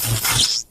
First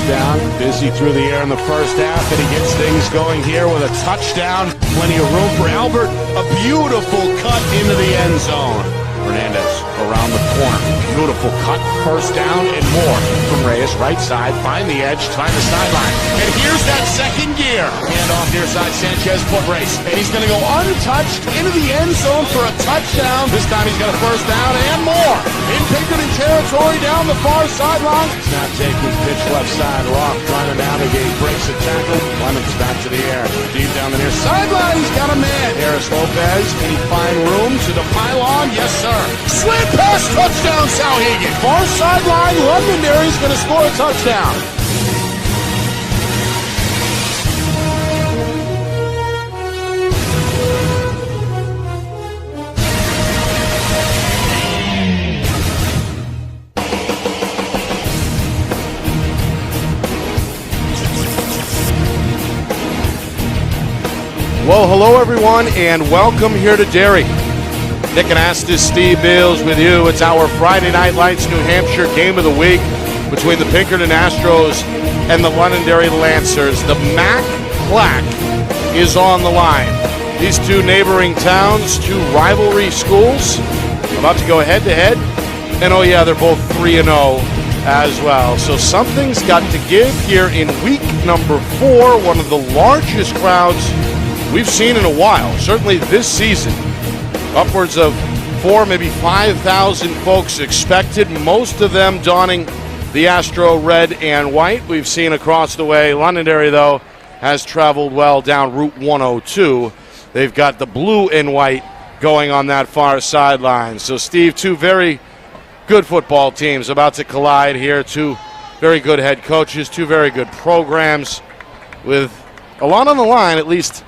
down, busy through the air in the first half, and he gets things going here with a touchdown. Plenty of room for Albert. A beautiful cut into the end zone. Hernandez around the corner. Beautiful cut, first down, and more from Reyes. Right side, find the edge, find the sideline. And here's that second gear. Hand off near side, Sanchez, foot race. And he's going to go untouched into the end zone for a touchdown. This time he's got a first down and more. In Pinkerton territory down the far sideline. Snap taking, pitch left side. Rock trying to navigate, breaks a tackle. Clemens back to the air. Deep down the near sideline, he's got a man. Harris Lopez, can he find room to the pylon? Yes, sir. Slant pass, touchdown, Souhegan. Far sideline, Londonderry's going to score a touchdown. Well, hello everyone, and welcome here to Derry. Nick and Astis, Steve Beals with you. It's our Friday Night Lights New Hampshire game of the week between the Pinkerton Astros and the Londonderry Lancers. The MAC plaque is on the line. These two neighboring towns, two rivalry schools, about to go head-to-head. And oh yeah, they're both 3-0 as well. So something's got to give here in week number 4, one of the largest crowds we've seen in a while, certainly this season. Upwards of 4,000, maybe 5,000 folks expected, most of them donning the Astro red and white. We've seen across the way. Londonderry, though, has traveled well down Route 102. They've got the blue and white going on that far sideline. So, Steve, two very good football teams about to collide here. Two very good head coaches, two very good programs with a lot on the line, at least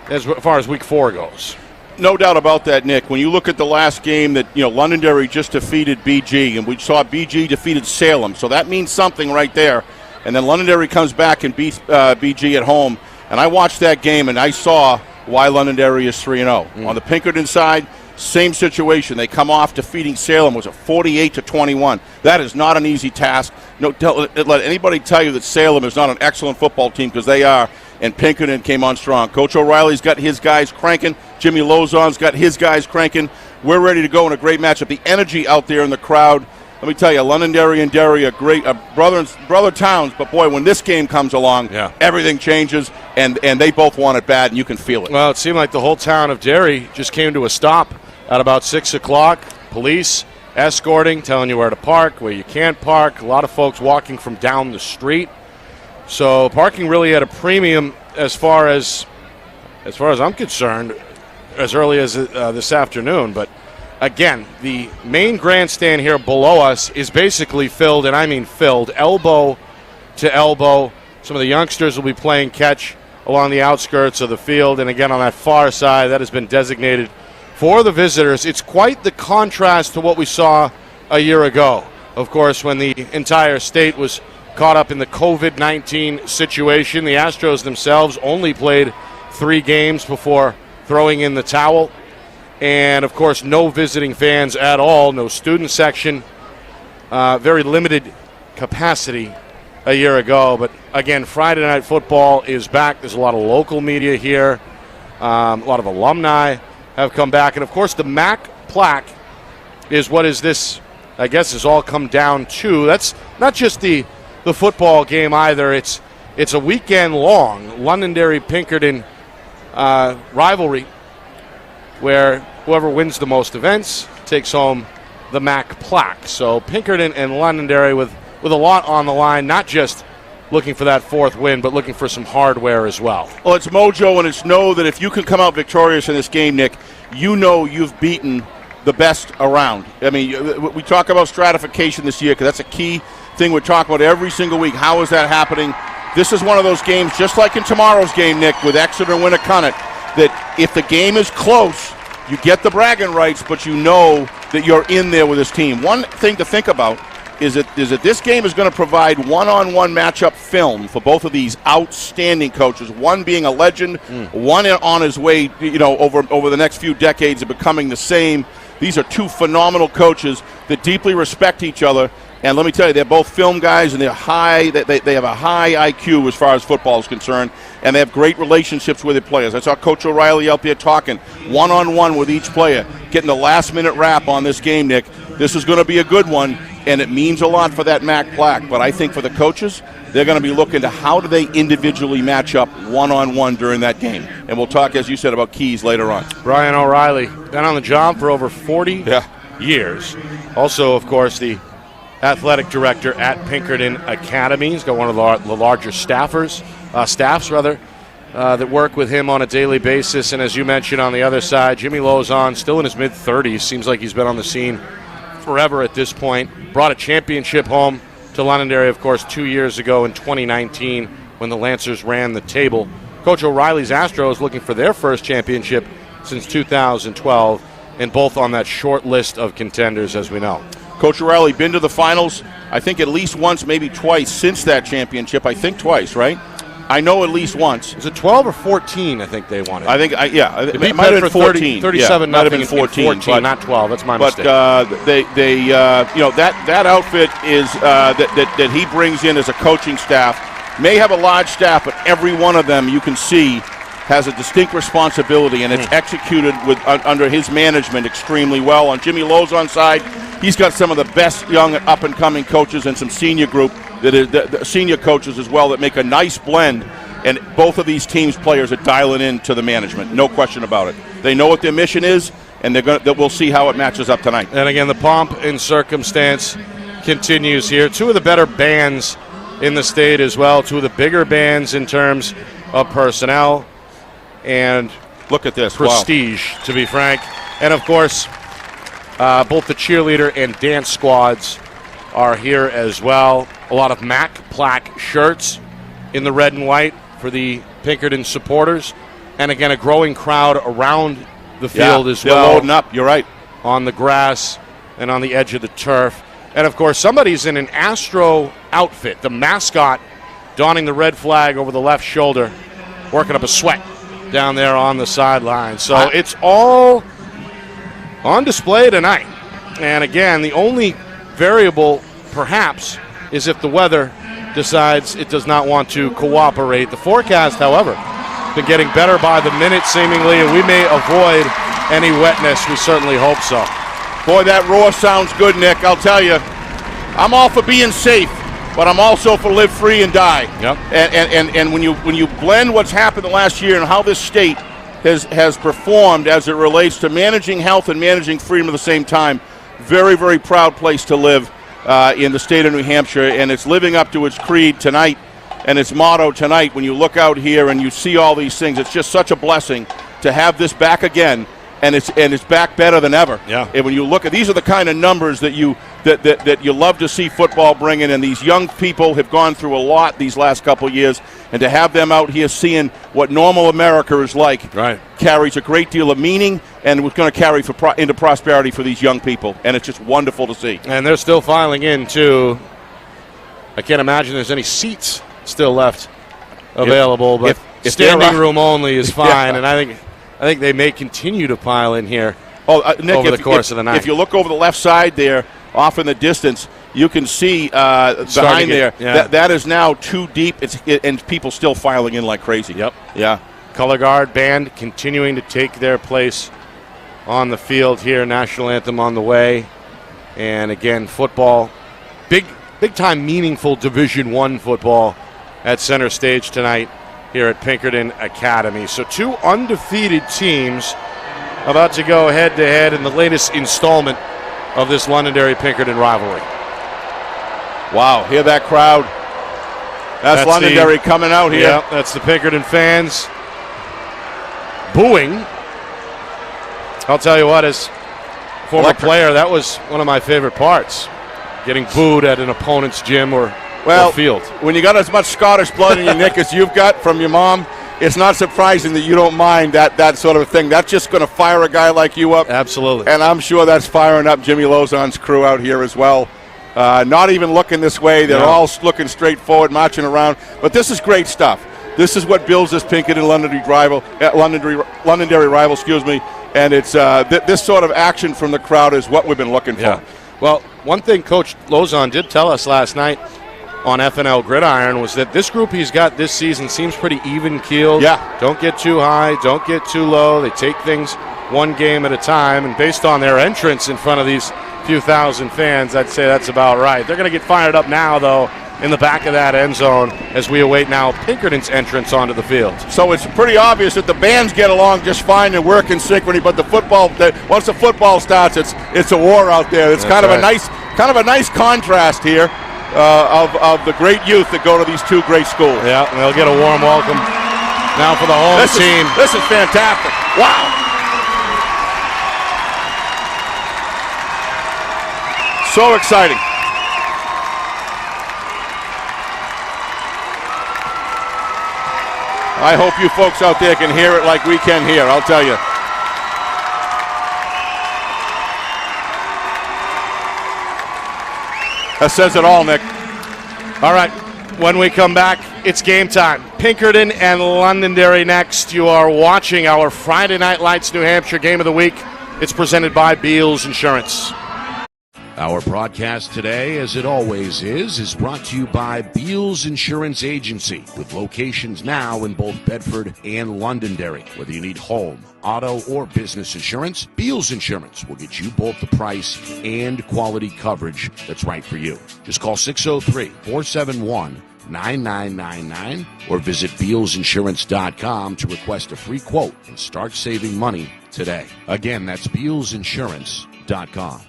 as far as week 4 goes. No doubt about that, Nick. When you look at the last game that, Londonderry just defeated BG, and we saw BG defeated Salem, so that means something right there. And then Londonderry comes back and beats BG at home. And I watched that game, and I saw why Londonderry is 3-0. On the Pinkerton side, same situation. They come off defeating Salem, was it 48-21. That is not an easy task. Let anybody tell you that Salem is not an excellent football team, because they are. And Pinkerton came on strong. Coach O'Reilly's got his guys cranking. Jimmy Lozon's got his guys cranking. We're ready to go in a great matchup. The energy out there in the crowd, let me tell you, Londonderry and Derry are great, brother towns. But, boy, when this game comes along, everything changes, and they both want it bad, and you can feel it. Well, it seemed like the whole town of Derry just came to a stop at about 6 o'clock. Police escorting, telling you where to park, where you can't park. A lot of folks walking from down the street. So parking really at a premium as far as I'm concerned, as early as this afternoon. But again, the main grandstand here below us is basically filled, and I mean filled, elbow to elbow. Some of the youngsters will be playing catch along the outskirts of the field, and again on that far side, that has been designated for the visitors. It's quite the contrast to what we saw a year ago, of course, when the entire state was caught up in the COVID-19 situation. The Astros themselves only played 3 games before throwing in the towel. And, of course, no visiting fans at all, no student section, very limited capacity a year ago. But, again, Friday Night Football is back. There's a lot of local media here. A lot of alumni have come back. And, of course, the MAC plaque is what is this, I guess, has all come down to. That's not just the football game either. It's a weekend-long Londonderry Pinkerton rivalry where whoever wins the most events takes home the MAC plaque. So Pinkerton and Londonderry with a lot on the line, not just looking for that 4th win, but looking for some hardware as well. Well, it's mojo, and it's know that if you can come out victorious in this game, Nick, you know you've beaten the best around. I mean, we talk about stratification this year because that's a key thing we're talking about every single week. How is that happening? This is one of those games, just like in tomorrow's game, Nick, with Exeter and Winnacunnet, that if the game is close, you get the bragging rights, but you know that you're in there with this team. One thing to think about is that this game is going to provide one-on-one matchup film for both of these outstanding coaches. One being a legend, one on his way, over the next few decades of becoming the same. These are two phenomenal coaches that deeply respect each other. And let me tell you, they're both film guys, and they're high. They have a high IQ as far as football is concerned, and they have great relationships with their players. I saw Coach O'Reilly out there talking one-on-one with each player, getting the last-minute wrap on this game, Nick. This is going to be a good one, and it means a lot for that MAC plaque. But I think for the coaches, they're going to be looking to how do they individually match up one-on-one during that game. And we'll talk, as you said, about keys later on. Brian O'Reilly, been on the job for over 40 years. Also, of course, the athletic director at Pinkerton Academy. He's got one of the larger staffs that work with him on a daily basis. And as you mentioned on the other side, Jimmy Lozon, still in his mid-30s. Seems like he's been on the scene forever at this point. Brought a championship home to Londonderry, of course, 2 years ago in 2019 when the Lancers ran the table. Coach O'Reilly's Astros looking for their first championship since 2012, and both on that short list of contenders, as we know. Coach O'Reilly been to the finals, I think at least once, maybe twice since that championship. I think twice, right? I know at least once. Is it 12 or 14? I think they won it. I think, it might have been 14. 37 might have nothing been 14, but, not 12. That's my mistake. But that outfit is that he brings in as a coaching staff may have a large staff, but every one of them you can see has a distinct responsibility, and it's executed under his management extremely well. On Jimmy Lozon's side, he's got some of the best young up-and-coming coaches and some senior group that is the senior coaches as well that make a nice blend. And both of these teams' players are dialing into the management, no question about it. They know what their mission is, and we'll see how it matches up tonight. And again, the pomp and circumstance continues here. Two of the better bands in the state as well. Two of the bigger bands in terms of personnel and look at this prestige, to be frank. And of course, both the cheerleader and dance squads are here as well. A lot of MAC plaque shirts in the red and white for the Pinkerton supporters. And again, a growing crowd around the field as well. They're loading up, you're right. On the grass and on the edge of the turf. And of course, somebody's in an Astro outfit, the mascot donning the red flag over the left shoulder, working up a sweat down there on the sideline. So it's all on display tonight. And again, the only variable, perhaps, is if the weather decides it does not want to cooperate. The forecast, however, been getting better by the minute, seemingly, and we may avoid any wetness. We certainly hope so. Boy, that roar sounds good, Nick. I'll tell you, I'm all for being safe, but I'm also for live free and die. Yep. And when you blend what's happened the last year and how this state has performed as it relates to managing health and managing freedom at the same time, very, very proud place to live in the state of New Hampshire, and it's living up to its creed tonight and its motto tonight. When you look out here and you see all these things, it's just such a blessing to have this back again, and it's back better than ever. Yeah. And when you look at these are the kind of numbers that you love to see football bring in, and these young people have gone through a lot these last couple of years, and to have them out here seeing what normal America is like carries a great deal of meaning, and it's going to carry into prosperity for these young people, and it's just wonderful to see. And they're still filing in, too. I can't imagine there's any seats still left available, but if standing room only is fine, and I think they may continue to pile in here Nick, over the course of the night. If you look over the left side there, off in the distance, you can see behind there, that is now too deep, and people still filing in like crazy. Yep. Yeah. Color Guard Band continuing to take their place on the field here. National Anthem on the way. And again, football, big-time meaningful Division I football at center stage tonight here at Pinkerton Academy. So two undefeated teams about to go head-to-head in the latest installment of this Londonderry Pinkerton rivalry. Wow, hear that crowd. That's Londonderry coming out here. Yeah, that's the Pinkerton fans booing. I'll tell you what, as a former player, that was one of my favorite parts, getting booed at an opponent's gym or field. When you got as much Scottish blood in your Nick as you've got from your mom, it's not surprising that you don't mind that sort of thing. That's just going to fire a guy like you up. Absolutely. And I'm sure that's firing up Jimmy Lozon's crew out here as well. not even looking this way. They're all looking straight forward, marching around. But this is great stuff. This is what builds this Pinkerton Londonderry rival, and it's this sort of action from the crowd is what we've been looking for. Yeah. Well, one thing Coach Lozon did tell us last night on FNL Gridiron was that this group he's got this season seems pretty even-keeled. Yeah. Don't get too high, don't get too low. They take things one game at a time, and based on their entrance in front of these few thousand fans, I'd say that's about right. They're going to get fired up now, though, in the back of that end zone as we await now Pinkerton's entrance onto the field. So it's pretty obvious that the bands get along just fine and work in synchrony, but once the football starts, it's a war out there. It's kind of a nice contrast here of the great youth that go to these two great schools. Yeah, and they'll get a warm welcome now for the home team. This is fantastic. Wow. So exciting. I hope you folks out there can hear it like we can here, I'll tell you. That says it all, Nick. All right, when we come back, it's game time. Pinkerton and Londonderry next. You are watching our Friday Night Lights New Hampshire Game of the Week. It's presented by Beals Insurance. Our broadcast today, as it always is brought to you by Beals Insurance Agency, with locations now in both Bedford and Londonderry. Whether you need home, auto, or business insurance, Beals Insurance will get you both the price and quality coverage that's right for you. Just call 603-471-9999 or visit BealsInsurance.com to request a free quote and start saving money today. Again, that's BealsInsurance.com.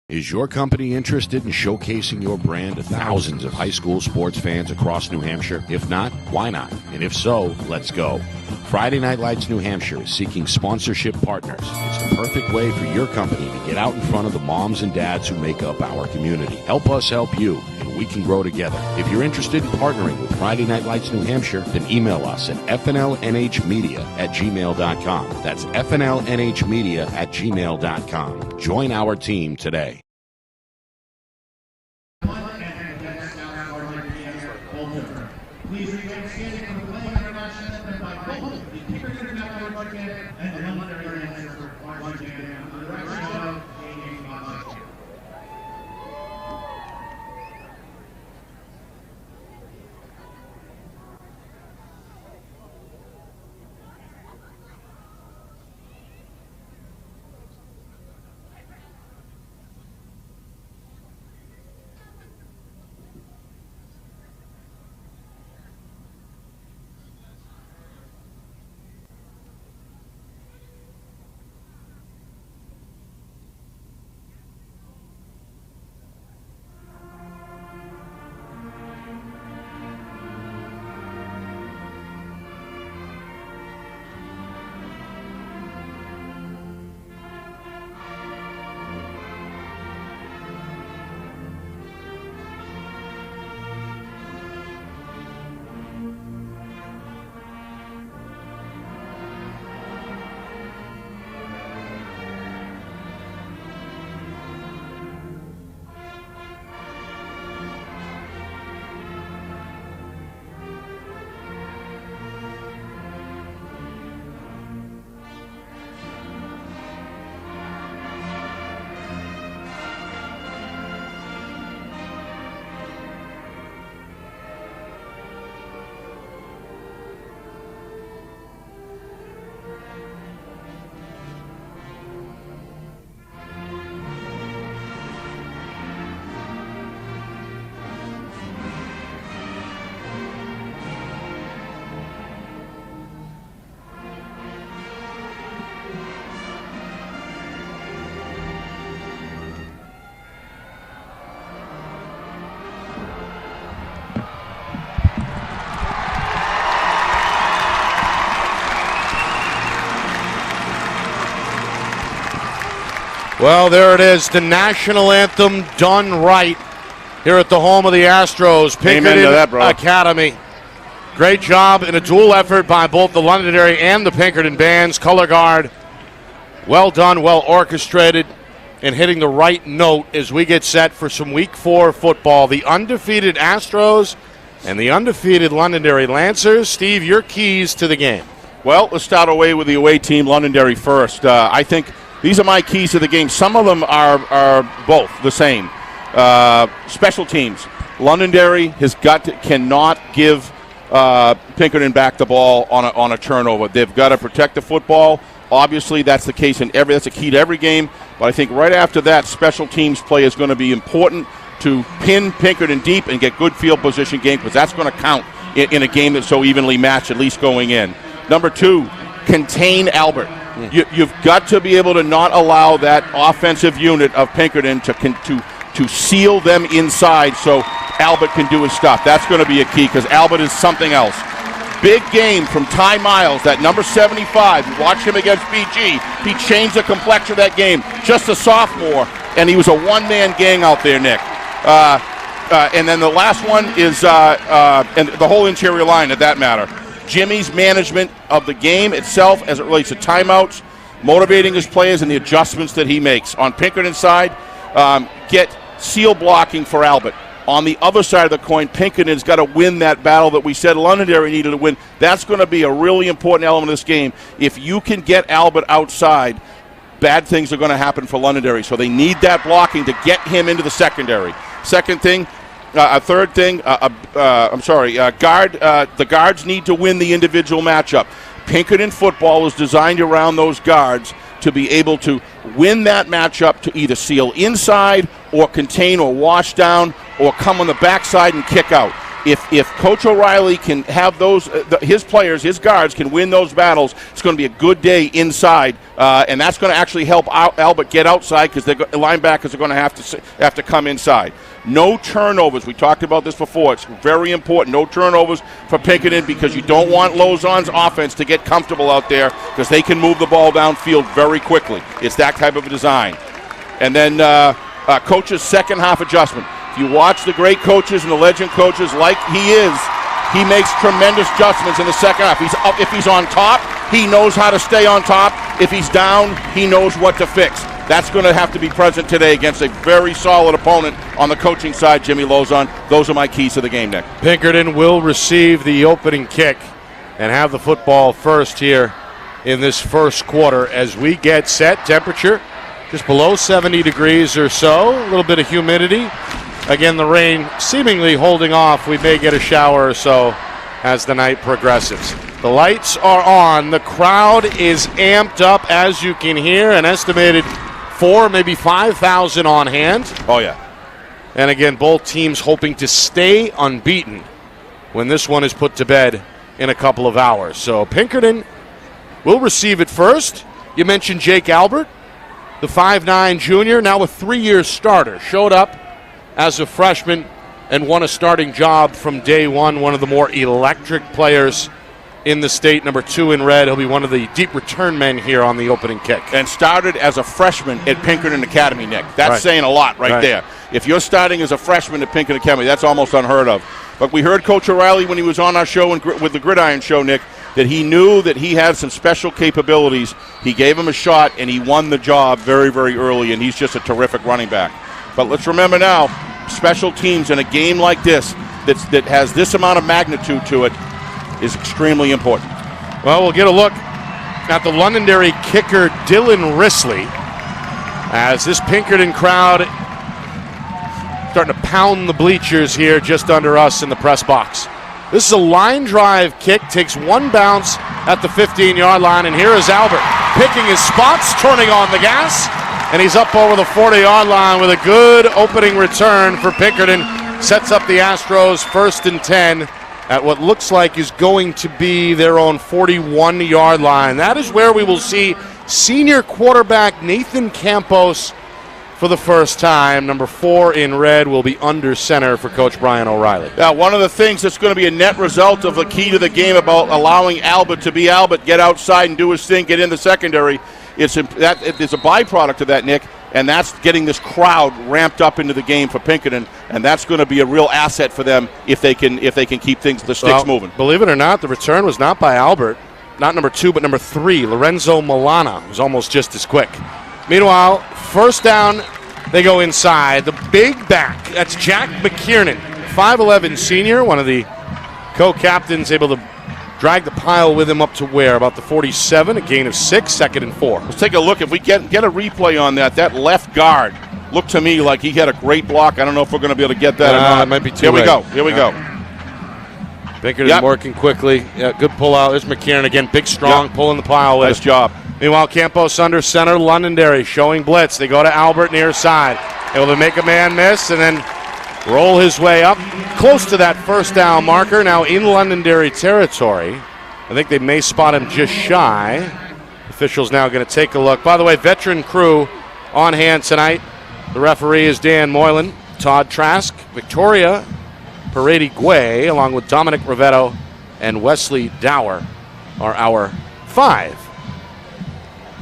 Is your company interested in showcasing your brand to thousands of high school sports fans across New Hampshire? If not, why not? And if so, let's go. Friday Night Lights New Hampshire is seeking sponsorship partners. It's the perfect way for your company to get out in front of the moms and dads who make up our community. Help us help you, and we can grow together. If you're interested in partnering with Friday Night Lights New Hampshire, then email us at fnlnhmedia@gmail.com. That's fnlnhmedia@gmail.com. Join our team today. Please remain standing for the playing introduction and by both the Pinkerton Network and the Londonderry Pinkerton once again under the direction of Amy Foster. Well, there it is, the national anthem done right here at the home of the Astros, Pinkerton Academy. Great job in a dual effort by both the Londonderry and the Pinkerton bands. Color guard, well done, well orchestrated. and hitting the right note as we get set for some Week 4 football. The undefeated Astros and the undefeated Londonderry Lancers. Steve, your keys to the game. Well, let's start away with the away team, Londonderry first. I think these are my keys to the game. Some of them are both the same. Special teams. Londonderry cannot give Pinkerton back the ball on a turnover. They've got to protect the football. Obviously, that's the case that's a key to every game. But I think right after that, special teams play is going to be important to pin Pinkerton deep and get good field position game, because that's going to count in a game that's so evenly matched, at least going in. Number 2, contain Albert. You've got to be able to not allow that offensive unit of Pinkerton to seal them inside so Albert can do his stuff. That's going to be a key, because Albert is something else. Big game from Ty Miles, that number 75. You watch him against BG. He changed the complexion of that game. Just a sophomore, and he was a one-man gang out there, Nick. And then the last one is and the whole interior line, at that matter. Jimmy's management of the game itself as it relates to timeouts, motivating his players, and the adjustments that he makes. On Pinkerton's side, get seal blocking for Albert. On the other side of the coin, Pinkerton's got to win that battle that we said Londonderry needed to win. That's going to be a really important element of this game. If you can get Albert outside, bad things are going to happen for Londonderry. So they need that blocking to get him into the secondary. Third thing, the guards need to win the individual matchup. Pinkerton football is designed around those guards to be able to win that matchup, to either seal inside or contain or wash down or come on the backside and kick out. If Coach O'Reilly can have those, his players, his guards can win those battles, it's going to be a good day inside, and that's going to actually help Albert get outside, because the linebackers are going to have to come inside. No turnovers. We talked about this before. It's very important. No turnovers for Pinkerton, because you don't want Lozon's offense to get comfortable out there, because they can move the ball downfield very quickly. It's that type of a design. And then coach's second half adjustment. If you watch the great coaches and the legend coaches like he makes tremendous adjustments in the second half. If he's on top, he knows how to stay on top. If he's down, he knows what to fix. That's going to have to be present today against a very solid opponent on the coaching side, Jimmy Lozon. Those are my keys to the game, Nick. Pinkerton will receive the opening kick and have the football first here in this first quarter as we get set. Temperature just below 70 degrees or so. A little bit of humidity. Again, the rain seemingly holding off. We may get a shower or so as the night progresses. The lights are on. The crowd is amped up, as you can hear. An estimated 4,000, maybe 5,000 on hand. Oh, yeah. And again, both teams hoping to stay unbeaten when this one is put to bed in a couple of hours. So Pinkerton will receive it first. You mentioned Jake Albert, the 5'9 junior, now a 3-year starter. Showed up as a freshman and won a starting job from day one. One of the more electric players in the state, number 2 in red. He'll be one of the deep return men here on the opening kick. And started as a freshman at Pinkerton Academy, Nick. That's saying a lot right there. If you're starting as a freshman at Pinkerton Academy, that's almost unheard of. But we heard Coach O'Reilly when he was on our show with the Gridiron Show, Nick, that he knew that he had some special capabilities. He gave him a shot, and he won the job very, very early, and he's just a terrific running back. But let's remember now, special teams in a game like this that has this amount of magnitude to it is extremely important. Well, we'll get a look at the Londonderry kicker, Dylan Risley, as this Pinkerton crowd starting to pound the bleachers here just under us in the press box. This is a line drive kick, takes one bounce at the 15-yard line, and here is Albert picking his spots, turning on the gas, and he's up over the 40-yard line with a good opening return for Pinkerton. Sets up the Astros 1st and 10 at what looks like is going to be their own 41-yard line. That is where we will see senior quarterback Nathan Campos for the first time. Number 4 in red will be under center for Coach Brian O'Reilly. Now, one of the things that's going to be a net result of the key to the game about allowing Albert to be Albert, get outside and do his thing, get in the secondary, it's a byproduct of that, Nick, and that's getting this crowd ramped up into the game for Pinkerton, and that's going to be a real asset for them if they can keep the sticks moving. Believe it or not, the return was not by Albert, not number 2, but number 3, Lorenzo Milana, who's almost just as quick. Meanwhile, first down, they go inside. The big back, that's Jack McKiernan, 5'11 senior, one of the co-captains, able to drag the pile with him up to where? About the 47, a gain of 6, 2nd and 4. Let's take a look. If we get a replay on that, that left guard looked to me like he had a great block. I don't know if we're going to be able to get that or not. It might be too Here we late. go. Here we go. Pinkerton working quickly. Yeah, good pull out. There's McKiernan again, big, strong, pulling the pile with Nice him. job. Meanwhile, Campos under center, Londonderry showing blitz. They go to Albert near side. Able to make a man miss and then roll his way up close to that first down marker. Now in Londonderry territory. I think they may spot him just shy. Officials now going to take a look. By the way, veteran crew on hand tonight. The referee is Dan Moylan, Todd Trask, Victoria Paredi Guay, along with Dominic Rivetto and Wesley Dower are our 5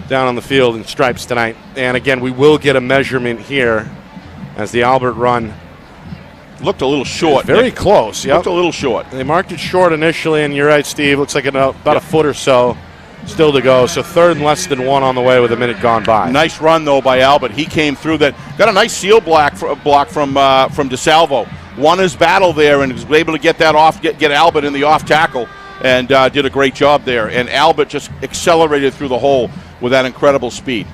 down on the field in stripes tonight. And again, we will get a measurement here as the Albert run Looked a little short. very Nick. close. Yep. Looked a little short. They marked it short initially, and you're right, Steve. Looks like about a foot or so still to go. So 3rd and less than 1 on the way with a minute gone by. Nice run, though, by Albert. He came through that. Got a nice seal block from DeSalvo. Won his battle there and was able to get that off, get Albert in the off tackle, and did a great job there. And Albert just accelerated through the hole with that incredible speed.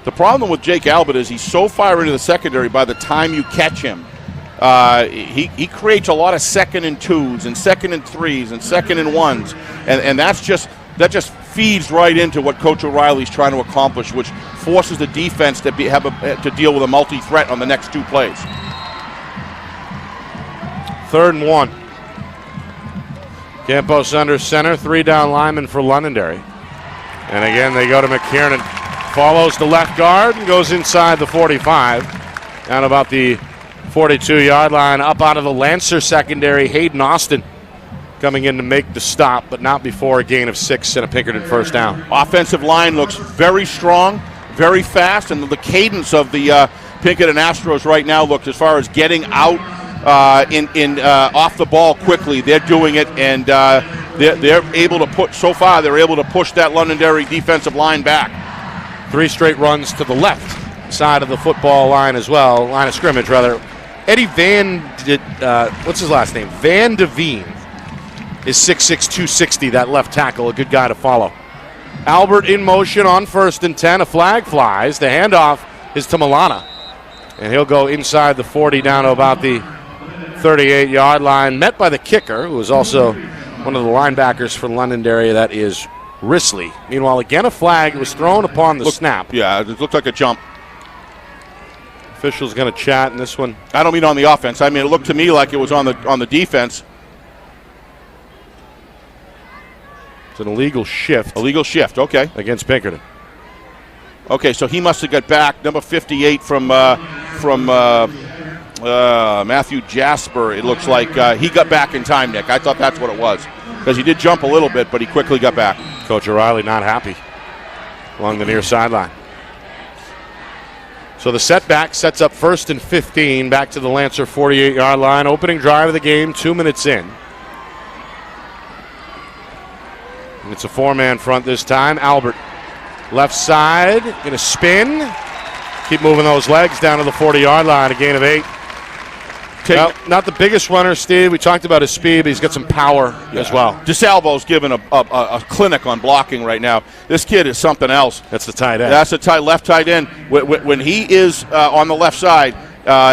The problem with Jake Albert is he's so far into the secondary by the time you catch him. He creates a lot of 2nd and 2s and 2nd and 3s and 2nd and 1s, and that just feeds right into what Coach O'Reilly's trying to accomplish, which forces the defense to to deal with a multi-threat on the next 2 plays. 3rd and 1. Campos under center, 3 down linemen for Londonderry. And again, they go to McKiernan. Follows the left guard and goes inside the 45. Down about the 42-yard line, up out of the Lancer secondary. Hayden Austin coming in to make the stop, but not before a gain of 6 and a Pinkerton first down. Offensive line looks very strong, very fast, and the cadence of the Pinkerton Astros right now looks, as far as getting out off the ball quickly. They're doing it, and they're able to put. So far, they're able to push that Londonderry defensive line back. 3 straight runs to the left side of the football line as well, line of scrimmage rather. Eddie what's his last name? Van de Veen is 6'6", 260, that left tackle, a good guy to follow. Albert in motion on 1st and 10, a flag flies. The handoff is to Milana, and he'll go inside the 40 down to about the 38-yard line, met by the kicker, who is also one of the linebackers for Londonderry, that is Risley. Meanwhile, again, a flag was thrown upon the snap. Yeah, it looked like a jump. Officials going to chat in this one. I don't mean on the offense. I mean, it looked to me like it was on the defense. It's an illegal shift. Illegal shift, okay. Against Pinkerton. Okay, so he must have got back, number 58 from Matthew Jasper. It looks like he got back in time, Nick. I thought that's what it was, because he did jump a little bit, but he quickly got back. Coach O'Reilly not happy along the near sideline. So the setback sets up 1st and 15, back to the Lancer 48-yard line. Opening drive of the game, 2 minutes in. And it's a 4-man front this time. Albert, left side, going to spin. Keep moving those legs down to the 40-yard line, a gain of 8. Well, not the biggest runner, Steve. We talked about his speed, but he's got some power as well. DeSalvo's given a clinic on blocking right now. This kid is something else. That's the tight end. That's the left tight end. When he is on the left side,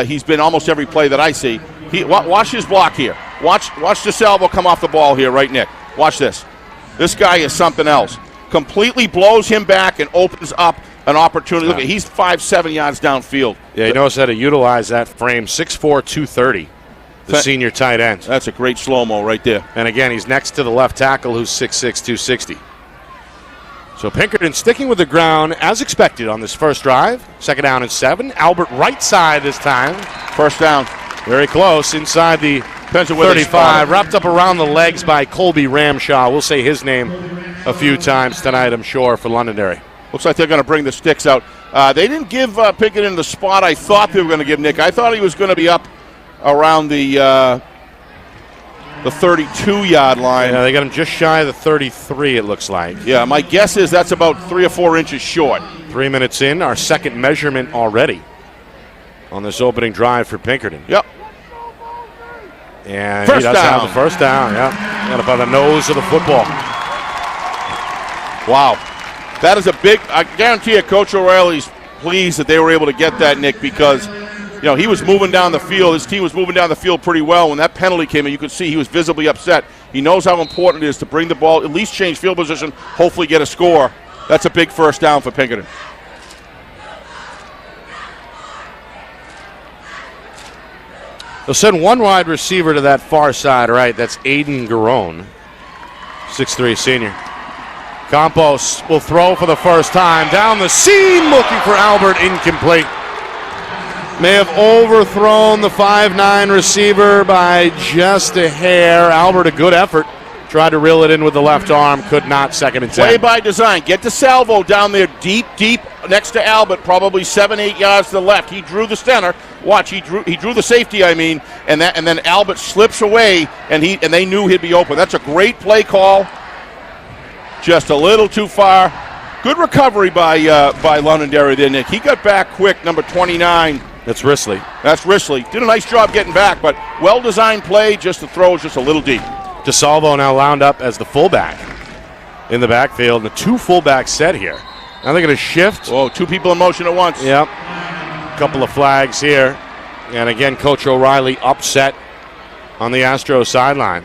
he's been almost every play that I see. Watch his block here. Watch DeSalvo come off the ball here, right, Nick? Watch this. This guy is something else. Completely blows him back and opens up an opportunity. Look, he's 5-7 yards downfield. Yeah, he knows how to utilize that frame. 6'4", 230, the senior tight end. That's a great slow-mo right there. And again, he's next to the left tackle, who's 6'6", 260. So Pinkerton sticking with the ground as expected on this first drive. 2nd down and 7. Albert right side this time. First down. Very close inside the 35. Wrapped up around the legs by Colby Ramshaw. We'll say his name a few times tonight, I'm sure, for Londonderry. Looks like they're going to bring the sticks out. They didn't give Pinkerton the spot I thought they were going to give Nick. I thought he was going to be up around the 32-yard line. Yeah, they got him just shy of the 33, it looks like. Yeah, my guess is that's about 3 or 4 inches short. 3 minutes in, our second measurement already on this opening drive for Pinkerton. Yep. And First he does down. have the first down, yeah. Got about the nose of the football. Wow. That is a big, I guarantee you, Coach O'Reilly's pleased that they were able to get that, Nick, because, you know, he was moving down the field. His team was moving down the field pretty well. When that penalty came in, you could see he was visibly upset. He knows how important it is to bring the ball, at least change field position, hopefully get a score. That's a big first down for Pinkerton. They'll send one wide receiver to that far side, right? That's Aiden Garone, 6'3" senior. Campos will throw for the first time. Down the seam, looking for Albert, incomplete. May have overthrown the 5'9" receiver by just a hair. Albert, a good effort. Tried to reel it in with the left arm, could not. 2nd and 10. Play by design. Get to Salvo down there deep next to Albert, probably 7-8 yards to the left. He drew the center. Watch, he drew the safety, and then Albert slips away, and they knew he'd be open. That's a great play call. Just a little too far. Good recovery by Londonderry there, Nick. He got back quick, number 29. That's Risley. That's Risley. Did a nice job getting back, but well-designed play. Just the throw is just a little deep. DeSalvo now wound up as the fullback in the backfield. The 2 fullbacks set here. Now they're going to shift. Whoa, 2 people in motion at once. Yep. Couple of flags here. And again, Coach O'Reilly upset on the Astros sideline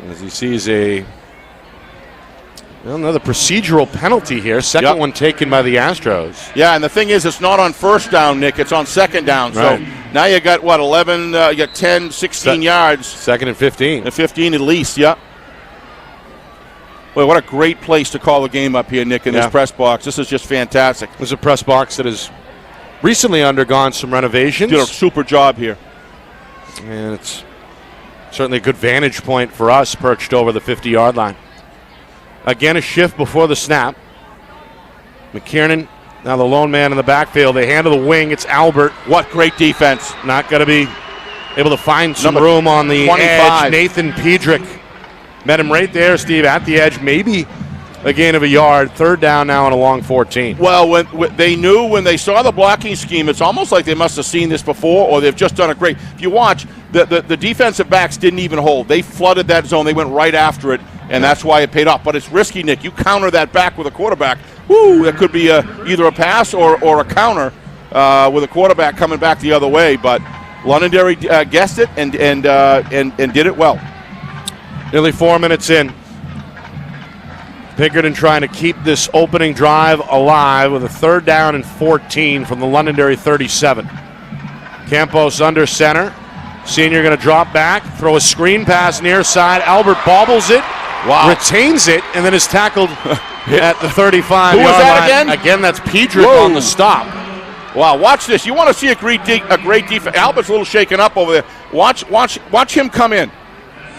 as he sees another procedural penalty here. Second one taken by the Astros. Yeah, and the thing is, it's not on first down, Nick. It's on second down. Right. So now you got, 11, you got 10, 16 yards. 2nd and 15. And 15 at least, yeah. Boy, what a great place to call the game up here, Nick, in this press box. This is just fantastic. There's a press box that has recently undergone some renovations. Did a super job here. And it's certainly a good vantage point for us, perched over the 50-yard line. Again, a shift before the snap. McKiernan, now the lone man in the backfield. They hand to the wing. It's Albert. What great defense. Not going to be able to find some Number room on the 25. edge. Nathan Pedrick met him right there, Steve, at the edge. Maybe a gain of a yard. 3rd down now on a long 14. Well, when they knew, when they saw the blocking scheme, it's almost like they must have seen this before, or they've just done a great. If you watch, the defensive backs didn't even hold. They flooded that zone. They went right after it, and that's why it paid off. But it's risky, Nick. You counter that back with a quarterback. Woo! That could be either a pass or a counter with a quarterback coming back the other way. But Londonderry guessed it and did it well. Nearly 4 minutes in. Pinkerton trying to keep this opening drive alive with a 3rd down and 14 from the Londonderry 37. Campos under center. Senior going to drop back, throw a screen pass near side. Albert bobbles it, retains it, and then is tackled at the 35-yard line. Who was that again? Again, that's Pedrick on the stop. Wow, watch this. You want to see a great defense. Albert's a little shaken up over there. Watch him come in.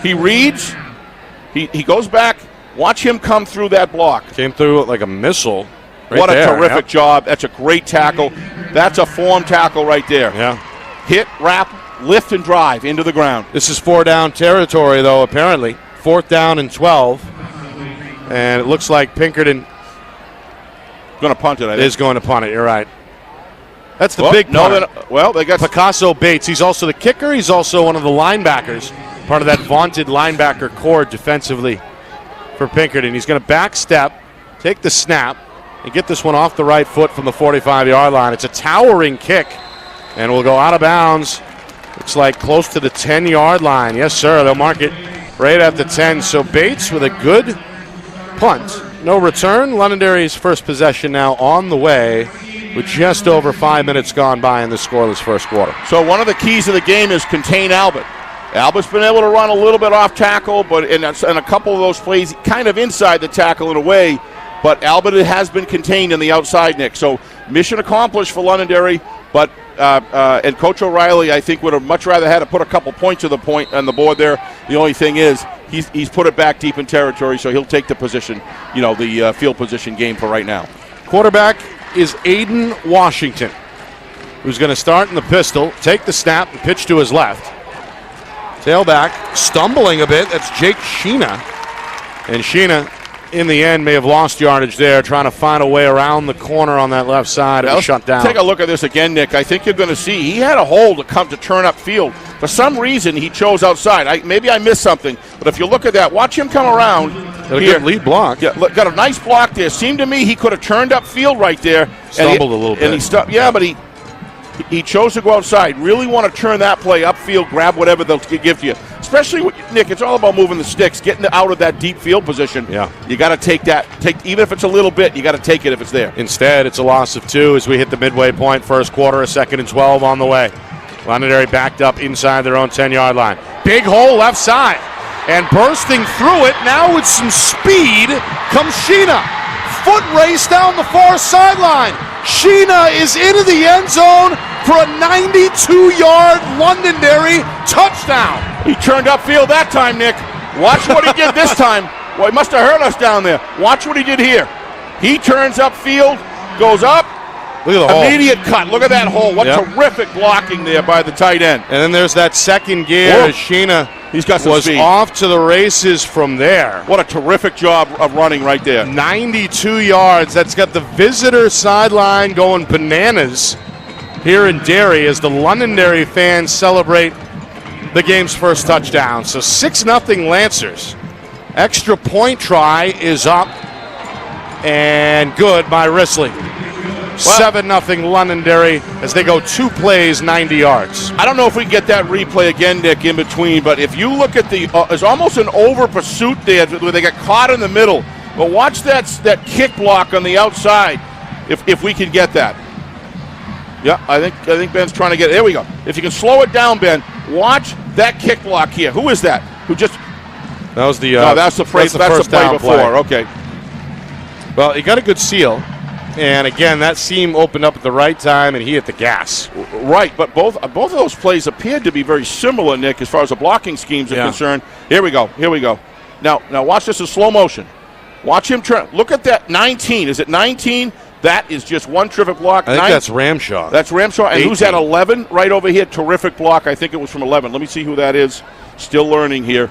He reads. He goes back. Watch him come through that block. Came through like a missile. What a terrific job. That's a great tackle. That's a form tackle right there. Yeah. Hit, wrap, lift, and drive into the ground. This is 4-down territory, though, apparently. 4th down and 12. And it looks like Pinkerton Going to punt it, I think. is going to punt it. You're right. That's the big punt. They got Picasso Bates. He's also the kicker. He's also one of the linebackers. Part of that vaunted linebacker core defensively for Pinkerton. He's going to back step, take the snap, and get this one off the right foot from the 45-yard line. It's a towering kick, and will go out of bounds. Looks like close to the 10-yard line. Yes, sir. They'll mark it right at the 10. So Bates with a good punt. No return. Londonderry's first possession now on the way with just over 5 minutes gone by in the scoreless first quarter. So one of the keys of the game is contain Albert. Albert's been able to run a little bit off tackle, but in a couple of those plays, kind of inside the tackle in a way, but Albert has been contained on the outside, Nick. So mission accomplished for Londonderry, but and Coach O'Reilly, I think, would have much rather had to put a couple points on the board there. The only thing is he's put it back deep in territory, so he'll take the position, the field position game for right now. Quarterback is Aiden Washington, who's going to start in the pistol, take the snap, and pitch to his left. Tailback, stumbling a bit. That's Jake Sheena. And Sheena in the end, may have lost yardage there, trying to find a way around the corner on that left side. It was shut down. Take a look at this again, Nick. I think you're going to see he had a hole to turn upfield. For some reason, he chose outside. Maybe I missed something, but if you look at that, watch him come around. Got a good lead block. Yeah, got a nice block there. Seemed to me he could have turned upfield right there. Stumbled a little bit. And he but he chose to go outside. Really want to turn that play upfield, grab whatever they'll give to you. Especially with Nick, it's all about moving the sticks, getting out of that deep field position. Yeah. You got to take that. Even if it's a little bit, you got to take it if it's there. Instead, it's a loss of 2 as we hit the midway point. First quarter, a 2nd and 12 on the way. Londonderry backed up inside their own 10-yard line. Big hole left side. And bursting through it, now with some speed, comes Sheena. Foot race down the far sideline. Sheena is into the end zone for a 92-yard Londonderry touchdown. He turned upfield that time, Nick. Watch what he did this time. Well, he must have hurt us down there. Watch what he did here. He turns upfield, goes up. Look at the hole. Immediate cut. Look at that hole. What terrific blocking there by the tight end. And then there's that second gear as Sheena was speed. Off to the races from there. What a terrific job of running right there. 92 yards. That's got the visitor sideline going bananas here in Derry as the Londonderry fans celebrate the game's first touchdown. So 6-0 Lancers. Extra point try is up and good by Risley. 7-0 Londonderry as they go 2 plays, 90 yards. I don't know if we get that replay again, Nick, in between, but if you look at there's almost an over pursuit there where they got caught in the middle. But watch that kick block on the outside if we can get that. Yeah, I think Ben's trying to get it. There we go. If you can slow it down, Ben, watch that kick block here. Who is that? That was the that's the play before. Okay. Well, he got a good seal. And again, that seam opened up at the right time, and he hit the gas. Right, but both of those plays appeared to be very similar, Nick, as far as the blocking schemes are concerned. Here we go. Now watch this in slow motion. Watch him turn. Look at that 19. Is it 19? That is just one terrific block. I think that's Ramshaw. That's Ramshaw. And 18. Who's at 11? Right over here. Terrific block. I think it was from 11. Let me see who that is. Still learning here.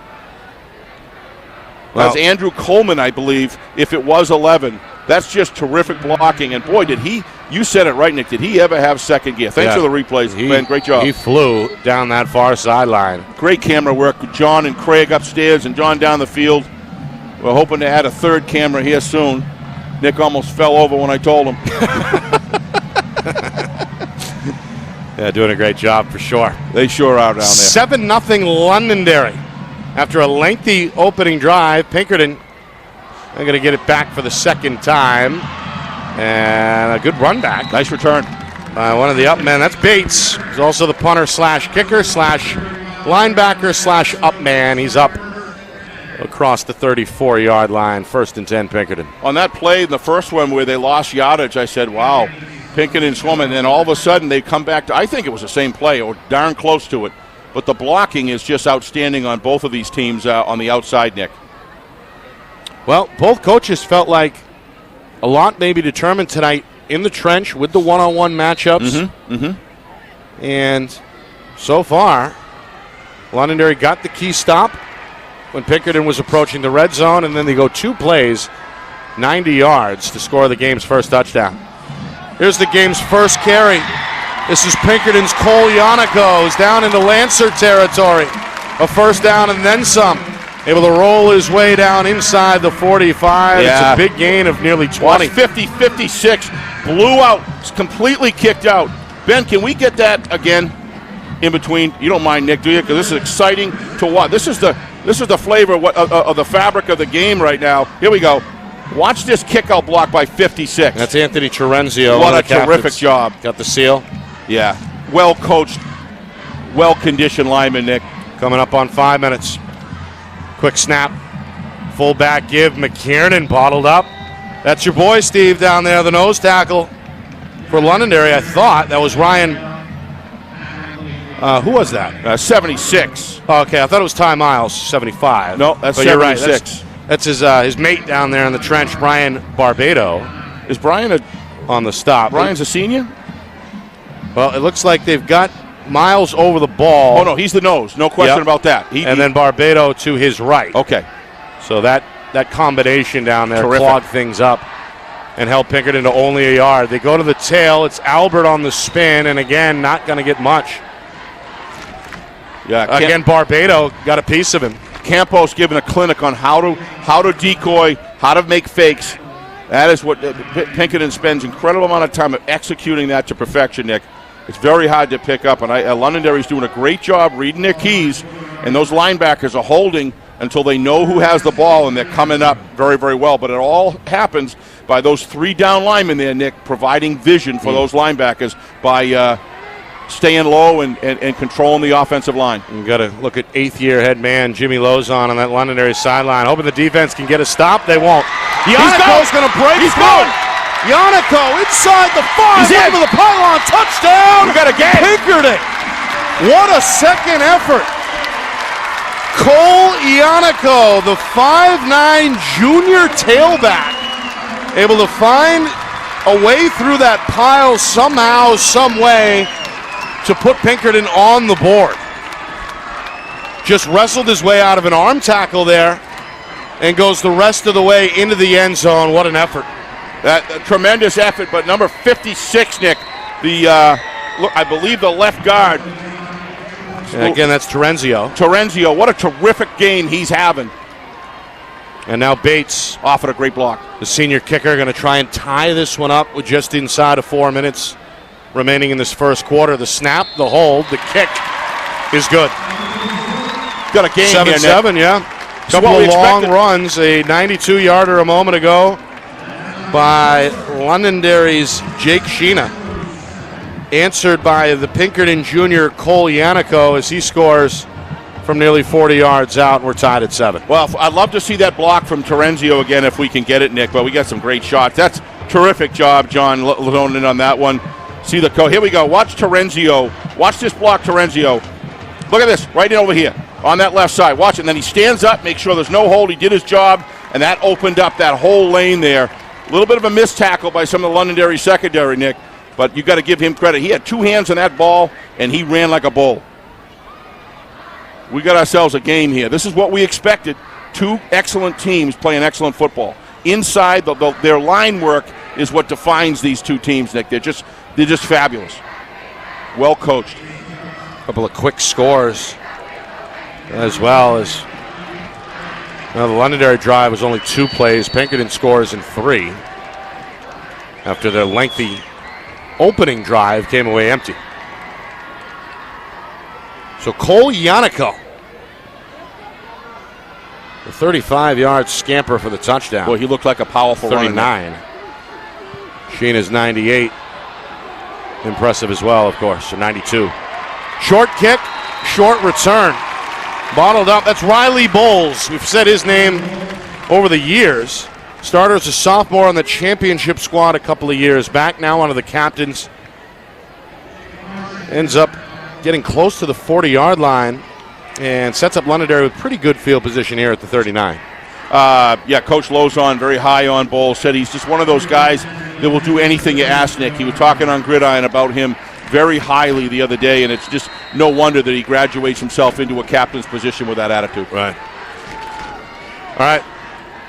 Well, that's Andrew Coleman, I believe, if it was 11. That's just terrific blocking. And, boy, you said it right, Nick, did he ever have second gear? Thanks for the replays, Ben. Great job. He flew down that far sideline. Great camera work with John and Craig upstairs and John down the field. We're hoping to add a third camera here soon. Nick almost fell over when I told him. Yeah, doing a great job for sure. They sure are down there. 7-0 Londonderry. After a lengthy opening drive, Pinkerton are going to get it back for the second time. And a good run back. Nice return. One of the up men. That's Bates. He's also the punter slash kicker slash linebacker slash up man. He's up across the 34-yard line. 1st and 10, Pinkerton. On that play, the first one where they lost yardage, I said, wow, Pinkerton swimming. And then all of a sudden they come back to, I think it was the same play or darn close to it. But the blocking is just outstanding on both of these teams on the outside, Nick. Well, both coaches felt like a lot may be determined tonight in the trench with the one-on-one matchups. And so far, Londonderry got the key stop when Pinkerton was approaching the red zone, and then they go 2 plays, 90 yards to score the game's first touchdown. Here's the game's first carry. This is Pinkerton's Cole Yannicos down into Lancer territory. A first down and then some. Able to roll his way down inside the 45. Yeah. It's a big gain of nearly 20. 50-56. Blew out. It's completely kicked out. Ben, can we get that again in between? You don't mind, Nick, do you? Because this is exciting to watch. This is the flavor of the fabric of the game right now. Here we go. Watch this kick-out block by 56. That's Anthony Terenzio. What a terrific job. Got the seal. Yeah. Well-coached, well-conditioned lineman, Nick. Coming up on 5 minutes. Quick snap. Fullback give. McKiernan bottled up. That's your boy, Steve, down there, the nose tackle for Londonderry. I thought that was Ryan. Who was that? 76. Oh, okay, I thought it was Ty Miles, 75. No, that's but 76. You're right. That's his mate down there in the trench, Brian Barbado. Is Brian on the stop? Brian's a senior? Well, it looks like they've got Miles over the ball. Oh, no, he's the nose. No question about that. Then Barbado to his right. Okay. So that that combination down there Terrific. clogged things up and held Pinkerton to only a yard. They go to the tail. It's Albert on the spin, and again, not going to get much. Yeah, again, Barbado got a piece of him. Campos giving a clinic on how to decoy, how to make fakes. That is what Pinkerton spends incredible amount of time of executing that to perfection, Nick. It's very hard to pick up, and Londonderry's doing a great job reading their keys, and those linebackers are holding until they know who has the ball, and they're coming up very, very well. But it all happens by those 3 down linemen there, Nick, providing vision for those linebackers by staying low and controlling the offensive line. You got to look at 8th-year head man Jimmy Lozon on that Londonderry sideline, hoping the defense can get a stop. They won't. Yannicko's going to break. He's through. going. Yannicko inside the 5, He's into the pylon, touchdown. We got a game. Pinkerton. What a second effort. Cole Yannicko, the 5'9" junior tailback, able to find a way through that pile somehow, some way, to put Pinkerton on the board. Just wrestled his way out of an arm tackle there and goes the rest of the way into the end zone. What an effort. That tremendous effort, but number 56, Nick, I believe the left guard. And again, that's Terenzio, what a terrific game he's having. And now Bates, offered a great block. The senior kicker, going to try and tie this one up with just inside of 4 minutes remaining in this first quarter. The snap, the hold, the kick is good. Got a game 7-7, yeah. Couple of long runs, a 92-yarder a moment ago by Londonderry's Jake Sheena, answered by the Pinkerton junior Cole Yannicko as he scores from nearly 40 yards out, and we're tied at 7. Well, I'd love to see that block from Terenzio again if we can get it, Nick, but we got some great shots. That's terrific job, John Lodonin, on that one. See the code. Here we go. Watch Terenzio. Watch this block, Terenzio. Look at this, right in over here on that left side. Watch it, and then he stands up, make sure there's no hold. He did his job, and that opened up that whole lane there. A little bit of a missed tackle by some of the Londonderry secondary, Nick, but you got to give him credit. He had 2 hands on that ball, and he ran like a bull. We got ourselves a game here. This is what we expected. 2 excellent teams playing excellent football. Inside, their line work is what defines these 2 teams, Nick. They're just fabulous. Well coached. A couple of quick scores as well as the Londonderry drive was only 2 plays. Pinkerton scores in 3 after their lengthy opening drive came away empty. So Cole Yannicko, the 35-yard scamper for the touchdown. Boy, he looked like a powerful 39. Sheena's 98. Impressive as well, of course, so 92. Short kick, short return. Bottled up. That's Riley Bowles. We've said his name over the years. Starter as a sophomore on the championship squad a couple of years back. Now one of the captains. Ends up getting close to the 40-yard line and sets up Londonderry with pretty good field position here at the 39. Coach Lozon very high on Bowles. Said he's just one of those guys that will do anything you ask, Nick. He was talking on Gridiron about him very highly the other day, and it's just no wonder that he graduates himself into a captain's position with that attitude. Right. All right.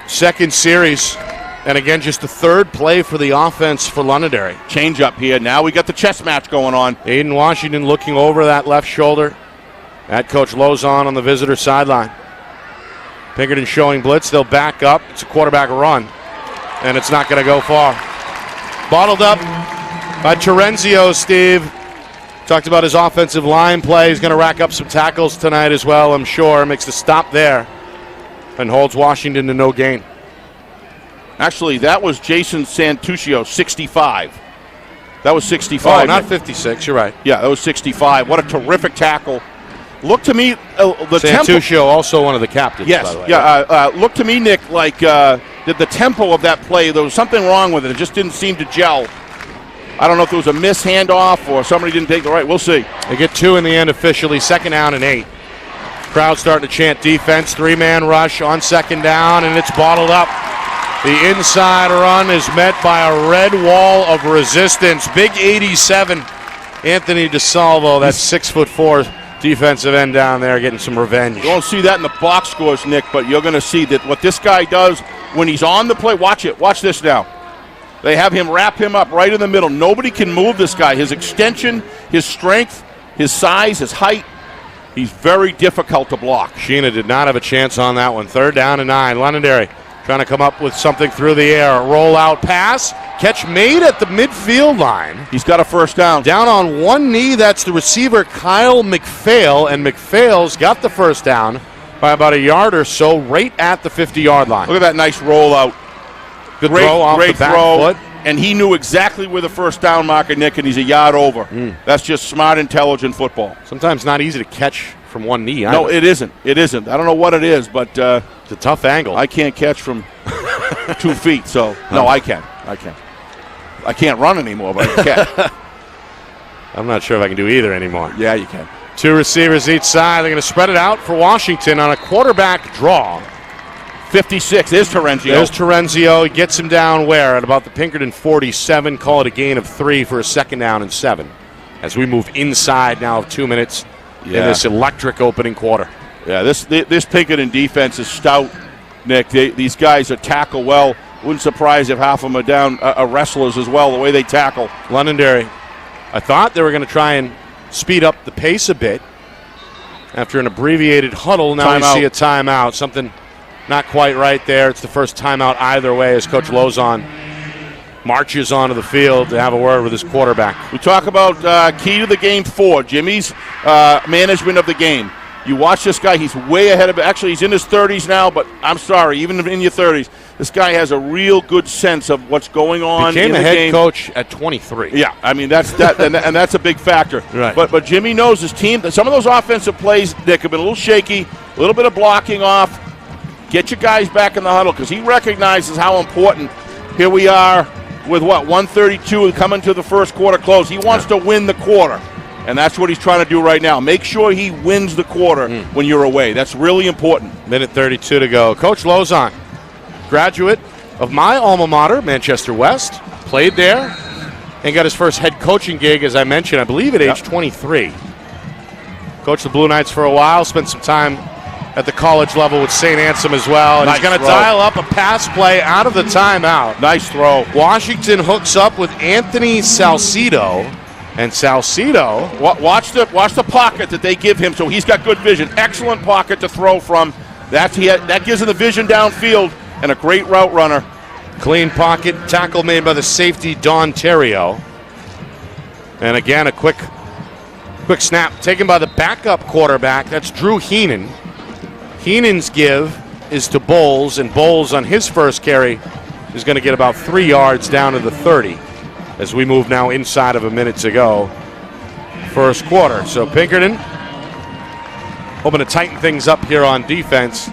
Second series. And again, just the 3rd play for the offense for Londonderry. Change up here. Now we got the chess match going on. Aiden Washington looking over that left shoulder at Coach Lozon on the visitor sideline. Pinkerton showing blitz. They'll back up. It's a quarterback run, and it's not going to go far. Bottled up by Terenzio, Steve. Talked about his offensive line play. He's going to rack up some tackles tonight as well, I'm sure. Makes the stop there and holds Washington to no gain. Actually, that was Jason Santuccio, 65. That was 65. Oh, not 56. You're right. Yeah, that was 65. What a terrific tackle. Look to me, the Santuccio, also one of the captains. Yes, by the way. yeah. Look to me, Nick, like the tempo of that play, there was something wrong with it. It just didn't seem to gel. I don't know if it was a miss handoff or somebody didn't take the right. We'll see. They get 2 in the end officially. 2nd down and 8. Crowd starting to chant defense. 3-man rush on 2nd down, and it's bottled up. The inside run is met by a red wall of resistance. Big 87, Anthony DeSalvo. That's 6'4", defensive end down there getting some revenge. You won't see that in the box scores, Nick, but you're going to see that what this guy does when he's on the play. Watch it. Watch this now. They have him wrap him up right in the middle. Nobody can move this guy. His extension, his strength, his size, his height, he's very difficult to block. Sheena did not have a chance on that one. 3rd down and 9. Londonderry trying to come up with something through the air. Roll-out pass. Catch made at the midfield line. He's got a first down. Down on one knee, that's the receiver, Kyle McPhail, and McPhail's got the first down by about a yard or so right at the 50-yard line. Look at that nice rollout. Good throw off the back foot. And he knew exactly where the first down marker, Nick, and he's a yard over. That's just smart, intelligent football. Sometimes not easy to catch from one knee either. No, it isn't. It isn't. I don't know what it is, but it's a tough angle. I can't catch from 2 feet, so no, I can. I can't run anymore, but I can. I'm not sure if I can do either anymore. Yeah, you can. 2 receivers each side. They're going to spread it out for Washington on a quarterback draw. 56. There's Terenzio. There's Terenzio. He gets him down where? At about the Pinkerton 47. Call it a gain of 3 for a 2nd down and 7. As we move inside now of 2 minutes in this electric opening quarter. Yeah, this Pinkerton defense is stout, Nick. These guys are tackle well. Wouldn't surprise if half of them are down wrestlers as well, the way they tackle. Londonderry, I thought they were going to try and speed up the pace a bit after an abbreviated huddle. Now we see a timeout. Something not quite right there. It's the first timeout either way as Coach Lozon marches onto the field to have a word with his quarterback. We talk about key to the game 4, Jimmy's management of the game. You watch this guy, he's way ahead of it. Actually, he's in his 30s now, but I'm sorry, even in your 30s, this guy has a real good sense of what's going on in the game. Became a head coach at 23. Yeah, I mean, that's that, and that's a big factor. Right. But Jimmy knows his team. Some of those offensive plays, Nick, have been a little shaky, a little bit of blocking off. Get your guys back in the huddle because he recognizes how important. Here we are with 132 coming to the first quarter close. He wants to win the quarter, and that's what he's trying to do right now. Make sure he wins the quarter when you're away. That's really important. Minute 32 to go. Coach Lozon, graduate of my alma mater, Manchester West, played there and got his first head coaching gig, as I mentioned, I believe at age 23. Coached the Blue Knights for a while, spent some time at the college level with St. Anselm as well. And he's going to dial up a pass play out of the timeout. Nice throw. Washington hooks up with Anthony Salcido. And Salcido, watch the pocket that they give him, so he's got good vision. Excellent pocket to throw from. That gives him the vision downfield and a great route runner. Clean pocket, tackle made by the safety, Don Terrio. And again, a quick snap taken by the backup quarterback. That's Drew Heenan. Heenan's give is to Bowles, and Bowles on his first carry is going to get about 3 yards down to the 30 as we move now inside of a minute to go. First quarter. So Pinkerton hoping to tighten things up here on defense.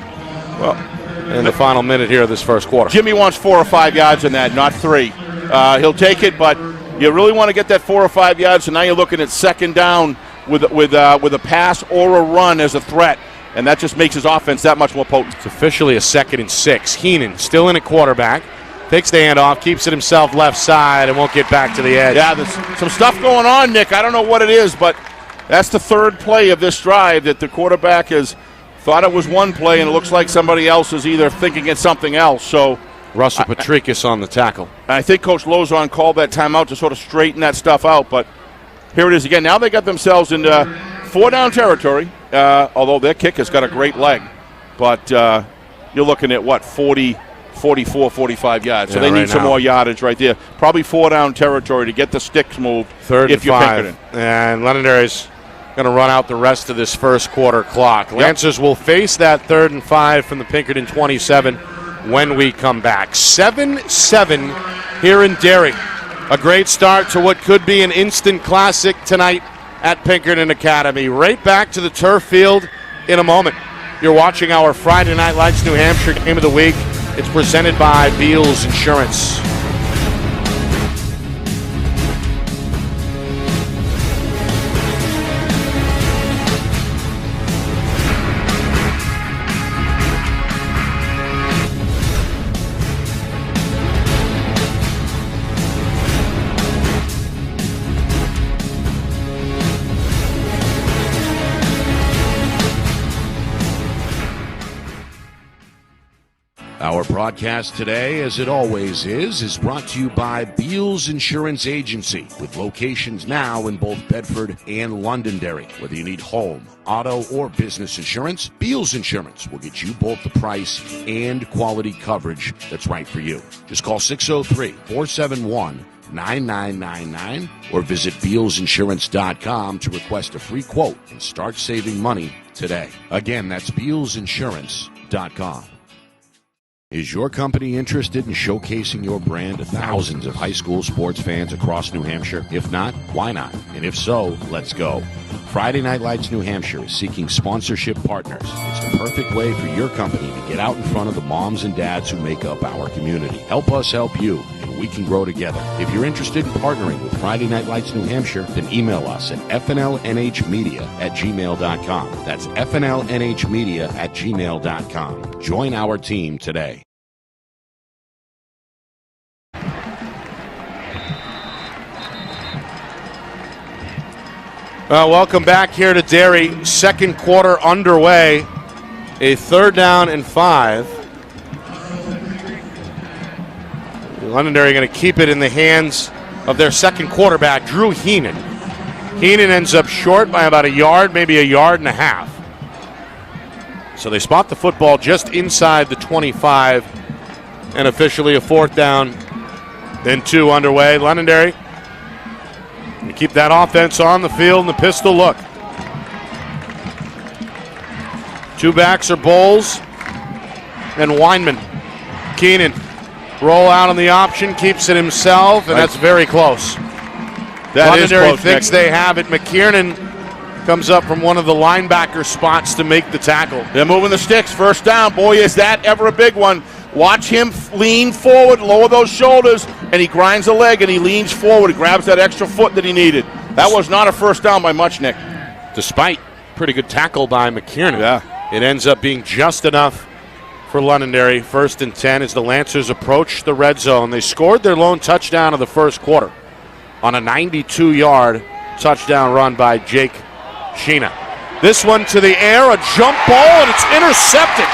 Well, in the final minute here of this first quarter. Jimmy wants 4 or 5 yards in that, not 3. He'll take it, but you really want to get that 4 or 5 yards, and now you're looking at 2nd down with a pass or a run as a threat. And that just makes his offense that much more potent. It's officially a 2nd and 6. Heenan still in at quarterback. Takes the handoff, keeps it himself left side, and won't get back to the edge. Yeah, there's some stuff going on, Nick. I don't know what it is, but that's the 3rd play of this drive that the quarterback has thought it was one play, and it looks like somebody else is either thinking it's something else. So Russell Patricus on the tackle. I think Coach Lozon called that timeout to sort of straighten that stuff out, but here it is again. Now they got themselves into 4-down territory. Although their kick has got a great leg. But you're looking at, 44, 45 yards. So they need some more yardage right there. Probably 4-down territory to get the sticks moved. 3rd and 5. And Londonderry's going to run out the rest of this first quarter clock. Lancers will face that 3rd and 5 from the Pinkerton 27 when we come back. 7-7 here in Derry. A great start to what could be an instant classic tonight at Pinkerton Academy. Right back to the turf field in a moment. You're watching our Friday Night Lights New Hampshire Game of the Week. It's presented by Beals Insurance. broadcast today, as it always is brought to you by Beals Insurance Agency, with locations now in both Bedford and Londonderry. Whether you need home, auto, or business insurance, Beals Insurance will get you both the price and quality coverage that's right for you. Just call 603-471-9999 or visit BealsInsurance.com to request a free quote and start saving money today. Again, that's BealsInsurance.com. Is your company interested in showcasing your brand to thousands of high school sports fans across New Hampshire? If not, why not? And if so, let's go. Friday Night Lights New Hampshire is seeking sponsorship partners. It's the perfect way for your company to get out in front of the moms and dads who make up our community. Help us help you, and we can grow together. If you're interested in partnering with Friday Night Lights New Hampshire, then email us at fnlnhmedia@gmail.com. That's fnlnhmedia@gmail.com. Join our team today. Welcome back here to Derry. Second quarter underway. A 3rd down and 5. Londonderry going to keep it in the hands of their second quarterback, Drew Heenan. Heenan ends up short by about a yard, maybe a yard and a half. So they spot the football just inside the 25, and officially a 4th down, then 2 underway. Londonderry to keep that offense on the field in the pistol look. 2 backs are Bowles and Weinman. Keenan roll out on the option, keeps it himself, and that's very close. Londonderry thinks they have it. McKiernan comes up from one of the linebacker spots to make the tackle. They're moving the sticks. 1st down. Boy, is that ever a big one. Watch him lean forward, lower those shoulders, and he grinds a leg and he leans forward, grabs that extra foot that he needed. That was not a 1st down by much, Nick. Despite pretty good tackle by McKiernan. Yeah. It ends up being just enough for Londonderry. 1st and 10 as the Lancers approach the red zone. They scored their lone touchdown of the first quarter on a 92-yard touchdown run by Jake Sheena. This one to the air, a jump ball, and it's intercepted.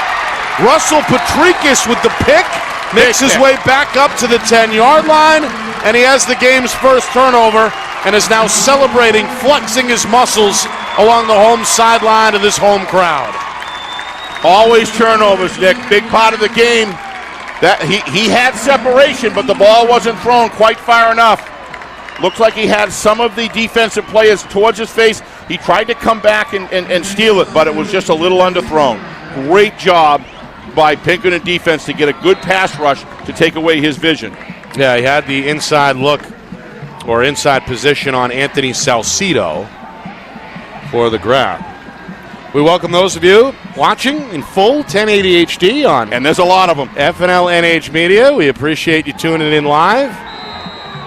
Russell Patrikis with the pick, makes his way back up to the 10-yard line, and he has the game's first turnover and is now celebrating, flexing his muscles along the home sideline of this home crowd. Always turnovers, Nick. Big part of the game. That he had separation, but the ball wasn't thrown quite far enough. Looks like he had some of the defensive players towards his face. He tried to come back and steal it, but it was just a little underthrown. Great job by Pinkerton defense to get a good pass rush to take away his vision. Yeah, he had the inside look or inside position on Anthony Salcido for the grab. We welcome those of you watching in full 1080 HD on, and there's a lot of them, FNL NH Media. We appreciate you tuning in live.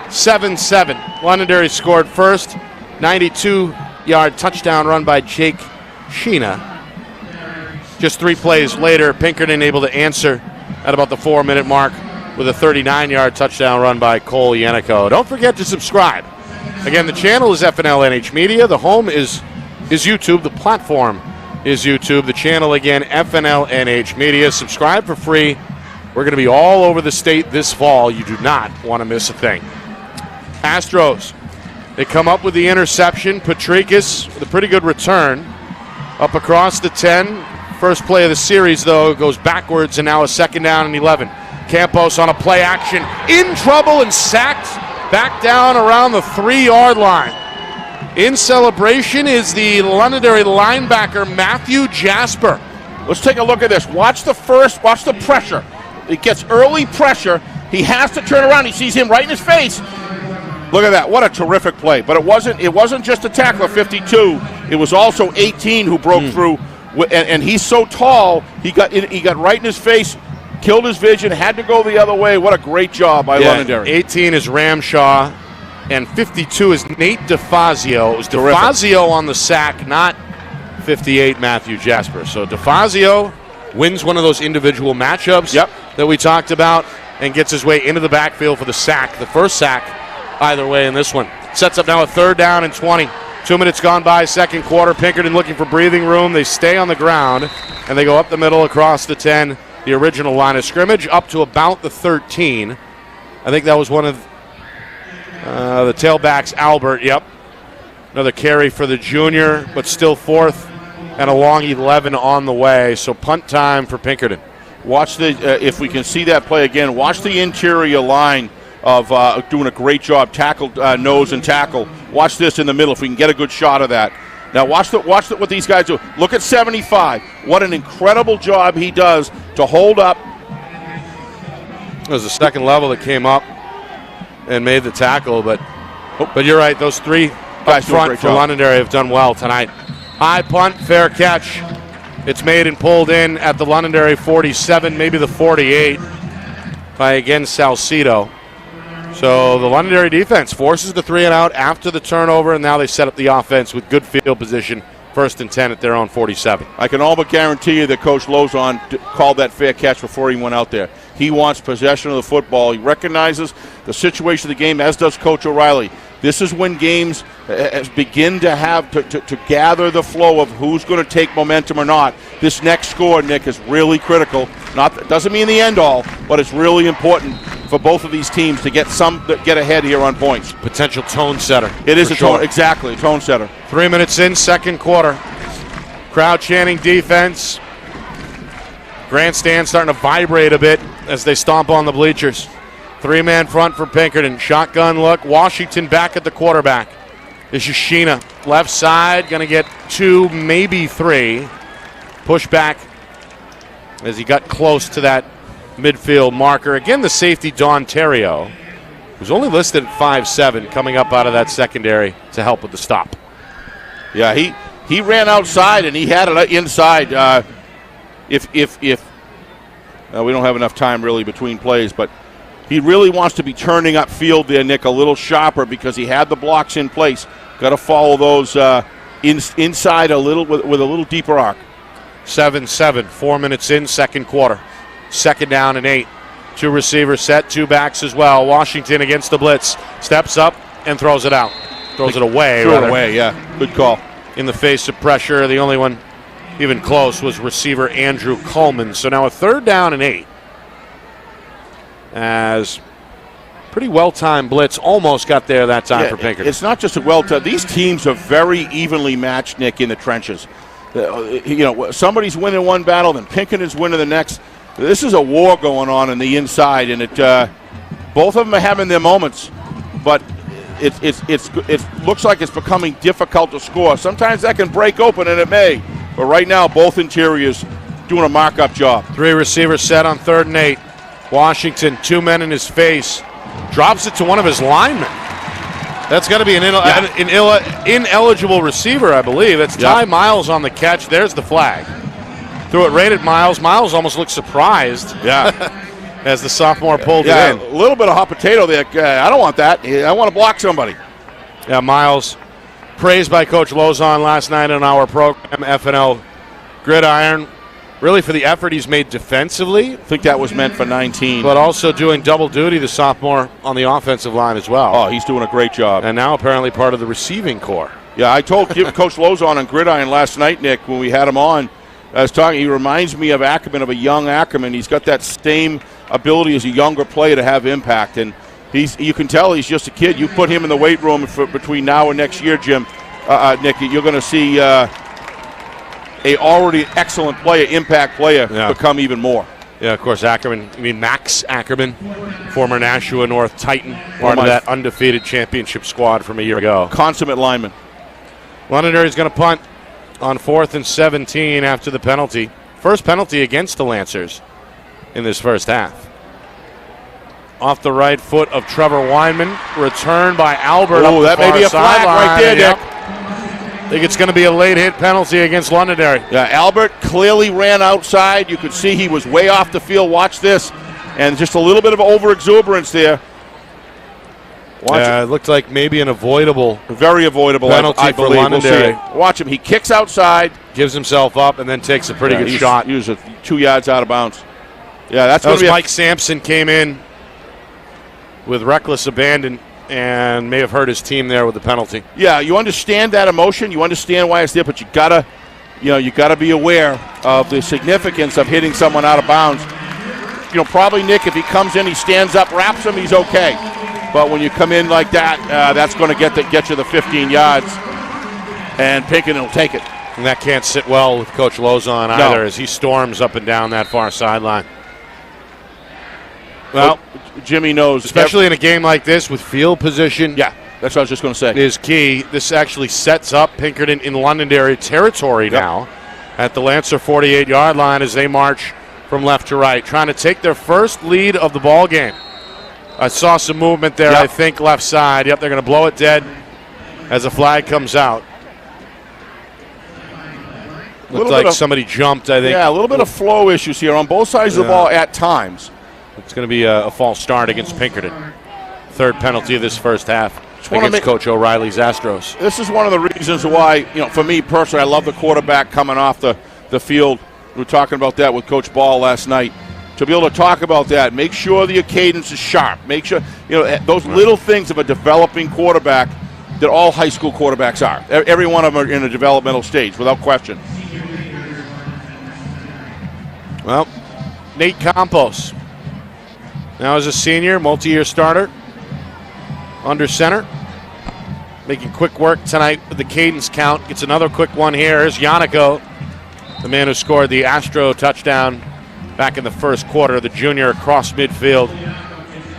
7-7. Londonderry scored first. 92-yard touchdown run by Jake Sheena. Just 3 plays later, Pinkerton able to answer at about the 4-minute mark with a 39-yard touchdown run by Cole Yannico. Don't forget to subscribe. Again, the channel is FNL NH Media. The home is YouTube. The platform is YouTube. The channel, again, FNL NH Media. Subscribe for free. We're going to be all over the state this fall. You do not want to miss a thing. Astros, they come up with the interception. Patrikis with a pretty good return up across the 10. First play of the series, though, goes backwards, and now a 2nd down and 11. Campos on a play action, in trouble and sacked back down around the 3-yard line. In celebration is the Londonderry linebacker, Matthew Jasper. Let's take a look at this. Watch the pressure. It gets early pressure. He has to turn around. He sees him right in his face. Look at that. What a terrific play. But it wasn't just a tackle of 52. It was also 18 who broke through. And he's so tall, he got right in his face, killed his vision, had to go the other way. What a great job by Londonderry. 18 is Ramshaw, and 52 is Nate DeFazio. It was DeFazio on the sack, not 58 Matthew Jasper. So DeFazio wins one of those individual matchups that we talked about and gets his way into the backfield for the sack. The first sack either way in this one. Sets up now a 3rd down and 20. 2 minutes gone by, second quarter. Pinkerton looking for breathing room. They stay on the ground, and they go up the middle across the 10. the original line of scrimmage, up to about the 13. I think that was one of the tailbacks, Albert. Yep. Another carry for the junior, but still fourth, and a long 11 on the way. So punt time for Pinkerton. Watch the, if we can see that play again, watch the interior line of doing a great job, tackle, nose and tackle. Watch this in the middle if we can get a good shot of that. Now watch what these guys do. Look at 75. What an incredible job he does to hold up. It was the second level that came up and made the tackle, but you're right. Those three up front for Londonderry have done well tonight. High punt, fair catch. It's made and pulled in at the Londonderry 47, maybe the 48, by again Salcido. So the Londonderry defense forces the 3-and-out after the turnover, and now they set up the offense with good field position, 1st and 10 at their own 47. I can all but guarantee you that Coach Lozon called that fair catch before he went out there. He wants possession of the football. He recognizes the situation of the game, as does Coach O'Reilly. This is when games begin to have to gather the flow of who's going to take momentum or not. This next score, Nick, is really critical. Doesn't mean the end all, but it's really important for both of these teams to get ahead here on points. Potential tone setter. It is a tone, exactly, tone setter. 3 minutes in, second quarter. Crowd chanting defense. Grandstand starting to vibrate a bit as they stomp on the bleachers. 3-man front for Pinkerton. Shotgun look. Washington back at the quarterback. This is Sheena. Left side. Going to get 2, maybe 3. Push back as he got close to that midfield marker. Again, the safety, Don Terrio, who's only listed at 5'7", coming up out of that secondary to help with the stop. Yeah, he ran outside and he had it inside. If we don't have enough time really between plays, but he really wants to be turning up field there, Nick, a little sharper because he had the blocks in place. Got to follow those inside a little with a little deeper arc. 7-7, 4 minutes in, second quarter. 2nd down and 8. 2 receivers set, 2 backs as well. Washington against the blitz. Steps up and throws it out. Throws it away. Threw it away, yeah. Good call. In the face of pressure, the only one even close was receiver Andrew Coleman. So now a 3rd down and 8. As pretty well-timed blitz almost got there that time for Pinkerton. It's not just a well-timed. These teams are very evenly matched, Nick, in the trenches. Somebody's winning one battle, then Pinkerton's winning the next. This is a war going on the inside, and both of them are having their moments, but it looks like it's becoming difficult to score. Sometimes that can break open, and it may. But right now, both interiors doing a mark-up job. 3 receivers set on 3rd and 8. Washington, 2 men in his face. Drops it to one of his linemen. That's got to be an ineligible receiver, I believe. It's Ty Miles on the catch. There's the flag. Threw it right at Miles. Miles almost looked surprised. Yeah. As the sophomore pulled it in. A little bit of hot potato there. I don't want that. I want to block somebody. Yeah, Miles, praised by Coach Lozon last night on our program, FNL Gridiron, really for the effort he's made defensively. I think that was meant for 19. But also doing double duty, the sophomore, on the offensive line as well. Oh, he's doing a great job. And now apparently part of the receiving corps. Yeah, I told Coach Lozon on Gridiron last night, Nick, when we had him on, I was talking, he reminds me of Ackerman, of a young Ackerman. He's got that same ability as a younger player to have impact. And you can tell he's just a kid. You put him in the weight room between now and next year, Jim, Nick, you're going to see a already excellent player, impact player, become even more. Yeah, of course, Max Ackerman, former Nashua North Titan, part of that undefeated championship squad from a year ago. Consummate lineman. Londonderry's going to punt on 4th and 17 after the penalty. First penalty against the Lancers in this first half. Off the right foot of Trevor Weinman. Returned by Albert. Oh, that may be a flag right there, Nick. I think it's going to be a late hit penalty against Londonderry. Yeah, Albert clearly ran outside. You could see he was way off the field. Watch this. And just a little bit of over-exuberance there. It looked like maybe an avoidable. Very avoidable penalty I for believe. Londonderry. We'll see it. Watch him. He kicks outside. Gives himself up and then takes a pretty good shot. He was 2 yards out of bounds. Yeah, that was Mike Sampson came in with reckless abandon and may have hurt his team there with the penalty. Yeah, you understand that emotion. You understand why it's there, but you gotta be aware of the significance of hitting someone out of bounds. probably, Nick, if he comes in, he stands up, wraps him, he's okay. But when you come in like that, that's going to get you the 15 yards, and Pinkerton will take it. And that can't sit well with Coach Lozon either, as he storms up and down that far sideline. Well, Jimmy knows. Especially in a game like this with field position. Yeah, that's what I was just going to say. Is key. This actually sets up Pinkerton in Londonderry territory now at the Lancer 48-yard line as they march from left to right, trying to take their first lead of the ball game. I saw some movement there, I think, left side. Yep, they're going to blow it dead as a flag comes out. Looked like somebody jumped, I think. Yeah, a little bit of flow issues here on both sides of the ball at times. It's going to be a false start against Pinkerton. Third penalty of this first half against Coach O'Reilly's Astros. This is one of the reasons why, for me personally, I love the quarterback coming off the field. We were talking about that with Coach Ball last night. To be able to talk about that, make sure the cadence is sharp. Make sure, those little things of a developing quarterback that all high school quarterbacks are. Every one of them are in a developmental stage, without question. Well, Nate Campos, now as a senior, multi-year starter, under center, making quick work tonight with the cadence count. Gets another quick one here. Here's Yannico, the man who scored the Astro touchdown back in the first quarter, the junior across midfield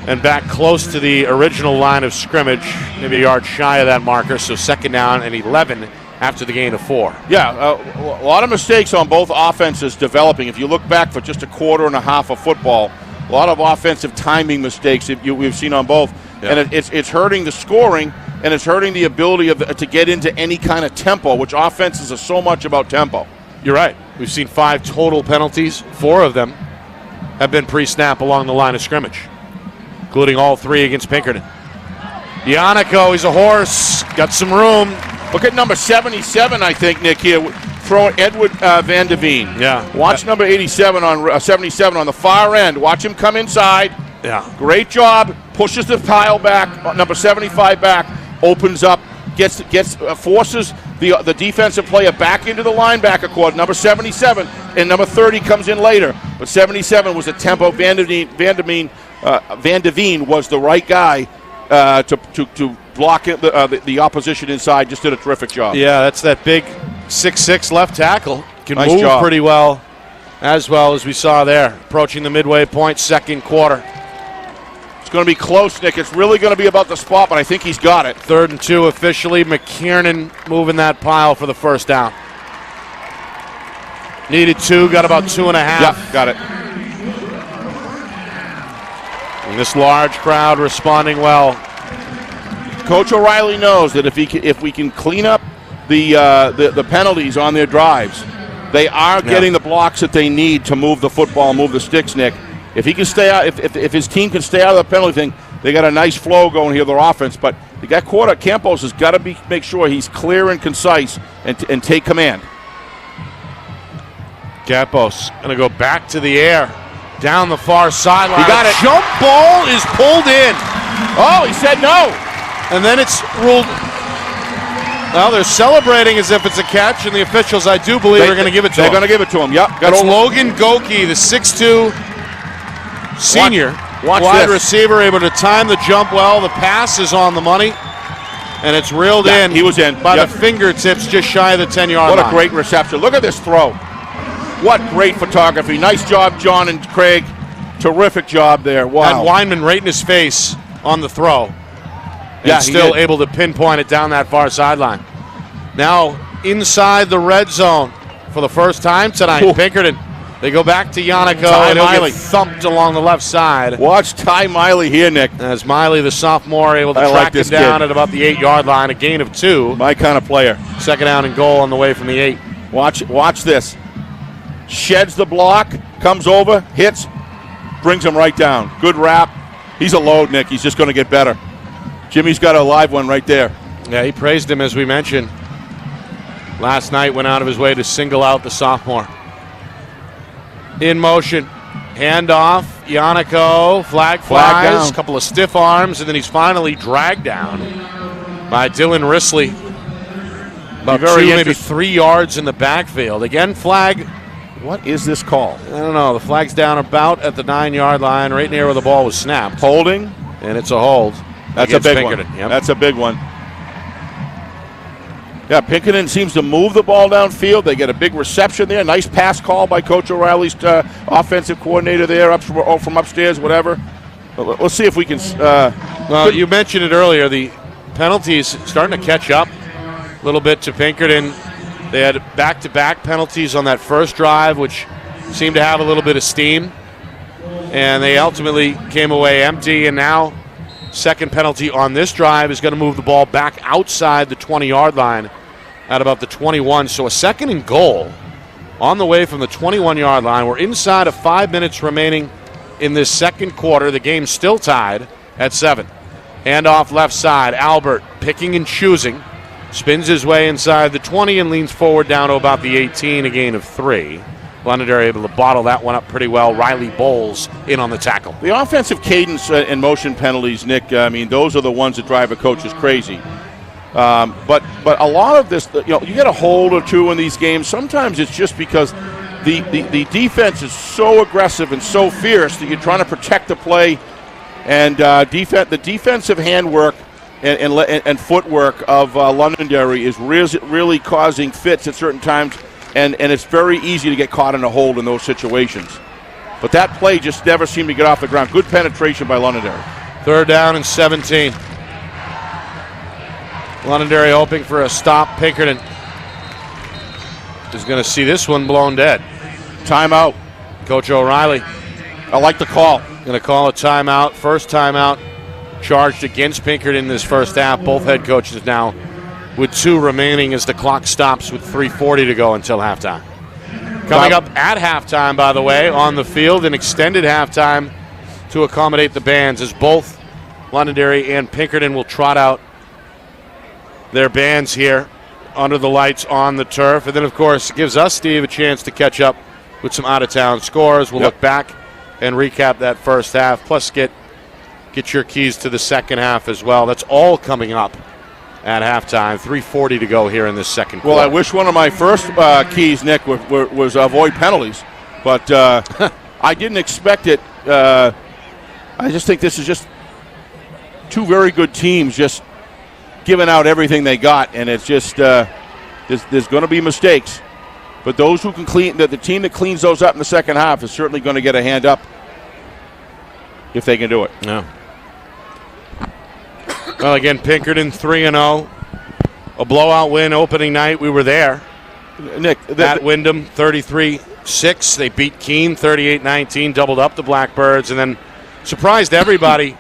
and back close to the original line of scrimmage, maybe a yard shy of that marker, so second down and 11 after the gain of 4. Yeah, a lot of mistakes on both offenses developing. If you look back for just a quarter and a half of football, a lot of offensive timing mistakes we've seen on both. Yeah. And it's hurting the scoring, and it's hurting the ability to get into any kind of tempo, which offenses are so much about tempo. You're right. We've seen 5 total penalties. 4 of them have been pre-snap along the line of scrimmage, including all 3 against Pinkerton. Yannico, he's a horse. Got some room. Look at number 77, I think, Nick, here. Throwing Edward Van de Veen. Yeah. Watch number 87 on 77 on the far end. Watch him come inside. Yeah. Great job. Pushes the pile back. Number 75 back. Opens up. Forces the defensive player back into the linebacker court. Number 77 and number 30 comes in later. But 77 was a tempo. Van de Veen was the right guy to block the opposition inside. Just did a terrific job. Yeah, that's that big 6'6" left tackle. Can nice move job. pretty well as we saw there. Approaching the midway point, second quarter. It's going to be close, Nick. It's really going to be about the spot, but I think he's got it. 3rd and 2 officially. McKiernan moving that pile for the first down. Needed 2, got about 2.5. Yeah, got it. And this large crowd responding well. Coach O'Reilly knows that if we can clean up the penalties on their drives, they are getting the blocks that they need to move the football, move the sticks, Nick. If he can stay out, if his team can stay out of the penalty thing, they got a nice flow going here, their offense. But that quarter, Campos has got to make sure he's clear and concise and take command. Campos going to go back to the air, down the far sideline. He got it. Jump ball is pulled in. Oh, he said no. And then it's ruled. Well, they're celebrating as if it's a catch, and the officials, I do believe, are going to give it to him. They're going to give it to him, yep. That's Logan Goki, the 6'2" senior wide receiver, able to time the jump well. The pass is on the money, and it's reeled in. He was in. By the fingertips, just shy of the 10-yard line. What a great reception. Look at this throw. What great photography. Nice job, John and Craig. Terrific job there. Wow. And Weinman right in his face on the throw. And still able to pinpoint it down that far sideline. Now inside the red zone for the first time tonight. Ooh. Pinkerton. They go back to Yannico, and he'll get thumped along the left side. Watch Ty Miley here, Nick. As Miley, the sophomore, able to track him down at about the 8-yard line, a gain of 2. My kind of player. Second down and goal on the way from the 8. Watch this. Sheds the block, comes over, hits, brings him right down. Good wrap. He's a load, Nick. He's just going to get better. Jimmy's got a live one right there. Yeah, he praised him, as we mentioned. Last night went out of his way to single out the sophomore. In motion. Handoff. Yannico. Flag flies. A couple of stiff arms, and then he's finally dragged down by Dylan Risley. About 2, maybe 3 yards in the backfield. Again, flag What is this call? I don't know. The flag's down about at the 9-yard line, right near where the ball was snapped. Holding. And it's a hold. That's a big Pinkerton. one. Yep. That's a big one. Yeah, Pinkerton seems to move the ball downfield. They get a big reception there. Nice pass call by Coach O'Reilly's offensive coordinator there, from upstairs, whatever. But let's see if we can. Well, you mentioned it earlier. The penalties starting to catch up a little bit to Pinkerton. They had back-to-back penalties on that first drive, which seemed to have a little bit of steam. And they ultimately came away empty. And now, second penalty on this drive is going to move the ball back outside the 20-yard line at about the 21. So a second and goal on the way from the 21-yard line. We're inside of 5 minutes remaining in this second quarter. The game's still tied at 7. Handoff left side. Albert picking and choosing. Spins his way inside the 20 and leans forward down to about the 18, a gain of 3. Londonderry able to bottle that one up pretty well. Riley Bowles in on the tackle. The offensive cadence and motion penalties, Nick, I mean, those are the ones that drive a coach is crazy. But a lot of this, you get a hold or two in these games. Sometimes it's just because the defense is so aggressive and so fierce that you're trying to protect the play. And the defensive handwork and footwork of Londonderry is really causing fits at certain times, and it's very easy to get caught in a hold in those situations. But that play just never seemed to get off the ground. Good penetration by Londonderry. 3rd down and 17. Londonderry hoping for a stop. Pinkerton is going to see this one blown dead. Timeout. Coach O'Reilly. I like the call. Going to call a timeout. First timeout charged against Pinkerton in this first half. Both head coaches now with 2 remaining as the clock stops with 3:40 to go until halftime. Coming up at halftime, by the way, on the field, an extended halftime to accommodate the bands as both Londonderry and Pinkerton will trot out their bands here under the lights on the turf. And then, of course, it gives us, Steve, a chance to catch up with some out-of-town scores. We'll look back and recap that first half, plus get your keys to the second half as well. That's all coming up at halftime. 3:40 to go here in this second quarter. Well, I wish one of my first keys, Nick, was avoid penalties. But I didn't expect it. I just think this is just 2 very good teams just giving out everything they got. And it's just there's going to be mistakes. But those who can clean, the team that cleans those up in the second half is certainly going to get a hand up if they can do it. Yeah. Well, again, Pinkerton 3-0. A blowout win opening night. We were there. Nick, at Wyndham, 33-6. They beat Keene 38-19, doubled up the Blackbirds, and then surprised everybody,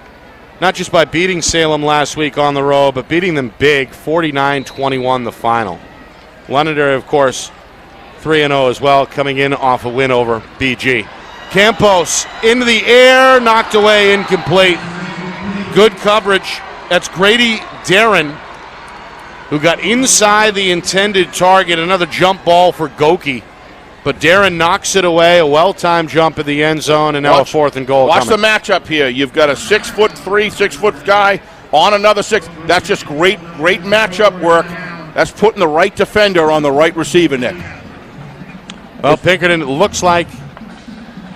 not just by beating Salem last week on the road, but beating them big, 49-21 the final. Londonderry, of course, 3-0 as well, coming in off a win over BG. Campos into the air, knocked away, incomplete. Good coverage. That's Grady Darren, who got inside the intended target. Another jump ball for Goki. But Darren knocks it away. A well-timed jump in the end zone, and now a 4th and goal. Watch the matchup here. You've got a 6'3", 6-foot guy on another 6. That's just great matchup work. That's putting the right defender on the right receiver, Nick. Well, Pinkerton, it looks like,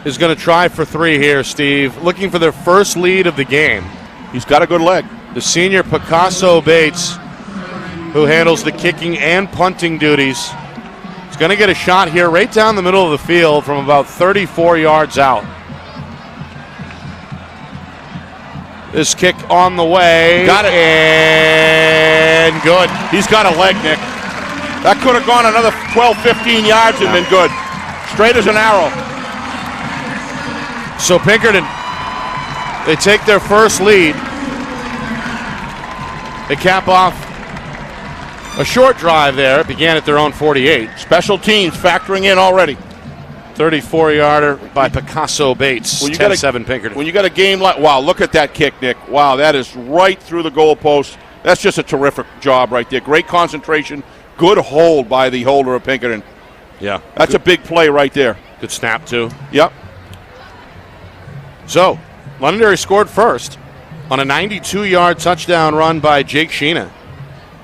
is going to try for 3 here, Steve. Looking for their first lead of the game. He's got a good leg. The senior Picasso Bates, who handles the kicking and punting duties, is going to get a shot here right down the middle of the field from about 34 yards out. This kick on the way. Got it. And good. He's got a leg, Nick. That could have gone another 12, 15 yards and been good. Straight as an arrow. So Pinkerton, they take their first lead. They cap off a short drive there. It began at their own 48. Special teams factoring in already. 34-yarder by Picasso Bates. 10-7 Pinkerton. When you got a game like, wow, look at that kick, Nick. Wow, that is right through the goalpost. That's just a terrific job right there. Great concentration. Good hold by the holder of Pinkerton. Yeah. That's a big play right there. Good snap, too. Yep. So, Londonderry scored first on a 92-yard touchdown run by Jake Sheena.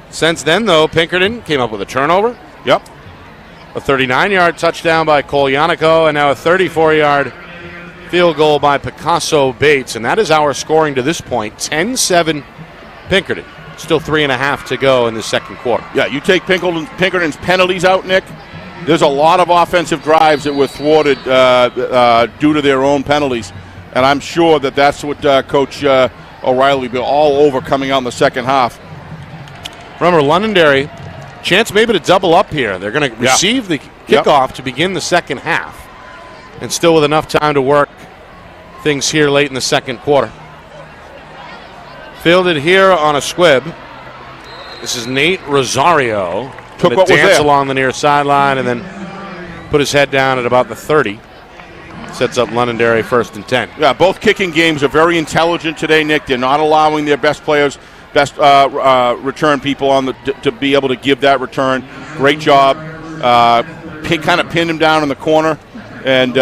Since then, though, Pinkerton came up with a turnover. Yep. A 39-yard touchdown by Cole Yannico, and now a 34-yard field goal by Picasso Bates. And that is our scoring to this point, 10-7 Pinkerton. Still 3.5 to go in the second quarter. Yeah, you take Pinkerton's penalties out, Nick. There's a lot of offensive drives that were thwarted due to their own penalties. And I'm sure that that's what Coach O'Reilly will be all over coming out in the second half. Remember, Londonderry, chance maybe to double up here. They're going to receive the kickoff to begin the second half. And still with enough time to work things here late in the second quarter. Fielded here on a squib. This is Nate Rosario. Took what was dance there. Along the near sideline and then put his head down at about the 30. Sets up Londonderry 1st and 10. Yeah, both kicking games are very intelligent today, Nick. They're not allowing their best players, best return people to be able to give that return. Great job. Kind of pinned him down in the corner. And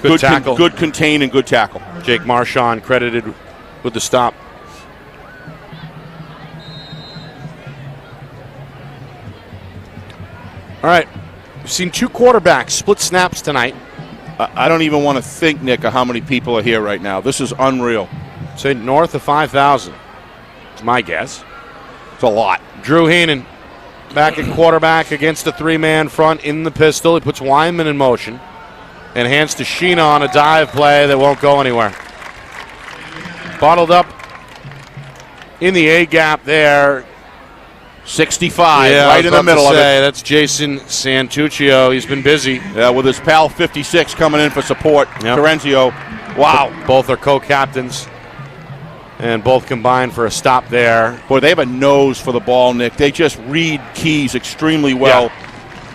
good tackle. Good contain and good tackle. Jake Marchand credited with the stop. All right. We've seen two quarterbacks split snaps tonight. I don't even want to think, Nick, of how many people are here right now. This is unreal. Say north of 5,000. It's my guess. It's a lot. Drew Heenan back at quarterback against a three-man front in the pistol. He puts Weinman in motion and hands to Sheena on a dive play that won't go anywhere. Bottled up in the A-gap there. 65, right in the middle of it. That's Jason Santuccio. He's been busy. Yeah, with his pal 56 coming in for support. Yep. Terenzio. Wow. Both are co-captains. And both combined for a stop there. Boy, they have a nose for the ball, Nick. They just read keys extremely well.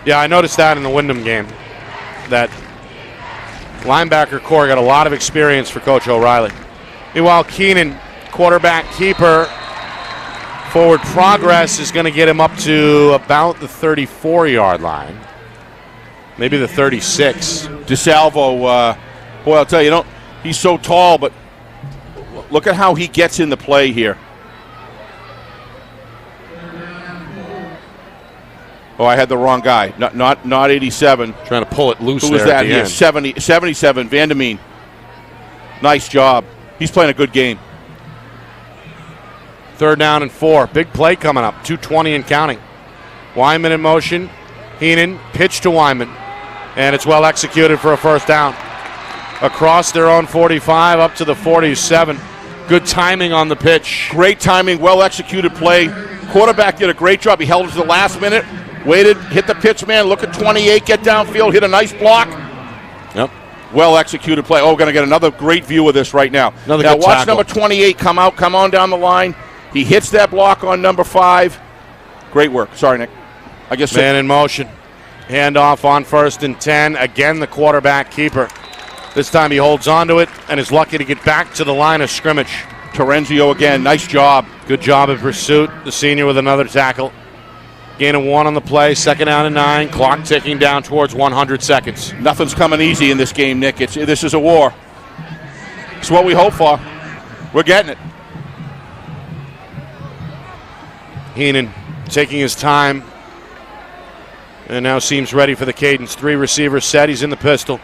Yeah, I noticed that in the Wyndham game. That linebacker core got a lot of experience for Coach O'Reilly. Meanwhile, Keenan, quarterback keeper, forward progress is going to get him up to about the 34-yard line. Maybe the 36. DeSalvo, boy, I'll tell you, he's so tall, but look at how he gets in the play here. Oh, I had the wrong guy. Not 87. Trying to pull it loose. Who was there that at the here? end. 77, Vandemeen. Nice job. He's playing a good game. 3rd down and 4. Big play coming up. 2:20 and counting. Weinman in motion. Heenan, pitch to Weinman. And it's well executed for a first down. Across their own 45 up to the 47. Good timing on the pitch. Great timing, well executed play. Quarterback did a great job. He held it to the last minute. Waited, hit the pitch man, look at 28, get downfield, hit a nice block. Yep. Well executed play. Oh, going to get another great view of this right now. Another now good watch tackle. number 28 come on down the line. He hits that block on number 5. Great work. Sorry, Nick. I guess Man in motion. Handoff on 1st and 10. Again, the quarterback keeper. This time he holds onto it and is lucky to get back to the line of scrimmage. Terenzio again. Nice job. Good job in pursuit. The senior with another tackle. Gain of 1 on the play. 2nd down and 9. Clock ticking down towards 100 seconds. Nothing's coming easy in this game, Nick. This is a war. It's what we hope for. We're getting it. Heenan taking his time and now seems ready for the cadence. 3 receivers set. He's in the pistol.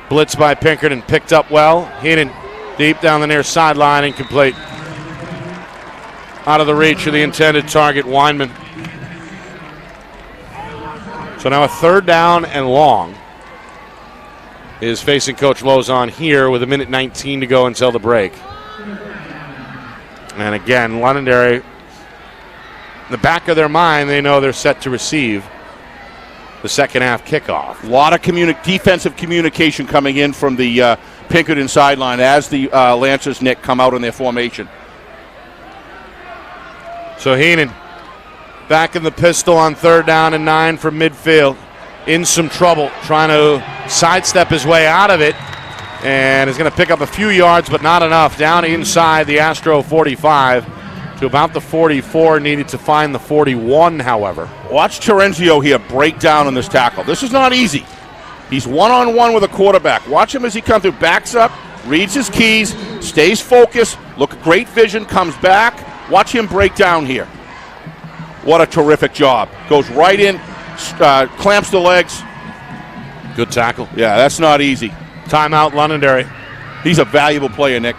Blitz by Pinkerton, picked up well. Heenan deep down the near sideline, incomplete. Out of the reach of the intended target, Weinman. So now a 3rd down and long is facing Coach Lozon here with 1:19 to go until the break. And again, Londonderry, in the back of their mind, they know they're set to receive the second half kickoff. A lot of defensive communication coming in from the Pinkerton sideline as the Lancers, Nick, come out in their formation. So Heenan back in the pistol on 3rd down and 9 from midfield. In some trouble, trying to sidestep his way out of it. And is going to pick up a few yards, but not enough. Down inside the Astro 45 to about the 44. Needed to find the 41, however. Watch Terenzio here break down on this tackle. This is not easy. He's one-on-one with a quarterback. Watch him as he comes through, backs up, reads his keys, stays focused, great vision, comes back. Watch him break down here. What a terrific job. Goes right in, clamps the legs. Good tackle. Yeah, that's not easy. Timeout, Londonderry. He's a valuable player, Nick.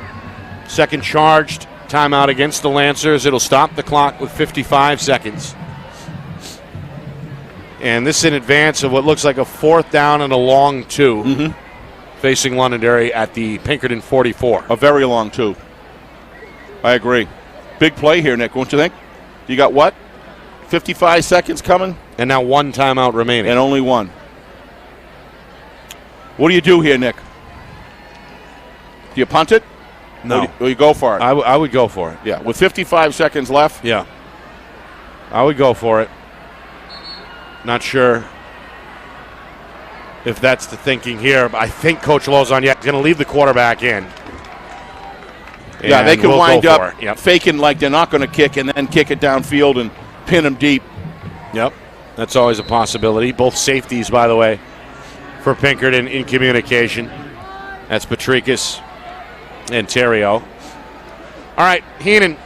Second charged timeout against the Lancers. It'll stop the clock with 55 seconds. And this in advance of what looks like a 4th down and a long 2 facing Londonderry at the Pinkerton 44. A very long 2. I agree. Big play here, Nick, won't you think? You got what? 55 seconds coming? And now 1 timeout remaining. And only 1. What do you do here, Nick? Do you punt it? No. Or you go for it? I would go for it. Yeah, with 55 seconds left? Yeah. I would go for it. Not sure if that's the thinking here, but I think Coach Lozon is going to leave the quarterback in. Yeah, they can wind up Yep. faking like they're not going to kick and then kick it downfield and pin them deep. Yep, that's always a possibility. Both safeties, by the way, for Pinkerton in communication. That's Patricus and Terrio. All right, Heenan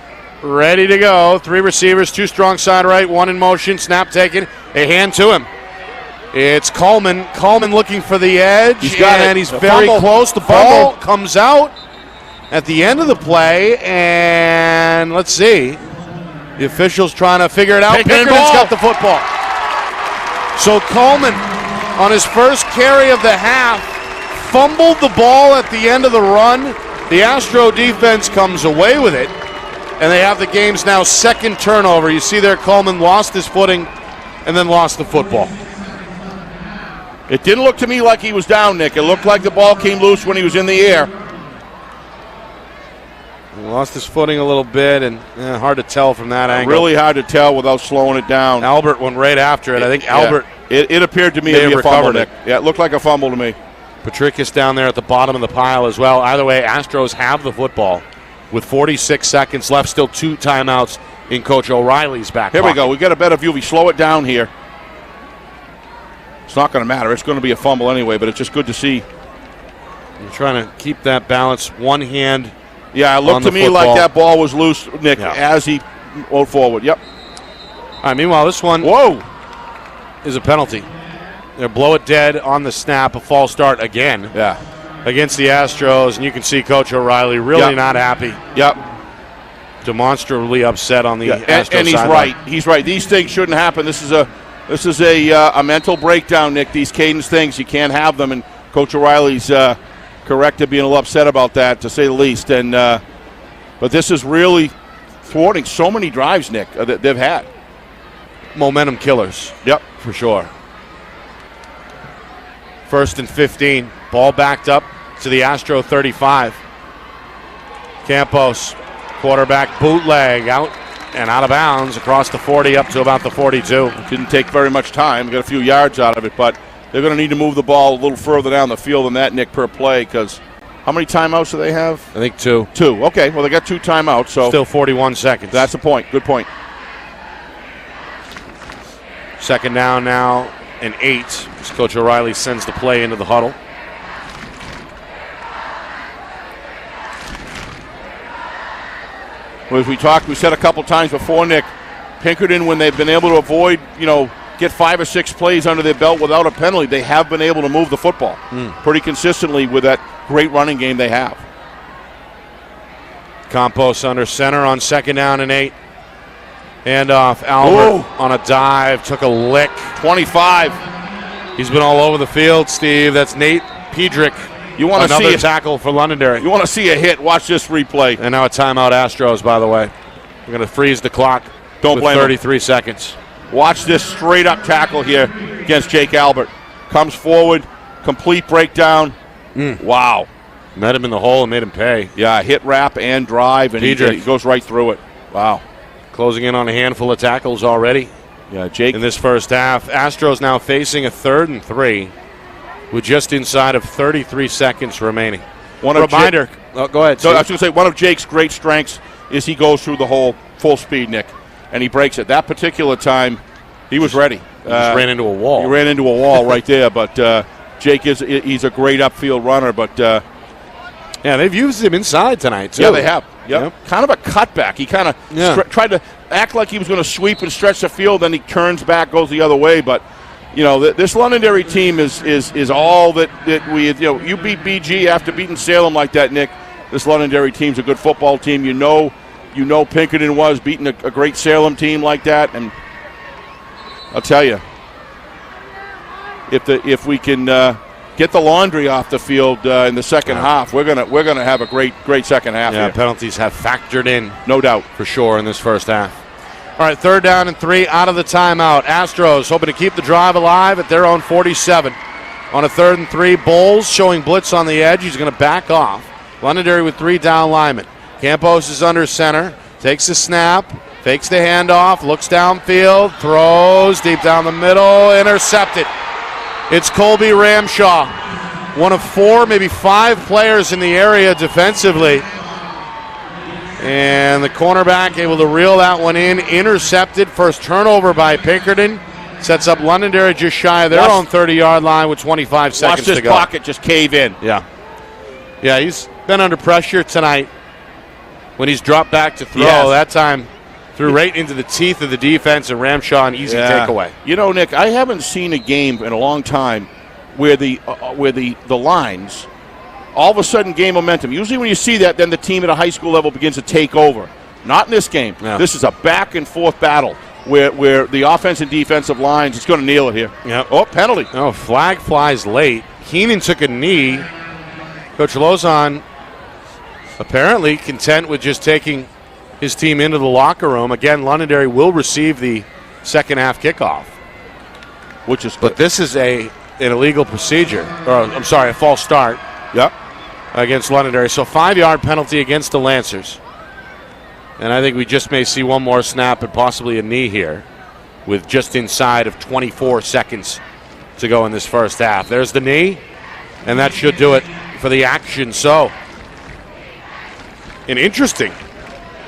ready to go. 3 receivers, 2 strong side right, 1 in motion, snap taken, a hand to him. It's Coleman. Coleman looking for the edge, he's got and it. he's very close. The ball comes out at the end of the play, and let's see. The officials trying to figure it out. Pinkerton's got the football. So Coleman, on his first carry of the half, fumbled the ball at the end of the run. The Astro defense comes away with it, and they have the game's now 2nd turnover. You see there Coleman lost his footing and then lost the football. It didn't look to me like he was down, Nick. It looked like the ball came loose when he was in the air. He lost his footing a little bit, and hard to tell from that angle. Really hard to tell without slowing it down. Albert went right after it. I think Albert. It appeared to me to be a fumble, Nick. Yeah, it looked like a fumble to me. Patricus down there at the bottom of the pile as well. Either way, Astros have the football with 46 seconds left. Still 2 timeouts in Coach O'Reilly's back Here pocket. we go. We got a better view. If we slow it down here, it's not going to matter. It's going to be a fumble anyway, but it's just good to see. You're trying to keep that balance. One hand. Yeah, it looked to me like that ball was loose, Nick, as he went forward. Yep. All right, meanwhile, this one is a penalty. They blow it dead on the snap, a false start again. Yeah. Against the Astros, and you can see Coach O'Reilly really not happy. Yep. Demonstrably upset on the Astros and he's sideline. right. He's right. These things shouldn't happen. This is a mental breakdown, Nick. These cadence things, you can't have them, and Coach O'Reilly's correct to being a little upset about that, to say the least. And but this is really thwarting so many drives, Nick, that they've had. Momentum killers. Yep. For sure. 1st and 15. Ball backed up to the Astro 35. Campos, quarterback bootleg out and out of bounds across the 40 up to about the 42. Didn't take very much time. Got a few yards out of it, but they're going to need to move the ball a little further down the field than that, Nick, per play, because how many timeouts do they have? I think 2. 2. Okay, well, they got 2 timeouts. So still 41 seconds. That's the point. Good point. 2nd down now and 8 as Coach O'Reilly sends the play into the huddle. Well, as we said a couple times before, Nick, Pinkerton, when they've been able to avoid, get 5 or 6 plays under their belt without a penalty, they have been able to move the football pretty consistently with that great running game they have. Campos under center on 2nd down and 8. Hand off. Albert on a dive, took a lick. 25. He's been all over the field, Steve. That's Nate Pedrick. You want to see another tackle for Londonderry. You want to see a hit? Watch this replay. And now a timeout, Astros. By the way, we're going to freeze the clock. Don't blame 33 seconds. Watch this straight up tackle here against Jake Albert. Comes forward, complete breakdown. Wow. Met him in the hole and made him pay. Yeah, hit wrap and drive, and he goes right through it. Wow. Closing in on a handful of tackles already. Yeah, Jake. In this first half, Astros now facing a 3rd and 3 with just inside of 33 seconds remaining. Reminder. Go ahead. So I was going to say, one of Jake's great strengths is he goes through the hole full speed, Nick, and he breaks it. That particular time, he was ready. He just ran into a wall. He ran into a wall right there, but Jake he's a great upfield runner, but yeah, they've used him inside tonight, too. Yeah, they have. Yep. Kind of a cutback. He kind of tried to act like he was going to sweep and stretch the field, then he turns back, goes the other way, but this Londonderry team is all that we, you beat BG after beating Salem like that, Nick. This Londonderry team's a good football team. You know Pinkerton was beating a great Salem team like that, and I'll tell you, if we can get the laundry off the field in the second half, we're gonna have a great second half. Yeah, here. penalties have factored in, no doubt, for sure in this first half. All right, 3rd down and 3 out of the timeout. Astros hoping to keep the drive alive at their own 47. On a 3rd and 3, Bowles showing blitz on the edge. He's going to back off. Londonderry with 3 down linemen. Campos is under center, takes the snap, fakes the handoff, looks downfield, throws deep down the middle, intercepted. It's Colby Ramshaw, one of 4, maybe 5 players in the area defensively. And the cornerback able to reel that one in, intercepted. First turnover by Pinkerton. Sets up Londonderry just shy of their own 30-yard line with 25 seconds to go. Watch this pocket just cave in. Yeah, he's been under pressure tonight when he's dropped back to throw. Yes. That time threw right into the teeth of the defense, and Ramshaw an easy takeaway. Nick, I haven't seen a game in a long time where the lines all of a sudden gain momentum. Usually when you see that, then the team at a high school level begins to take over. Not in this game. No. This is a back and forth battle where the offense and defensive lines is going to nail it here. Yep. Oh, penalty. Oh, flag flies late. Keenan took a knee. Coach Lozon apparently content with just taking his team into the locker room. Again, Londonderry will receive the second half kickoff. But this is an illegal procedure. A false start. Yep. Against Londonderry. So 5-yard penalty against the Lancers. And I think we just may see one more snap and possibly a knee here with just inside of 24 seconds to go in this first half. There's the knee, and that should do it for the action. So, an interesting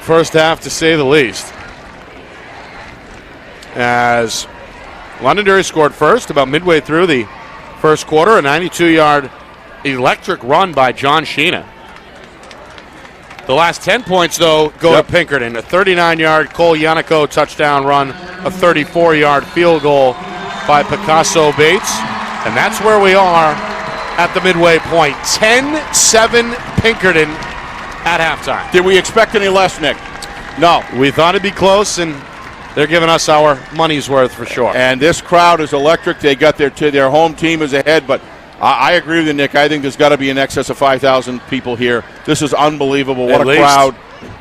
first half to say the least. As Londonderry scored first about midway through the first quarter, a 92-yard electric run by John Sheena. The last 10 points, though, go to Pinkerton. A 39-yard Cole Yannico touchdown run, a 34-yard field goal by Picasso Bates. And that's where we are at the midway point. 10-7 Pinkerton at halftime. Did we expect any less, Nick? No. We thought it'd be close, and they're giving us our money's worth for sure. And this crowd is electric. They got their home team is ahead, but I agree with you, Nick. I think there's got to be in excess of 5,000 people here. This is unbelievable. What a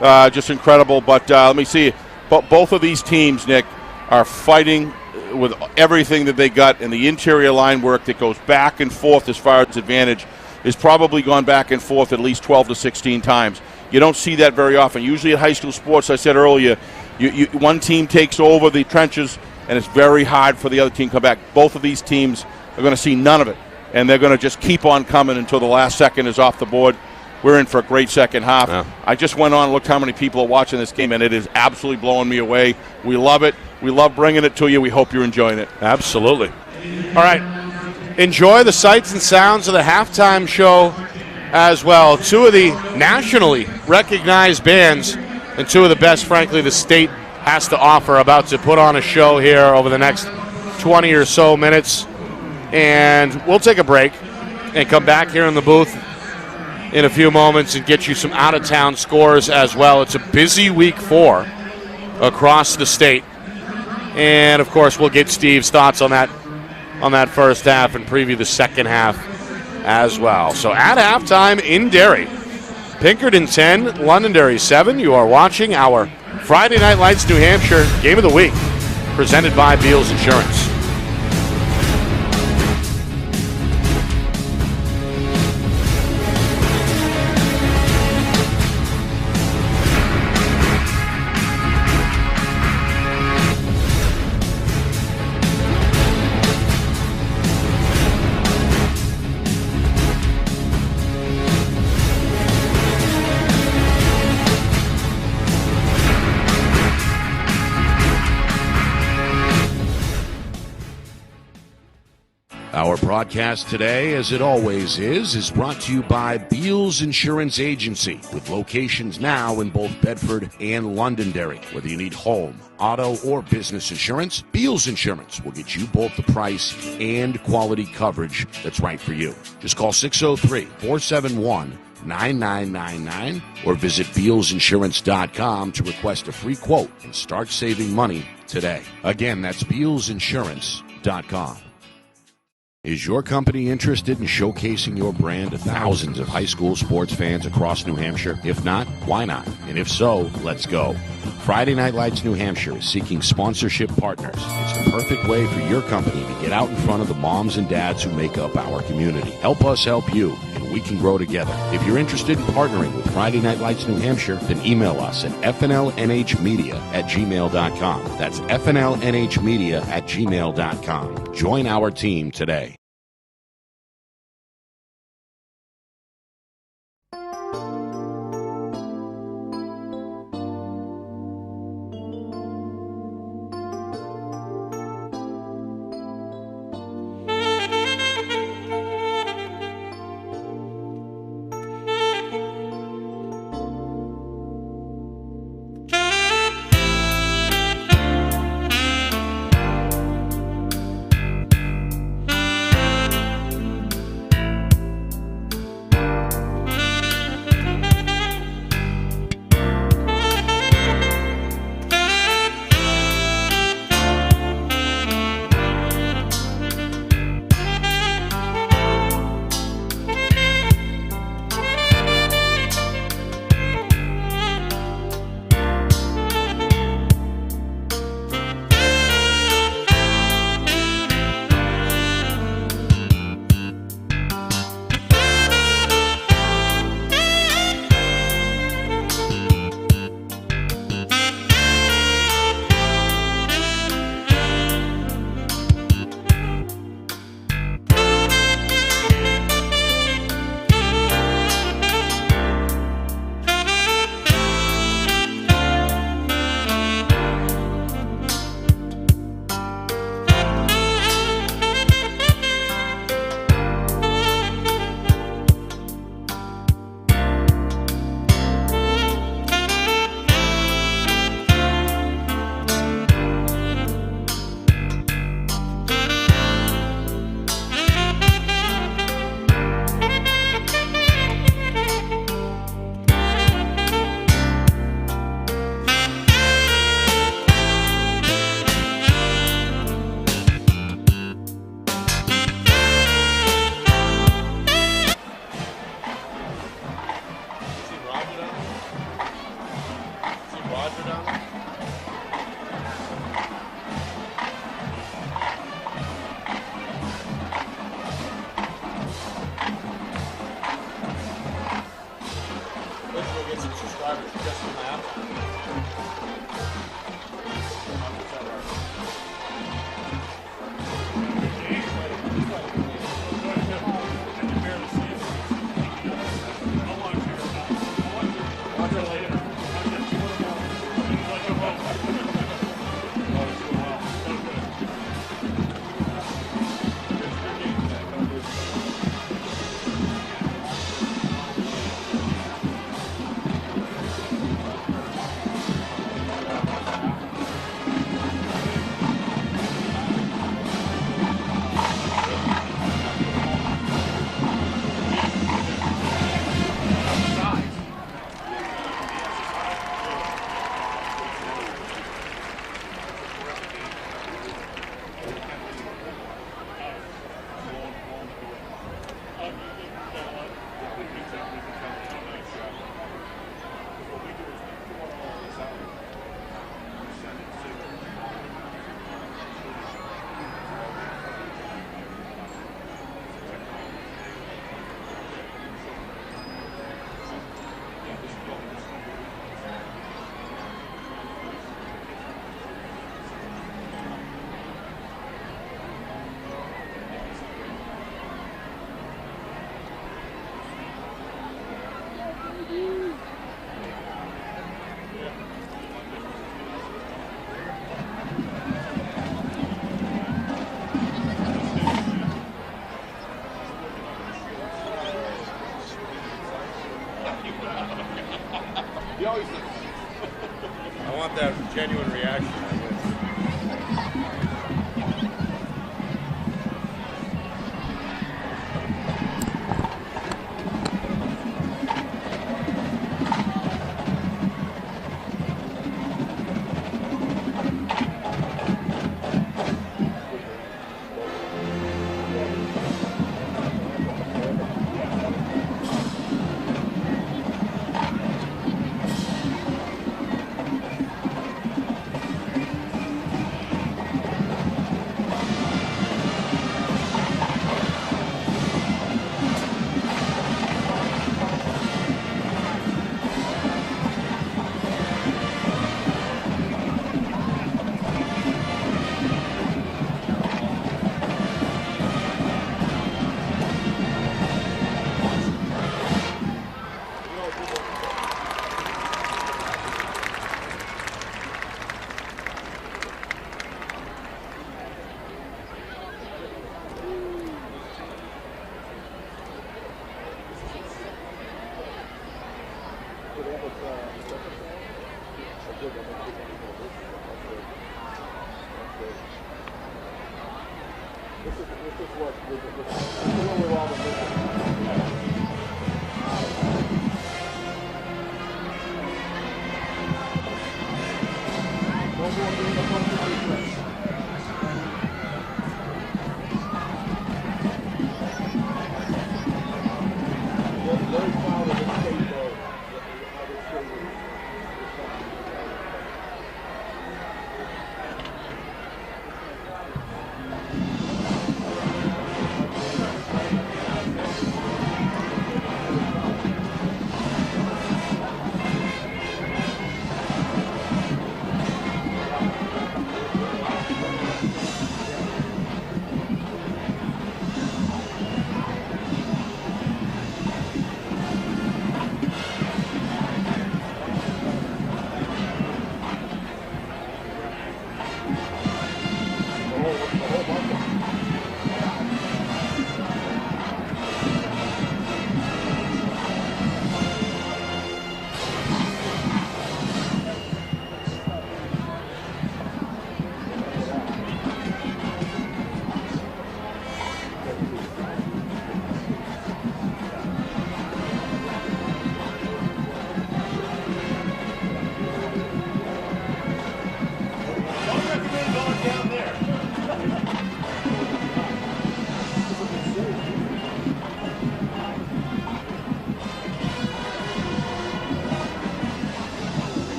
crowd. Just incredible. But let me see. Both of these teams, Nick, are fighting with everything that they got, and the interior line work that goes back and forth as far as advantage is probably gone back and forth at least 12 to 16 times. You don't see that very often. Usually at high school sports, I said earlier, one team takes over the trenches, and it's very hard for the other team to come back. Both of these teams are going to see none of it. And they're going to just keep on coming until the last second is off the board. We're in for a great second half. Yeah. I just went on and looked how many people are watching this game, and it is absolutely blowing me away. We love it. We love bringing it to you. We hope you're enjoying it. Absolutely. All right. Enjoy the sights and sounds of the halftime show as well. 2 of the nationally recognized bands and 2 of the best, frankly, the state has to offer, about to put on a show here over the next 20 or so minutes. And we'll take a break and come back here in the booth in a few moments and get you some out-of-town scores as well. It's a busy week 4 across the state. And, of course, we'll get Steve's thoughts on that first half and preview the second half as well. So at halftime in Derry, Pinkerton 10, Londonderry 7. You are watching our Friday Night Lights New Hampshire Game of the Week, presented by Beals Insurance. Our broadcast today, as it always is brought to you by Beals Insurance Agency, with locations now in both Bedford and Londonderry. Whether you need home, auto, or business insurance, Beals Insurance will get you both the price and quality coverage that's right for you. Just call 603-471-9999 or visit BealsInsurance.com to request a free quote and start saving money today. Again, that's BealsInsurance.com. Is your company interested in showcasing your brand to thousands of high school sports fans across New Hampshire? If not, why not? And if so, let's go. Friday Night Lights New Hampshire is seeking sponsorship partners. It's the perfect way for your company to get out in front of the moms and dads who make up our community. Help us help you, and we can grow together. If you're interested in partnering with Friday Night Lights New Hampshire, then email us at fnlnhmedia@gmail.com. That's fnlnhmedia@gmail.com. Join our team today.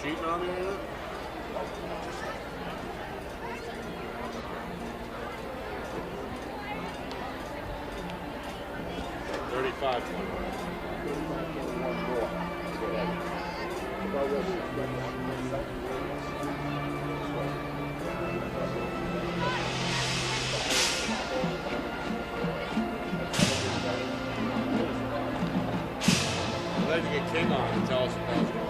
Cheating on me or anything? Glad you get King on and tell us about it.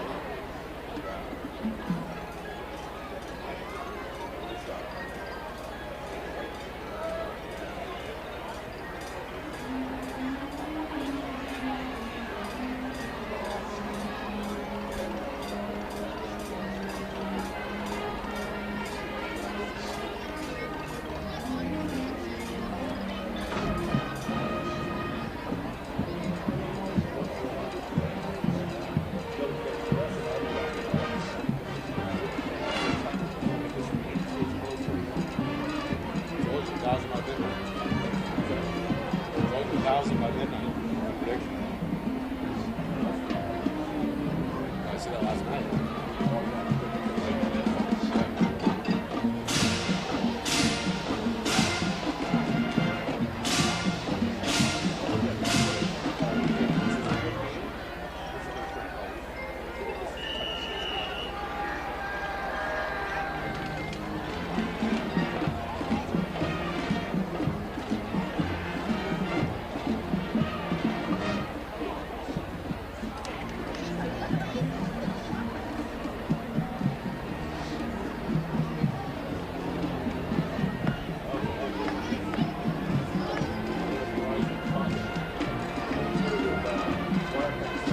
that last night.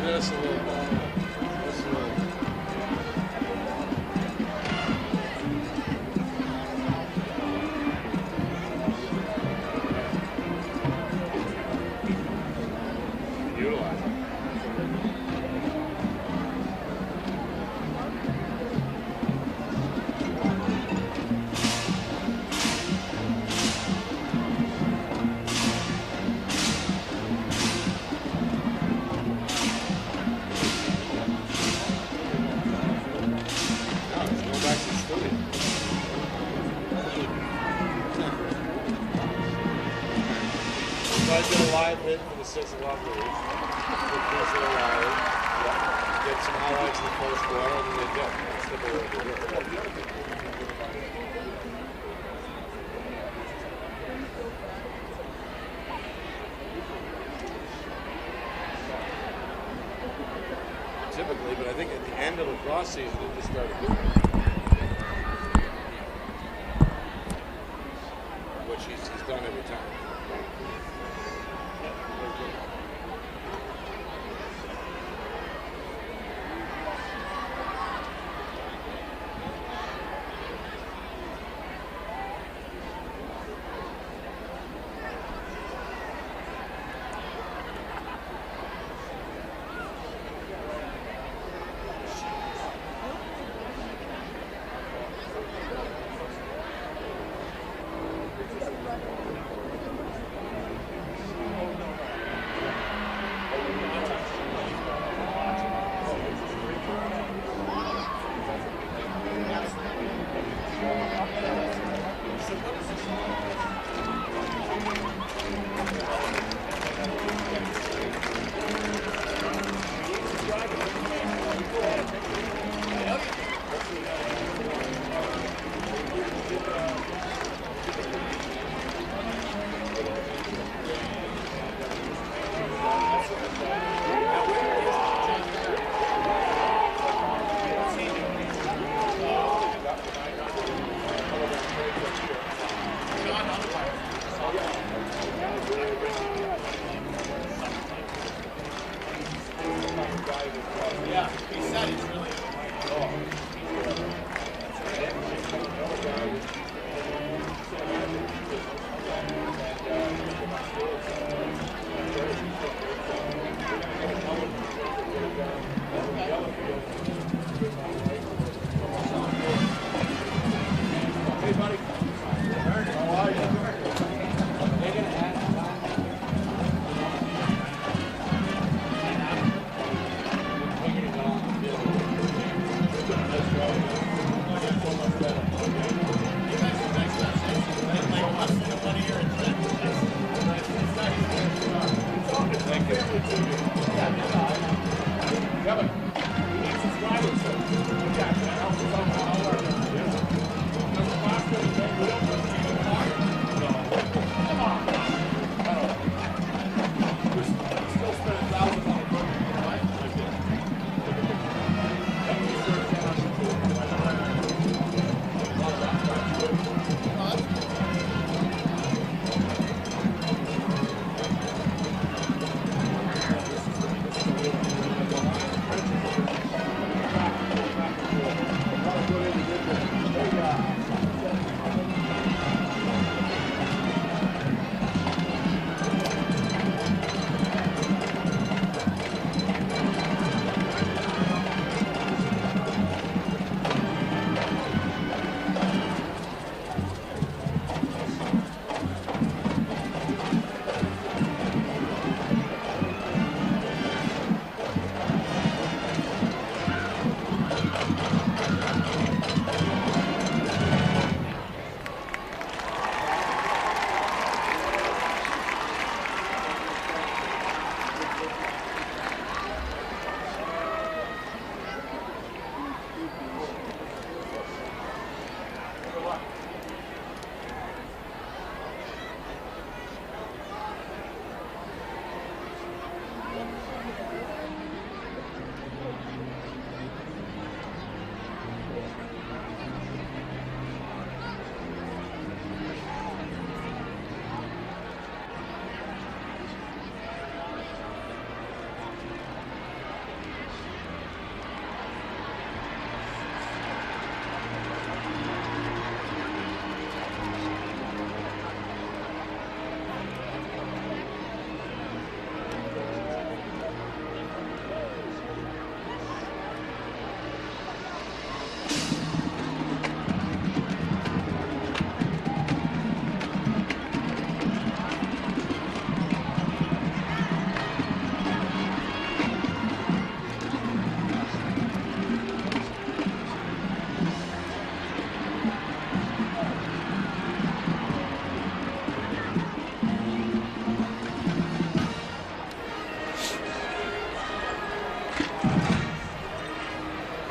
Just a little bit. Just a little. Utilize it. No, let's go back to the studio. So I did a live hit for the 6 o'clock release. Get some highlights in the first quarter, and then they go. That's the way they do it. Typically, but I think at the end of the cross season, it just started doing it. Which he's done every time.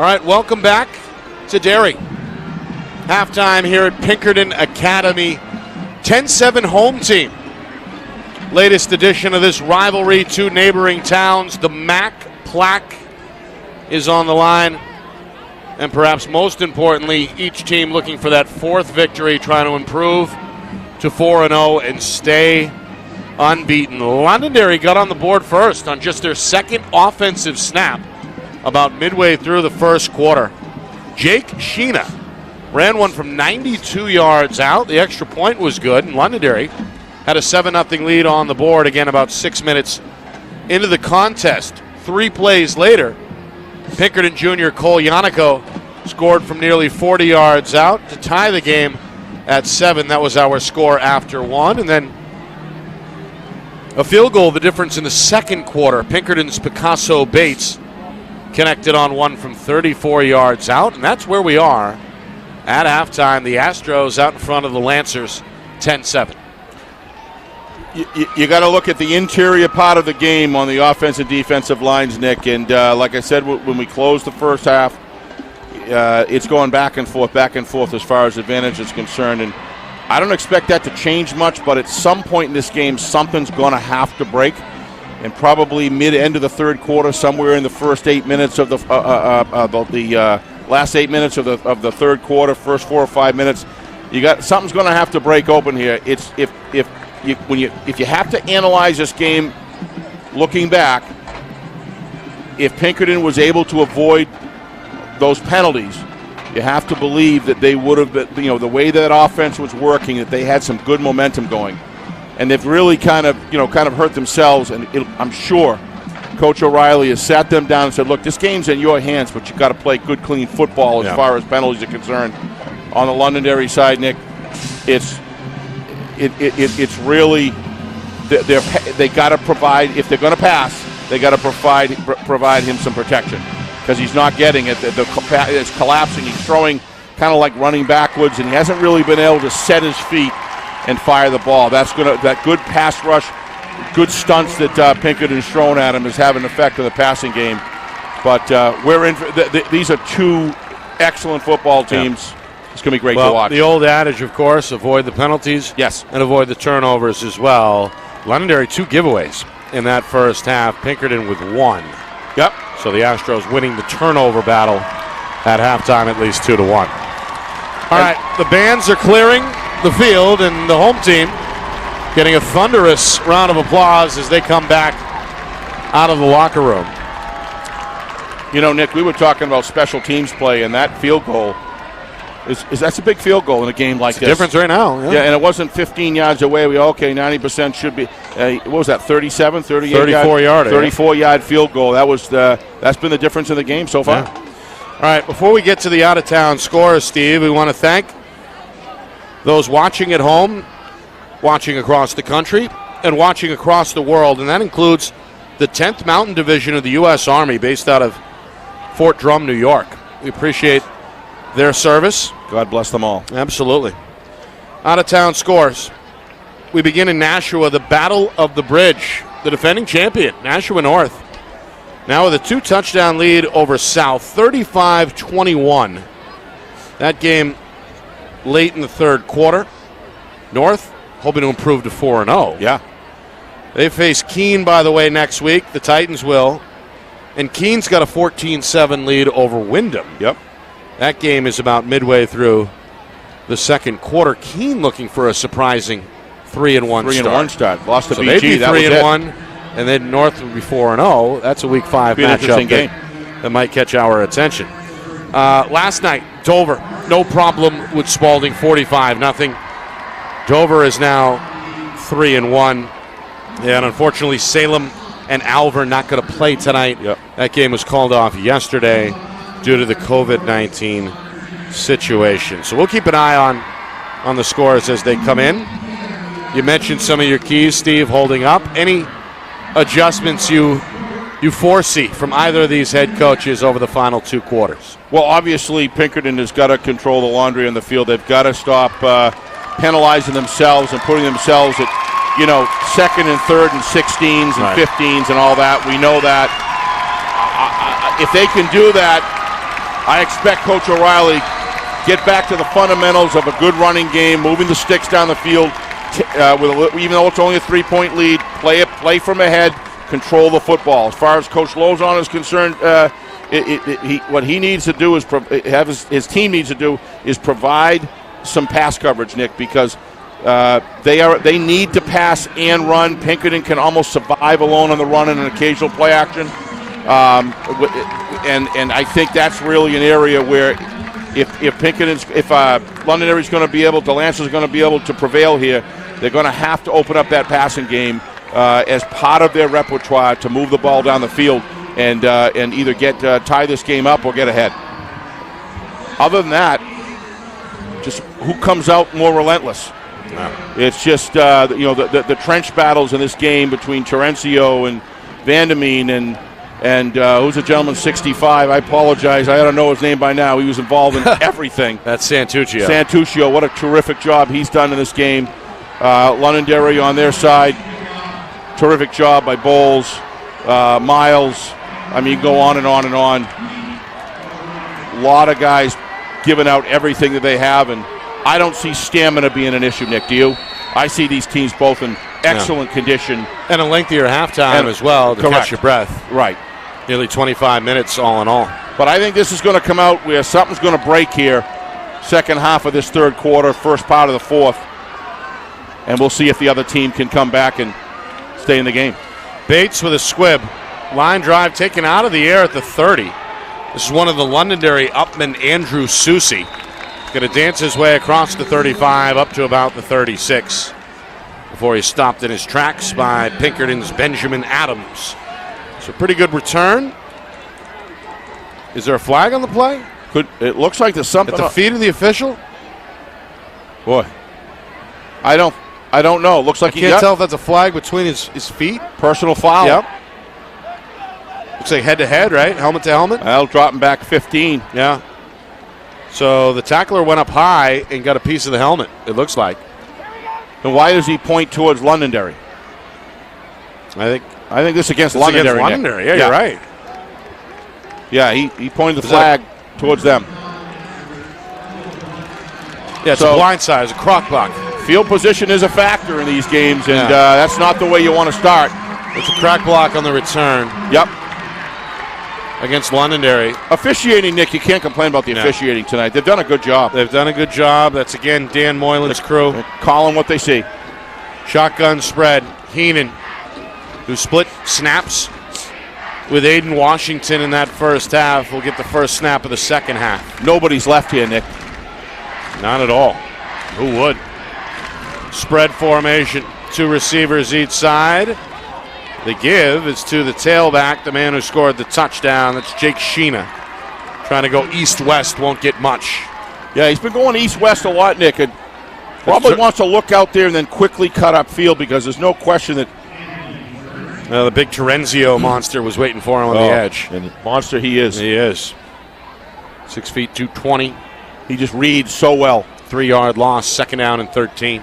All right, welcome back to Derry. Halftime here at Pinkerton Academy. 10-7 home team. Latest edition of this rivalry, two neighboring towns. The MAC plaque is on the line. And perhaps most importantly, each team looking for that fourth victory, trying to improve to 4-0 and stay unbeaten. Londonderry got on the board first on just their second offensive snap about midway through the first quarter. Jake Sheena ran one from 92 yards out. The extra point was good, and Londonderry had a 7-0 lead on the board again about 6 minutes into the contest. 3 plays later, Pinkerton junior Cole Yannico scored from nearly 40 yards out to tie the game at 7. That was our score after 1. And then a field goal, the difference in the second quarter. Pinkerton's Picasso Bates connected on one from 34 yards out, and that's where we are at halftime. The Astros out in front of the Lancers, 10-7. You got to look at the interior part of the game on the offensive and defensive lines, Nick. And like I said, when we closed the first half, it's going back and forth as far as advantage is concerned. And I don't expect that to change much, but at some point in this game, something's going to have to break. And probably mid-end of the third quarter, somewhere in the first 8 minutes of the last 8 minutes of the third quarter, first 4 or 5 minutes, something's going to have to break open here. It's if you have to analyze this game, looking back, if Pinkerton was able to avoid those penalties, you have to believe that they would have been, the way that offense was working, that they had some good momentum going. And they've really kind of hurt themselves. And I'm sure Coach O'Reilly has sat them down and said, look, this game's in your hands, but you've got to play good, clean football as far as penalties are concerned. On the Londonderry side, Nick, it's really they got to provide, if they're going to pass, they got to provide him some protection because he's not getting it. It's collapsing. He's throwing kind of like running backwards, and he hasn't really been able to set his feet and fire the ball. That good pass rush, good stunts that Pinkerton's thrown at him is having an effect on the passing game. But these are two excellent football teams. Yeah. It's going to be great to watch. The old adage, of course, avoid the penalties. Yes. And avoid the turnovers as well. Londonderry 2 giveaways in that first half. Pinkerton with 1. Yep. So the Astros winning the turnover battle at halftime at least 2-1. All right, the bands are clearing the field, and the home team getting a thunderous round of applause as they come back out of the locker room. Nick, we were talking about special teams play, and that field goal that's a big field goal in a game like this. Difference right now. Yeah, and it wasn't 15 yards away. 90% should be. What was that? 37, 38, 34-yard field goal. That's been the difference in the game so far. Yeah. All right, before we get to the out-of-town scores, Steve, we want to thank those watching at home, watching across the country, and watching across the world, and that includes the 10th Mountain Division of the U.S. Army based out of Fort Drum, New York. We appreciate their service. God bless them all. Absolutely. Out-of-town scores. We begin in Nashua, the Battle of the Bridge, the defending champion, Nashua North. Now with a 2-touchdown lead over South, 35-21. That game late in the third quarter. North hoping to improve to 4-0. Yeah. They face Keene, by the way, next week. The Titans will. And Keene's got a 14-7 lead over Wyndham. Yep. That game is about midway through the second quarter. Keene looking for a surprising 3-1 start. 3-1 start. Lost to so BG. They'd be 3-1, and then North would be 4-0. That's a Week 5 matchup that might catch our attention. Last night, Dover, no problem with Spalding, 45-0. Dover is now 3-1. And unfortunately, Salem and Alver not going to play tonight. Yep. That game was called off yesterday due to the COVID-19 situation. So we'll keep an eye on the scores as they come in. You mentioned some of your keys, Steve, holding up. Any adjustments you foresee from either of these head coaches over the final 2 quarters? Well, obviously, Pinkerton has got to control the laundry on the field. They've got to stop penalizing themselves and putting themselves at, second and third and 16s and 15s and all that. We know that. If they can do that, I expect Coach O'Reilly get back to the fundamentals of a good running game, moving the sticks down the field, even though it's only a 3-point lead, play from ahead, control the football. As far as Coach Lozon is concerned, what he needs to do is his team needs to do is provide some pass coverage, Nick, because they need to pass and run. Pinkerton can almost survive alone on the run and an occasional play action, and I think that's really an area where if Londonderry's going to be able, Lancer's going to be able to prevail here, they're going to have to open up that passing game as part of their repertoire to move the ball down the field and either tie this game up or get ahead. Other than that, just who comes out more relentless? No. It's just the trench battles in this game between Terencio and Vandemeen and who's the gentleman, 65? I apologize. I don't know his name by now. He was involved in everything. That's Santuccio. Santuccio, what a terrific job he's done in this game. Londonderry on their side, terrific job by Bowles, Miles. I mean, go on and on and on. A lot of guys giving out everything that they have, and I don't see stamina being an issue, Nick. Do you? I see these teams both in excellent condition. And a lengthier halftime as well to catch your breath. Right. Nearly 25 minutes all in all. But I think this is going to come out where something's going to break here. Second half of this third quarter, first part of the fourth. And we'll see if the other team can come back and stay in the game. Bates with a squib. Line drive taken out of the air at the 30. This is one of the Londonderry upmen, Andrew Susi. Going to dance his way across the 35 up to about the 36 before he's stopped in his tracks by Pinkerton's Benjamin Adams. So pretty good return. Is there a flag on the play? It looks like there's something at the feet of the official. Boy, I don't know. Looks like I can't tell if that's a flag between his feet. Personal foul. Yep. Looks like head to head, right? Helmet to helmet. I'll drop him back 15. Yeah. So the tackler went up high and got a piece of the helmet, it looks like. And why does he point towards Londonderry? I think this is against Londonderry. Against Londonderry. Yeah, you're right. Yeah, he pointed the flag towards them. Yeah, it's a blindside. It's a crock block. Field position is a factor in these games, and that's not the way you want to start. It's a crack block on the return. Yep. Against Londonderry. Officiating, Nick, you can't complain about the officiating tonight. They've done a good job. They've done a good job. That's, again, Dan Moylan's crew. They're calling what they see. Shotgun spread. Heenan, who split snaps with Aiden Washington in that first half, will get the first snap of the second half. Nobody's left here, Nick. Not at all. Who would? Spread formation. 2 receivers each side. The give is to the tailback, the man who scored the touchdown. That's Jake Sheena. Trying to go east-west, won't get much. Yeah, he's been going east-west a lot, Nick. And probably wants to look out there and then quickly cut upfield because there's no question that the big Terenzio monster was waiting for him on the edge. And monster he is. He is. 6 feet, 220. He just reads so well. 3-yard loss, second down and 13.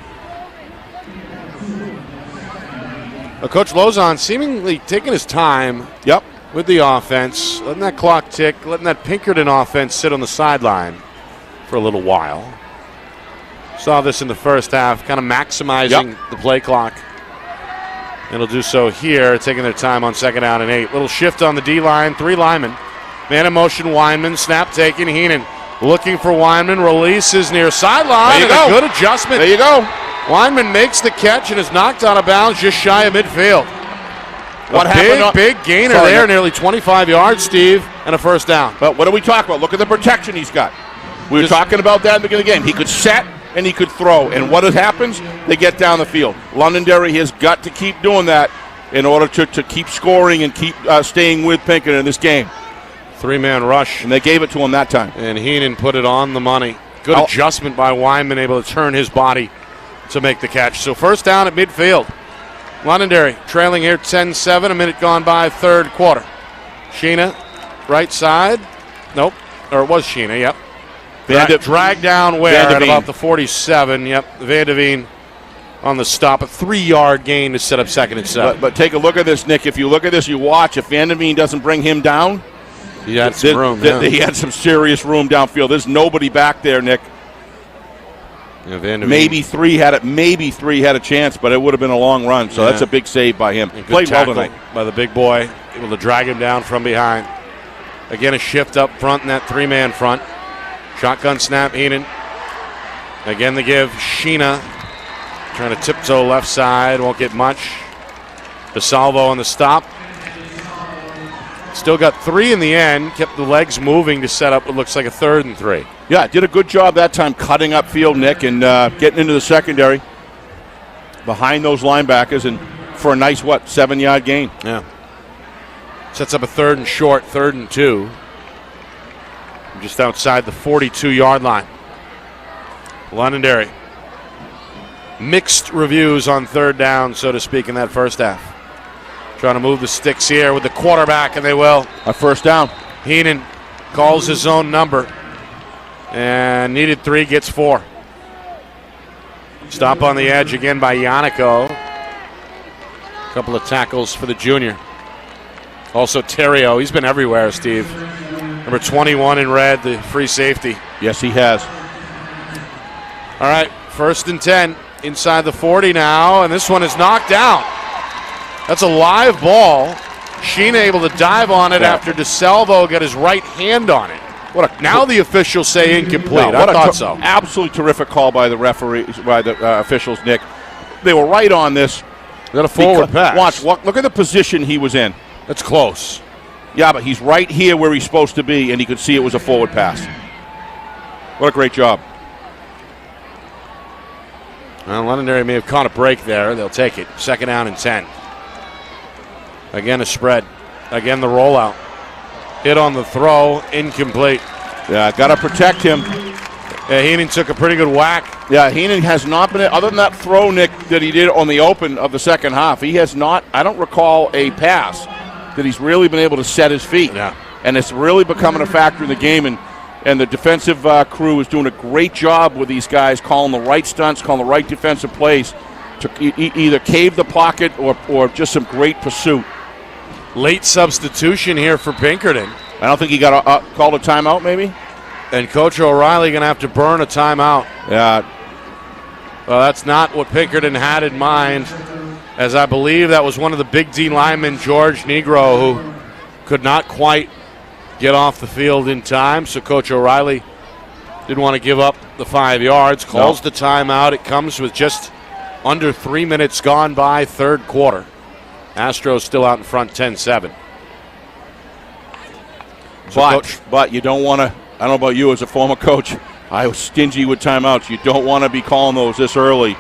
Coach Lozon seemingly taking his time with the offense, letting that clock tick, letting that Pinkerton offense sit on the sideline for a little while. Saw this in the first half, kind of maximizing the play clock. And he'll do so here, taking their time on second down and 8. Little shift on the D-line, 3 linemen. Man in motion, Weinman, snap taken, Heenan looking for Weinman, releases near sideline, and a good adjustment. There you go. Weinman makes the catch and is knocked out of bounds just shy of midfield. What happened? Big gainer there, nearly 25 yards, Steve, and a first down. But what do we talk about? Look at the protection he's got. We were talking about that at the beginning of the game. He could set and he could throw. And what happens? They get down the field. Londonderry has got to keep doing that in order to keep scoring and keep staying with Pinkerton in this game. 3-man rush. And they gave it to him that time. And Heenan put it on the money. Good adjustment by Weinman, able to turn his body to make the catch. So first down at midfield. Londonderry trailing here 10-7, a minute gone by, third quarter. Sheena, right side. Nope. Or it was Sheena, yep. Drag down where at about the 47. Yep, Vandeveen on the stop. A 3-yard gain to set up second and 7. But take a look at this, Nick. If you look at this, you watch. If Vandeveen doesn't bring him down, He had some room. He had some serious room downfield. There's nobody back there, Nick. Yeah, maybe three had a chance, but it would have been a long run. So that's a big save by him. Played well tonight by the big boy, able to drag him down from behind. Again, a shift up front in that 3-man front. Shotgun snap, Heenan. Again, the give. Sheena trying to tiptoe left side, won't get much. DeSalvo on the stop. Still got 3 in the end. Kept the legs moving to set up what looks like a 3rd and 3. Yeah, did a good job that time cutting upfield, Nick, and getting into the secondary behind those linebackers, and for a nice, 7-yard gain. Yeah. Sets up a 3rd and short, 3rd and 2. Just outside the 42-yard line. Londonderry. Mixed reviews on 3rd down, so to speak, in that first half. Trying to move the sticks here with the quarterback, and they will. A first down. Heenan calls his own number. And needed 3, gets 4. Stop on the edge again by Yannico. A couple of tackles for the junior. Also Terrio, he's been everywhere, Steve. Number 21 in red, the free safety. Yes, he has. All right, 1st and 10, inside the 40 now, and this one is knocked down. That's a live ball. Sheena able to dive on it after DeSalvo got his right hand on it. Now the officials say incomplete. I thought so. Absolutely terrific call by the referees, by the officials, Nick. They were right on this. Got a forward pass. Watch, look at the position he was in. That's close. Yeah, but he's right here where he's supposed to be, and he could see it was a forward pass. What a great job. Well, Londonderry may have caught a break there. They'll take it. 2nd down and 10. Again, a spread. Again, the rollout. Hit on the throw, incomplete. Yeah, got to protect him. Yeah, Heenan took a pretty good whack. Yeah, Heenan has not been, other than that throw, Nick, that he did on the open of the second half, he has not, I don't recall a pass that he's really been able to set his feet. Yeah. And it's really becoming a factor in the game, and the defensive crew is doing a great job with these guys, calling the right stunts, calling the right defensive plays to either cave the pocket or just some great pursuit. Late substitution here for Pinkerton. I don't think he got called a timeout, maybe? And Coach O'Reilly going to have to burn a timeout. Yeah. Well, that's not what Pinkerton had in mind, as I believe that was one of the big D linemen, George Negro, who could not quite get off the field in time. So Coach O'Reilly didn't want to give up the 5 yards, calls the timeout. It comes with just under 3 minutes gone by, 3rd quarter. Astros still out in front, 10-7. But you don't want to, I don't know about you as a former coach, I was stingy with timeouts. You don't want to be calling those this early.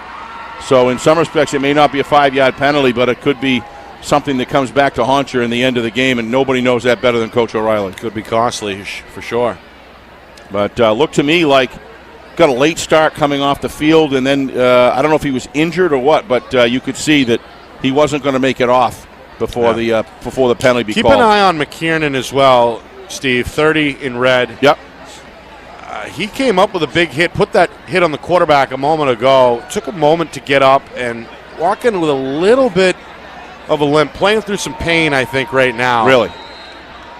So in some respects, it may not be a 5-yard penalty, but it could be something that comes back to haunt you in the end of the game, and nobody knows that better than Coach O'Reilly. Could be costly, for sure. But looked to me like got a late start coming off the field, and then I don't know if he was injured or what, but you could see that he wasn't going to make it off before the penalty be called. Keep an eye on McKiernan as well, Steve. 30 in red. Yep. He came up with a big hit, put that hit on the quarterback a moment ago. Took a moment to get up and walk in with a little bit of a limp, playing through some pain, I think, right now. Really?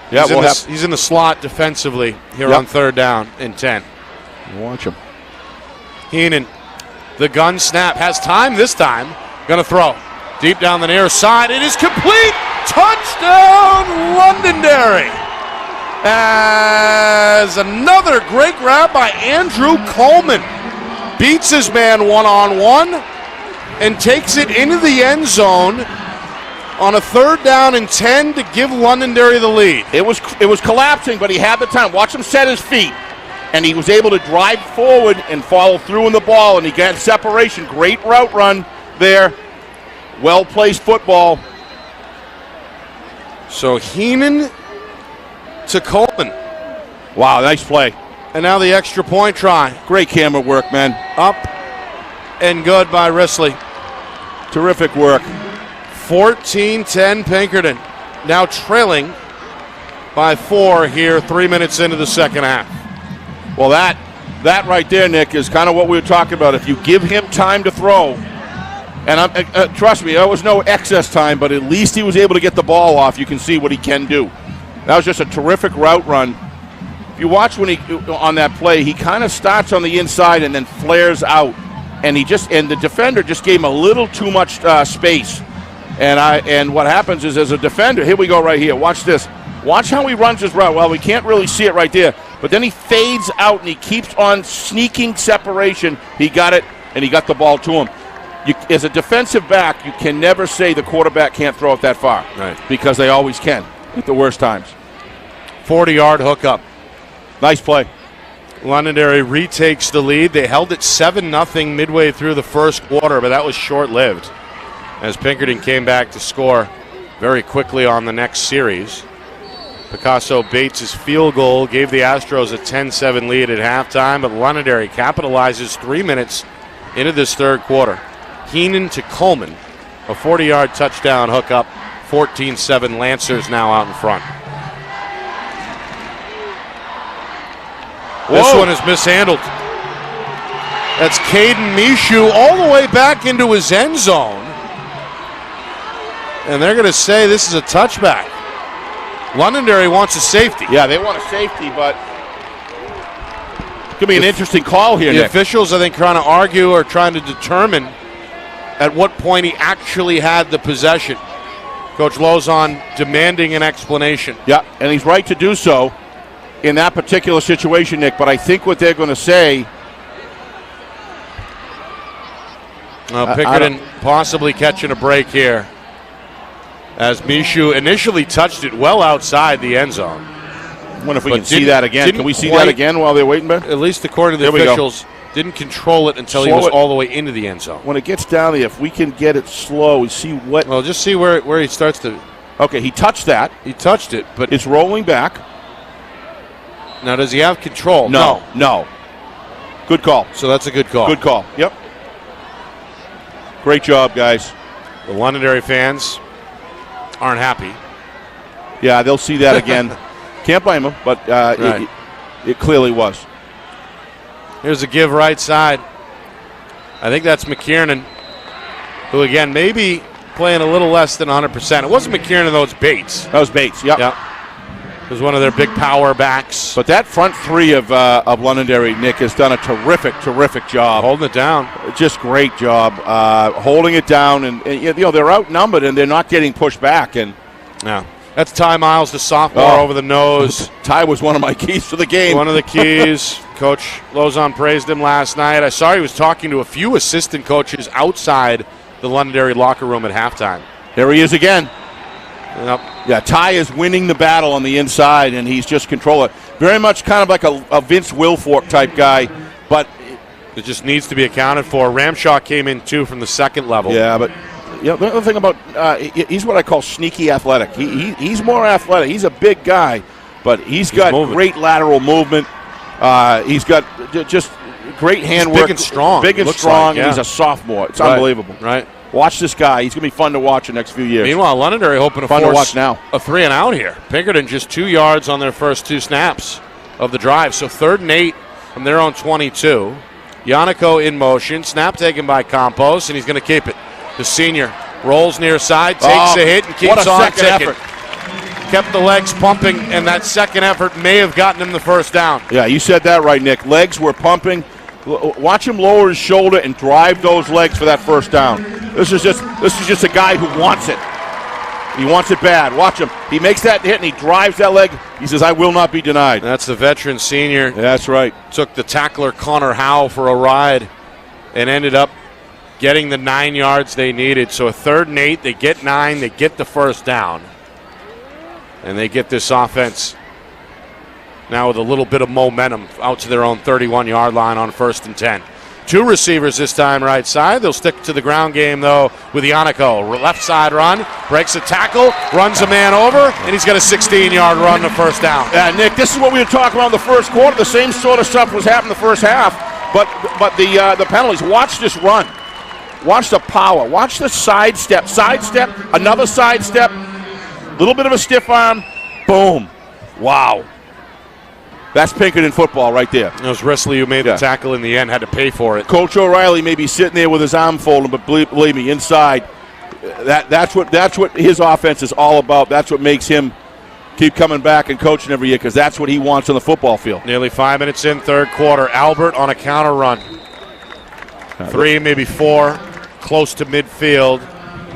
Yeah, he's in the slot defensively here on 3rd down and 10. Watch him. Heenan, the gun snap, has time this time. Going to throw. Deep down the near side. It is complete. Touchdown, Londonderry. As another great grab by Andrew Coleman. Beats his man one-on-one and takes it into the end zone on a 3rd down and 10 to give Londonderry the lead. It was collapsing, but he had the time. Watch him set his feet. And he was able to drive forward and follow through in the ball, and he got separation. Great route run there. Well-placed football. So Heenan to Coleman. Wow, nice play. And now the extra point try. Great camera work, man. Up and good by Risley. Terrific work. 14-10 Pinkerton. Now trailing by 4 here, 3 minutes into the second half. Well, that right there, Nick, is kind of what we were talking about. If you give him time to throw, and trust me, there was no excess time, but at least he was able to get the ball off. You can see what he can do. That was just a terrific route run. If you watch when on that play, he kind of starts on the inside and then flares out, and the defender just gave him a little too much space. And what happens is, as a defender, here we go right here. Watch this. Watch how he runs his route. Well, we can't really see it right there, but then he fades out and he keeps on sneaking separation. He got it, and he got the ball to him. As a defensive back, you can never say the quarterback can't throw it that far, right? Because they always can at the worst times. 40-yard hookup. Nice play. Londonderry retakes the lead. They held it 7-0 midway through the first quarter, but that was short-lived as Pinkerton came back to score very quickly on the next series. Picasso Bates' field goal gave the Astros a 10-7 lead at halftime, but Londonderry capitalizes 3 minutes into this third quarter. Heenan to Coleman, a 40-yard touchdown hookup, 14-7 Lancers now out in front. Whoa. This one is mishandled. That's Caden Mishu all the way back into his end zone. And they're going to say this is a touchback. Londonderry wants a safety. Yeah, they want a safety, but it could be an interesting call here, The Nick. officials, I think, trying to argue or trying to determine at what point he actually had the possession. Coach Lozon demanding an explanation. Yeah, and he's right to do so in that particular situation, Nick, but I think what they're going to say... Pinkerton possibly catching a break here as Mishu initially touched it well outside the end zone. I wonder if we can see that again. Can we see that again while they're waiting, Ben? At least according to the officials, didn't control it until he was all the way into the end zone. When it gets down there, if we can get it slow and see what... Well, just see where he starts to... Okay, he touched that. He touched it, but... It's rolling back. Now, does he have control? No. Good call. So that's a good call. Good call. Yep. Great job, guys. The Londonderry fans aren't happy. Yeah, they'll see that again. Can't blame them, but Right. it clearly was. Here's a give right side. I think that's McKiernan, who, again, maybe playing a little less than 100%. It wasn't McKiernan, though. It's Bates. That was Bates, yep. It was one of their big power backs. But that front three of Londonderry, Nick, has done a terrific job. Holding it down. Just great job holding it down. And they're outnumbered, and they're not getting pushed back. And Yeah. That's Ty Miles, the sophomore, over the nose. Ty was one of my keys to the game. One of the keys. Coach Lozon praised him last night. I saw he was talking to a few assistant coaches outside the Londonderry locker room at halftime. There he is again. Yep. Yeah, Ty is winning the battle on the inside, and he's just controlling. Very much kind of like a Vince Wilfork type guy, but it just needs to be accounted for. Ramshaw came in, too, from the second level. Yeah, but the other thing about he's what I call sneaky athletic. He's more athletic. He's a big guy, but he's got great lateral movement. He's got just great handwork. Big and strong. Big and strong, and he's a sophomore. It's unbelievable. Right. Watch this guy. He's going to be fun to watch the next few years. Meanwhile, Londonderry hoping to fun force to watch now. A 3-and-out here. Pinkerton just 2 yards on their first 2 snaps of the drive. So 3rd and 8 from their own 22. Yannico in motion. Snap taken by Campos, and he's going to keep it. The senior rolls near side, takes a hit, and keeps on ticking. Kept the legs pumping, and that second effort may have gotten him the first down. Yeah, you said that right, Nick. Legs were pumping. Watch him lower his shoulder and drive those legs for that first down. This is just a guy who wants it. He wants it bad. Watch him. He makes that hit and he drives that leg. He says, "I will not be denied." That's the veteran senior. Yeah, that's right. Took the tackler Connor Howe for a ride and ended up getting the 9 yards they needed. So a 3rd and 8, they get 9, they get the first down. And they get this offense now with a little bit of momentum out to their own 31-yard line on 1st and 10. 2 receivers this time right side. They'll stick to the ground game, though, with Yannico. Left side run, breaks a tackle, runs a man over, and he's got a 16-yard run to first down. Yeah, Nick, this is what we were talking about in the first quarter. The same sort of stuff was happening in the first half, but the penalties. Watch this run. Watch the power. Watch the sidestep. Sidestep, another sidestep, little bit of a stiff arm, boom. Wow. That's Pinkerton football right there. It was Risley who made the tackle in the end, had to pay for it. Coach O'Reilly may be sitting there with his arm folded, but believe me, inside, that's what his offense is all about. That's what makes him keep coming back and coaching every year because that's what he wants on the football field. Nearly 5 minutes in, third quarter. Albert on a counter run. 3, maybe 4, close to midfield.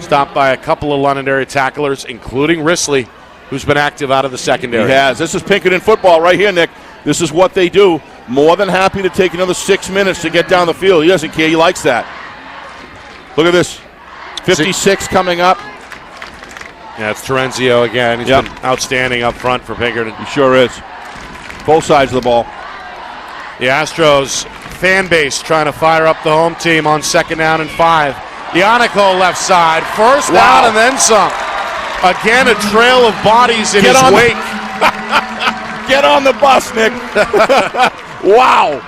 Stopped by a couple of Londonderry tacklers, including Risley, who's been active out of the secondary. He has. This is Pinkerton football right here, Nick. This is what they do. More than happy to take another 6 minutes to get down the field. He doesn't care. He likes that. Look at this. 56 coming up. Yeah, it's Terenzio again. He's been outstanding up front for Pinkerton. He sure is. Both sides of the ball. The Astros fan base trying to fire up the home team on 2nd down and 5. Ionico left side. First down and then some. Again, a trail of bodies in his wake. Get on the bus, Nick. Wow.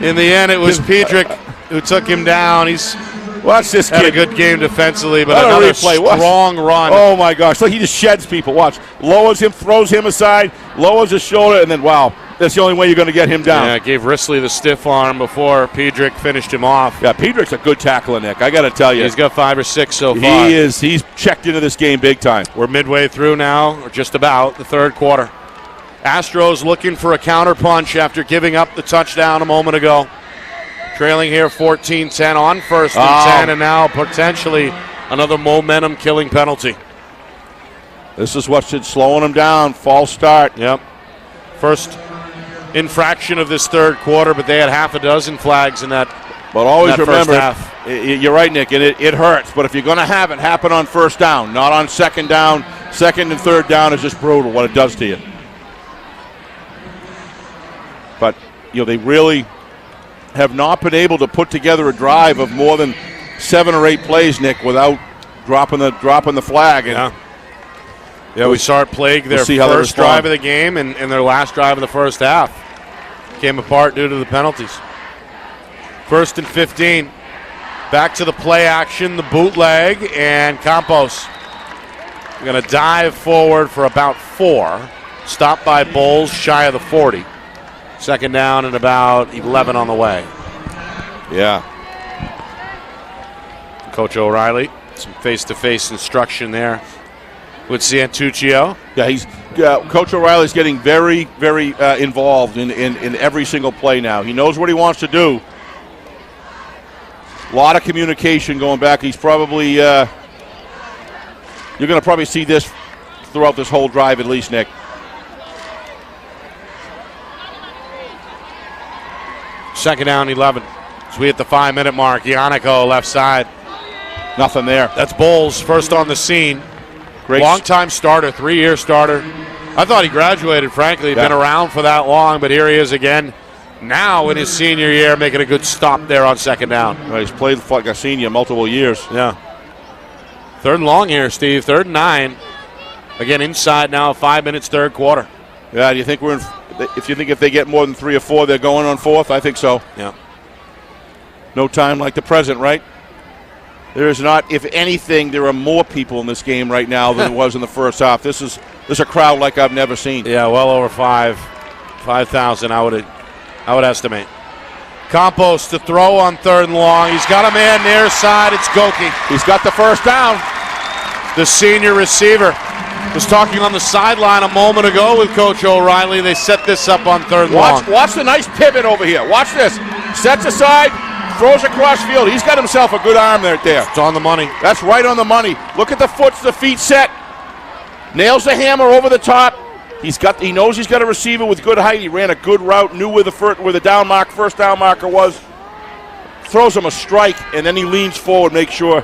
In the end, it was Pedrick who took him down. He's watch this had kid. a good game defensively, but another strong run. Oh, my gosh. So he just sheds people. Watch. Lowers him, throws him aside, lowers his shoulder, and then, wow. That's the only way you're going to get him down. Yeah, gave Risley the stiff arm before Pedrick finished him off. Yeah, Pedrick's a good tackler, Nick. I got to tell you. He's got 5 or 6 so far. He is. He's checked into this game big time. We're midway through now, or just about, the third quarter. Astros looking for a counter punch after giving up the touchdown a moment ago. Trailing here 14-10 on 1st and 10, and now potentially another momentum-killing penalty. This is what's slowing them down. False start. Yep. First infraction of this third quarter, but they had half a dozen flags in that. But always that remember, first half. You're right, Nick, and it hurts. But if you're going to have it happen on 1st down, not on 2nd down, 2nd and 3rd down is just brutal what it does to you. But they really have not been able to put together a drive of more than 7 or 8 plays, Nick, without dropping the flag. And yeah, we saw it plague their first drive of the game and their last drive of the first half. Came apart due to the penalties. 1st and 15. Back to the play action, the bootleg, and Campos. We're going to dive forward for about 4. Stopped by Bowles, shy of the 40. 2nd down and about 11 on the way. Yeah. Coach O'Reilly, some face-to-face instruction there with Santuccio. Yeah, Coach O'Reilly's getting very, very involved in every single play now. He knows what he wants to do. A lot of communication going back. He's probably you're going to probably see this throughout this whole drive at least, Nick. 2nd down, 11. So we hit the 5-minute mark. Ionico left side. Nothing there. That's Bowles, first on the scene. Great. Long-time starter, 3-year starter. I thought he graduated, frankly. Been around for that long, but here he is again. Now in his senior year, making a good stop there on 2nd down. Well, he's played like a senior multiple years. Yeah. 3rd and long here, Steve. 3rd and 9. Again, inside now, 5 minutes, third quarter. Yeah, do you think if they get more than 3 or 4, they're going on 4th? I think so. Yeah. No time like the present, right? There is not. If anything, there are more people in this game right now than there was in the first half. This is a crowd like I've never seen. Yeah, well over 5,000. I would estimate. Campos to throw on 3rd and long. He's got a man near side. It's Goki. He's got the first down. The senior receiver was talking on the sideline a moment ago with Coach O'Reilly. They set this up on 3rd and long. Watch the nice pivot over here. Watch this. Sets aside, throws across field. He's got himself a good arm right there. It's on the money. That's right on the money. Look at the feet set. Nails the hammer over the top. He knows he's got a receiver with good height. He ran a good route, knew where the first down marker was. Throws him a strike, and then he leans forward, make sure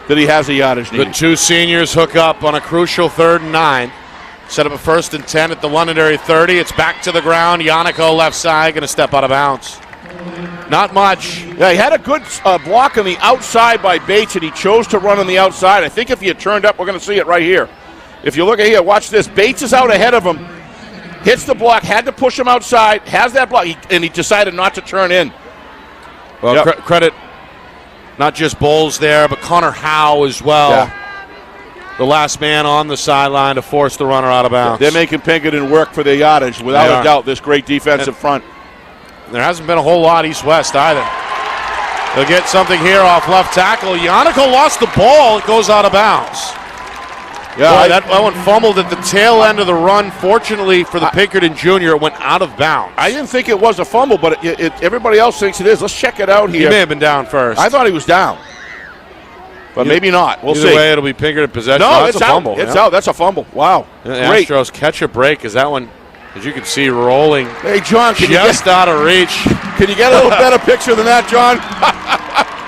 that he has the yardage needed. The 2 seniors hook up on a crucial 3rd and 9. Set up a 1st and 10 at the Londonderry 30. It's back to the ground. Ionico left side, going to step out of bounds. Not much. Yeah, he had a good block on the outside by Bates, and he chose to run on the outside. I think if he had turned up, we're going to see it right here. If you look at here, watch this. Bates is out ahead of him. Hits the block, had to push him outside, has that block, and he decided not to turn in. Well, credit not just Bowles there, but Connor Howe as well. Yeah. The last man on the sideline to force the runner out of bounds. They're making Pinkerton work for their yardage, without a doubt, this great defensive front. There hasn't been a whole lot east-west either. They'll get something here off left tackle. Ionico lost the ball. It goes out of bounds. Yeah, Boy, that one fumbled at the tail end of the run. Fortunately for the Pinkerton Junior, it went out of bounds. I didn't think it was a fumble, but everybody else thinks it is. Let's check it out here. He may have been down first. I thought he was down, but maybe not. We'll see. Either way, it'll be Pinkerton possession. No, it's it's a out. fumble. It's out. That's a fumble. Wow. The Great. Astros catch a break as that one, as you can see, rolling Hey, John, just out of reach. Can you get a little better picture than that, John?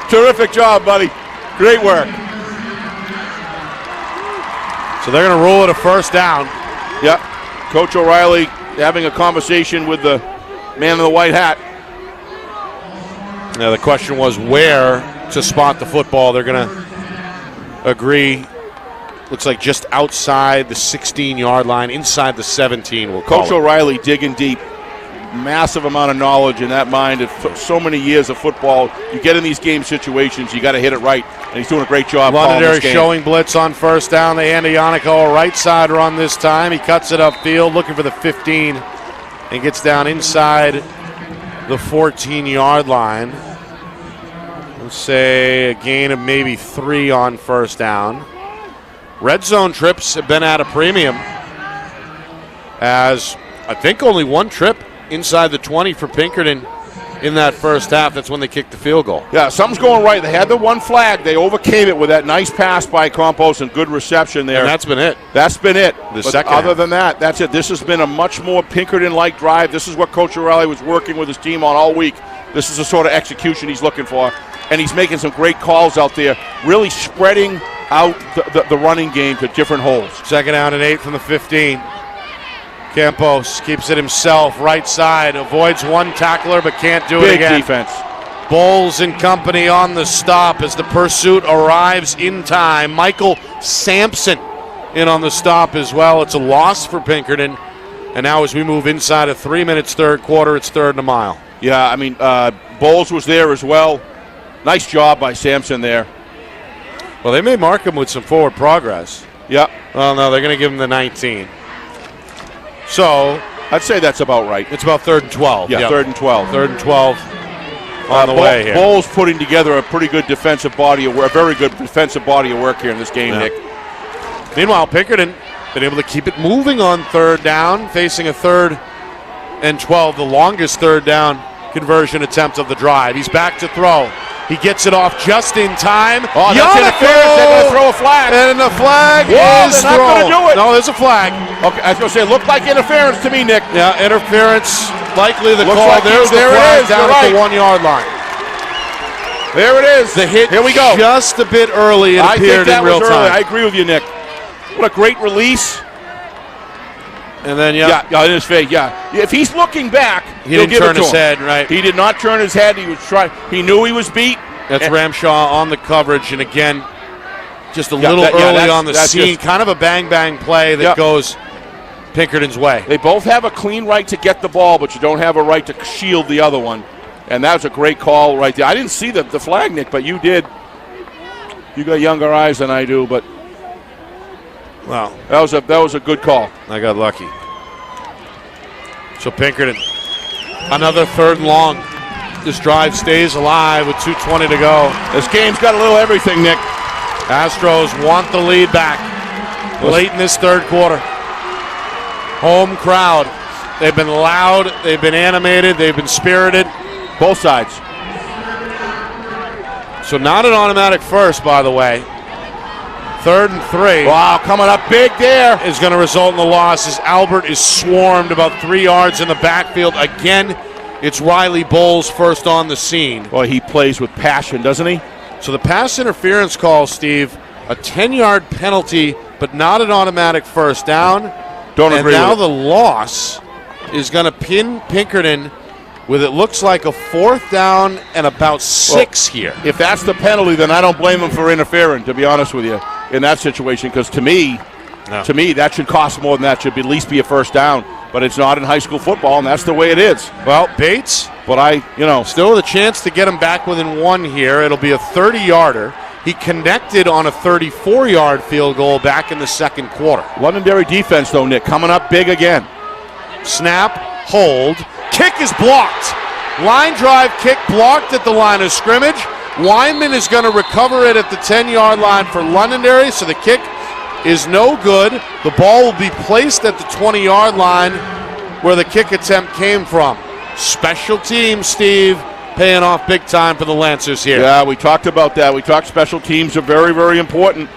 Terrific job, buddy. Great work. So they're going to rule it a first down. Yep. Coach O'Reilly having a conversation with the man in the white hat. Now the question was where to spot the football. They're going to agree. Looks like just outside the 16-yard line, inside the 17. We'll call Coach it. O'Reilly digging deep. Massive amount of knowledge in that mind of so many years of football. You get in these game situations, you got to hit it right, and he's doing a great job. Londonderry showing blitz on first down. They hand to Yannico, a right side run this time. He cuts it upfield, looking for the 15, and gets down inside the 14-yard line. Let's say a gain of maybe 3 on first down. Red zone trips have been at a premium, as I think only one trip inside the 20 for Pinkerton in that first half. That's when they kicked the field goal. Yeah, something's going right. They had the one flag. They overcame it with that nice pass by Campos and good reception there. And that's been it. That's been it. The But second other half. than that, that's it. This has been a much more Pinkerton-like drive. This is what Coach O'Reilly was working with his team on all week. This is the sort of execution he's looking for. And he's making some great calls out there, really spreading out the running game to different holes. Second down and 8 from the 15. Campos keeps it himself, right side, avoids one tackler but can't do it Big again. defense. Bowles and company on the stop as the pursuit arrives in time. Michael Sampson in on the stop as well. It's a loss for Pinkerton. And now as we move inside of 3 minutes, third quarter, it's third and a mile. Yeah, I mean, Bowles was there as well. Nice job by Sampson there. Well, they may mark him with some forward progress. Yeah, Well, no, they're going to give him the 19. So I'd say that's about right. it's about third and 12. Yeah, Yep. third and 12. Third and 12 on the way here. Bowles putting together a pretty good defensive body of work, a very good defensive body of work here in this game, Yeah. Nick. Meanwhile, Pinkerton been able to keep it moving on third down, facing a third and 12, the longest third down conversion attempt of the drive. He's back to throw. He gets it off just in time. Oh, that's interference. They're going to throw a flag. And the flag Whoa, is they're not gonna thrown. do it. No, there's a flag. Okay, I was going to say, it looked like interference to me, Nick. Yeah, interference, likely the Looks call. like There's the there it flag is. down You're at right. the 1 yard line. There it is. The hit Here we go. just a bit early. It I think appeared that in real was early. time. I agree with you, Nick. What a great release. And then, Yeah, in his face, yeah. If he's looking back, he he'll didn't give turn it to his him. head, right? He did not turn his head. He was trying. He knew he was beat. That's Ramshaw on the coverage, and again, just a Yeah, little early that's- on the that's scene. just- Kind of a bang-bang play that Yep. goes Pinkerton's way. They both have a clean right to get the ball, but you don't have a right to shield the other one. And that was a great call right there. I didn't see the flag, Nick, but you did. You got younger eyes than I do, but Wow, that was a good call. I got lucky. So Pinkerton, another third and long. This drive stays alive with 2:20 to go. This game's got a little everything, Nick. Astros want the lead back late in this third quarter. Home crowd. They've been loud, they've been animated, they've been spirited. Both sides. So not an automatic first, by the way. Third and 3. Wow, coming up big there. Is going to result in the loss as Albert is swarmed about 3 yards in the backfield. Again, it's Riley Bowles first on the scene. Boy, he plays with passion, doesn't he? So the pass interference call, Steve, a 10-yard penalty, but not an automatic first down. Don't And agree now with it. the loss is going to pin Pinkerton with, it looks like, a fourth down and about 6 here. If that's the penalty, then I don't blame him for interfering, to be honest with you, in that situation, because to me, that should cost more than that. Should at least be a first down. But it's not in high school football, and that's the way it is. Well, Bates, But still with a chance to get him back within 1 here. It'll be a 30-yarder. He connected on a 34-yard field goal back in the second quarter. Londonderry defense, though, Nick, coming up big again. Snap, hold, kick is blocked. Line drive kick blocked at the line of scrimmage. Wyman is going to recover it at the 10-yard line for Londonderry, so the kick is no good. The ball will be placed at the 20-yard line where the kick attempt came from. Special teams, Steve, paying off big time for the Lancers here. Yeah, we talked about that. We talked special teams are very, very important.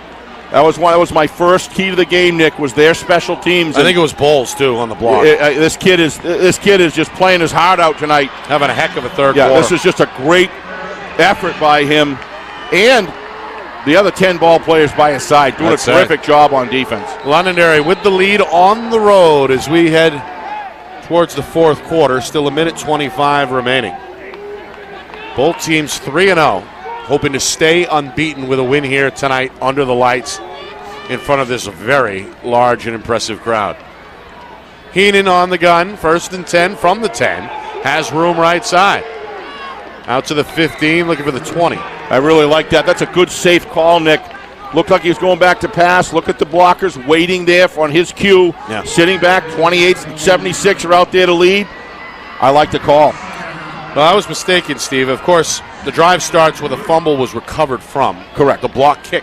That was my first key to the game, Nick, was their special teams. I think it was Bowles, too, on the block. This kid is just playing his heart out tonight. Having a heck of a third quarter. quarter. This is just a great effort by him and the other 10 ball players by his side doing a terrific job on defense. Londonderry with the lead on the road as we head towards the fourth quarter. Still a minute 25 remaining. Both teams 3-0, hoping to stay unbeaten with a win here tonight under the lights in front of this very large and impressive crowd. Heenan on the gun, 1st and 10 from the 10, has room right side. Out to the 15, looking for the 20. I really like that. That's a good, safe call, Nick. Looked like he was going back to pass. Look at the blockers waiting there on his cue. Yeah. Sitting back, 28 and 76 are out there to lead. I like the call. Well, I was mistaken, Steve. Of course, the drive starts where the fumble was recovered from. Correct. The block kick,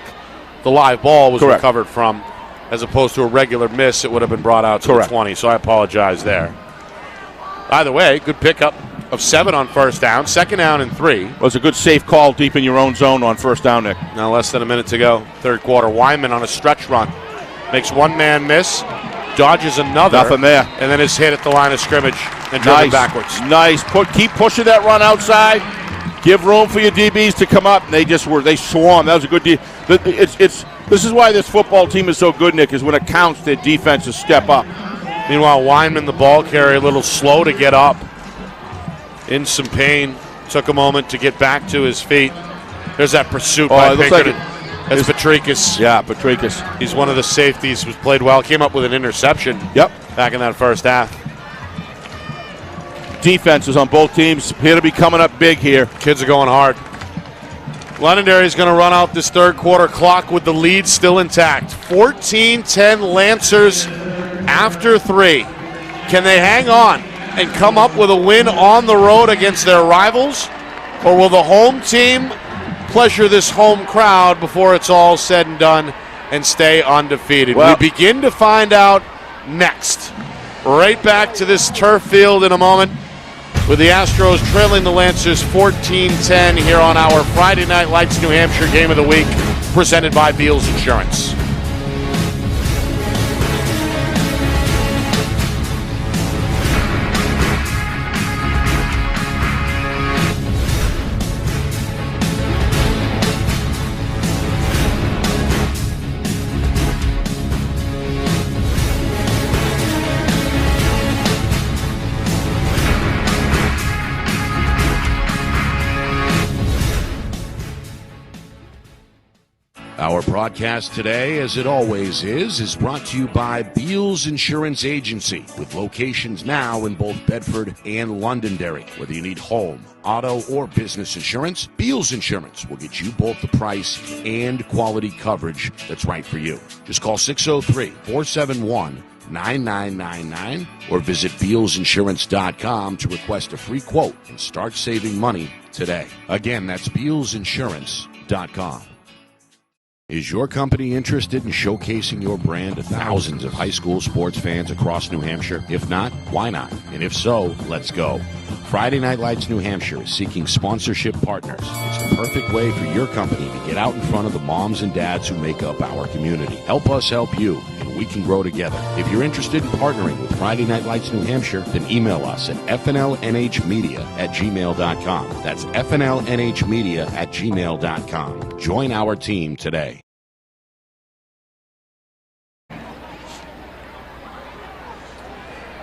the live ball was Correct. recovered from, as opposed to a regular miss, it would have been brought out to Correct. the 20, so I apologize there. Either way, good pickup of 7 on first down, 2nd down and 3. It was a good, safe call deep in your own zone on first down, Nick. Now less than a minute to go, third quarter. Wyman on a stretch run. Makes one man miss, dodges another. Nothing there. And then is hit at the line of scrimmage and driven backwards. Nice. Keep pushing that run outside. Give room for your DBs to come up. They swarmed. That was a good D. This is why this football team is so good, Nick, is when it counts, their defenses step up. Meanwhile, Wyman, the ball carrier, a little slow to get up. In some pain. Took a moment to get back to his feet. There's that pursuit by Pinkerton. That's Petrikis. Yeah, Petrikis. He's one of the safeties who's played well. Came up with an interception. Yep. Back in that first half. Defenses on both teams appear to be coming up big here. Kids are going hard. Londonderry's going to run out this third quarter clock with the lead still intact. 14-10 Lancers after 3. Can they hang on and come up with a win on the road against their rivals? Or will the home team pleasure this home crowd before it's all said and done and stay undefeated? Well, we begin to find out next. Right back to this turf field in a moment with the Astros trailing the Lancers 14-10 here on our Friday Night Lights New Hampshire Game of the Week, presented by Beals Insurance. Our broadcast today, as it always is brought to you by Beals Insurance Agency, with locations now in both Bedford and Londonderry. Whether you need home, auto, or business insurance, Beals Insurance will get you both the price and quality coverage that's right for you. Just call 603-471-9999 or visit BealsInsurance.com to request a free quote and start saving money today. Again, that's BealsInsurance.com. Is your company interested in showcasing your brand to thousands of high school sports fans across New Hampshire? If not, why not? And if so, let's go. Friday Night Lights New Hampshire is seeking sponsorship partners. It's the perfect way for your company to get out in front of the moms and dads who make up our community. Help us help you, and we can grow together. If you're interested in partnering with Friday Night Lights New Hampshire, then email us at fnlnhmedia@gmail.com. That's fnlnhmedia@gmail.com. Join our team today.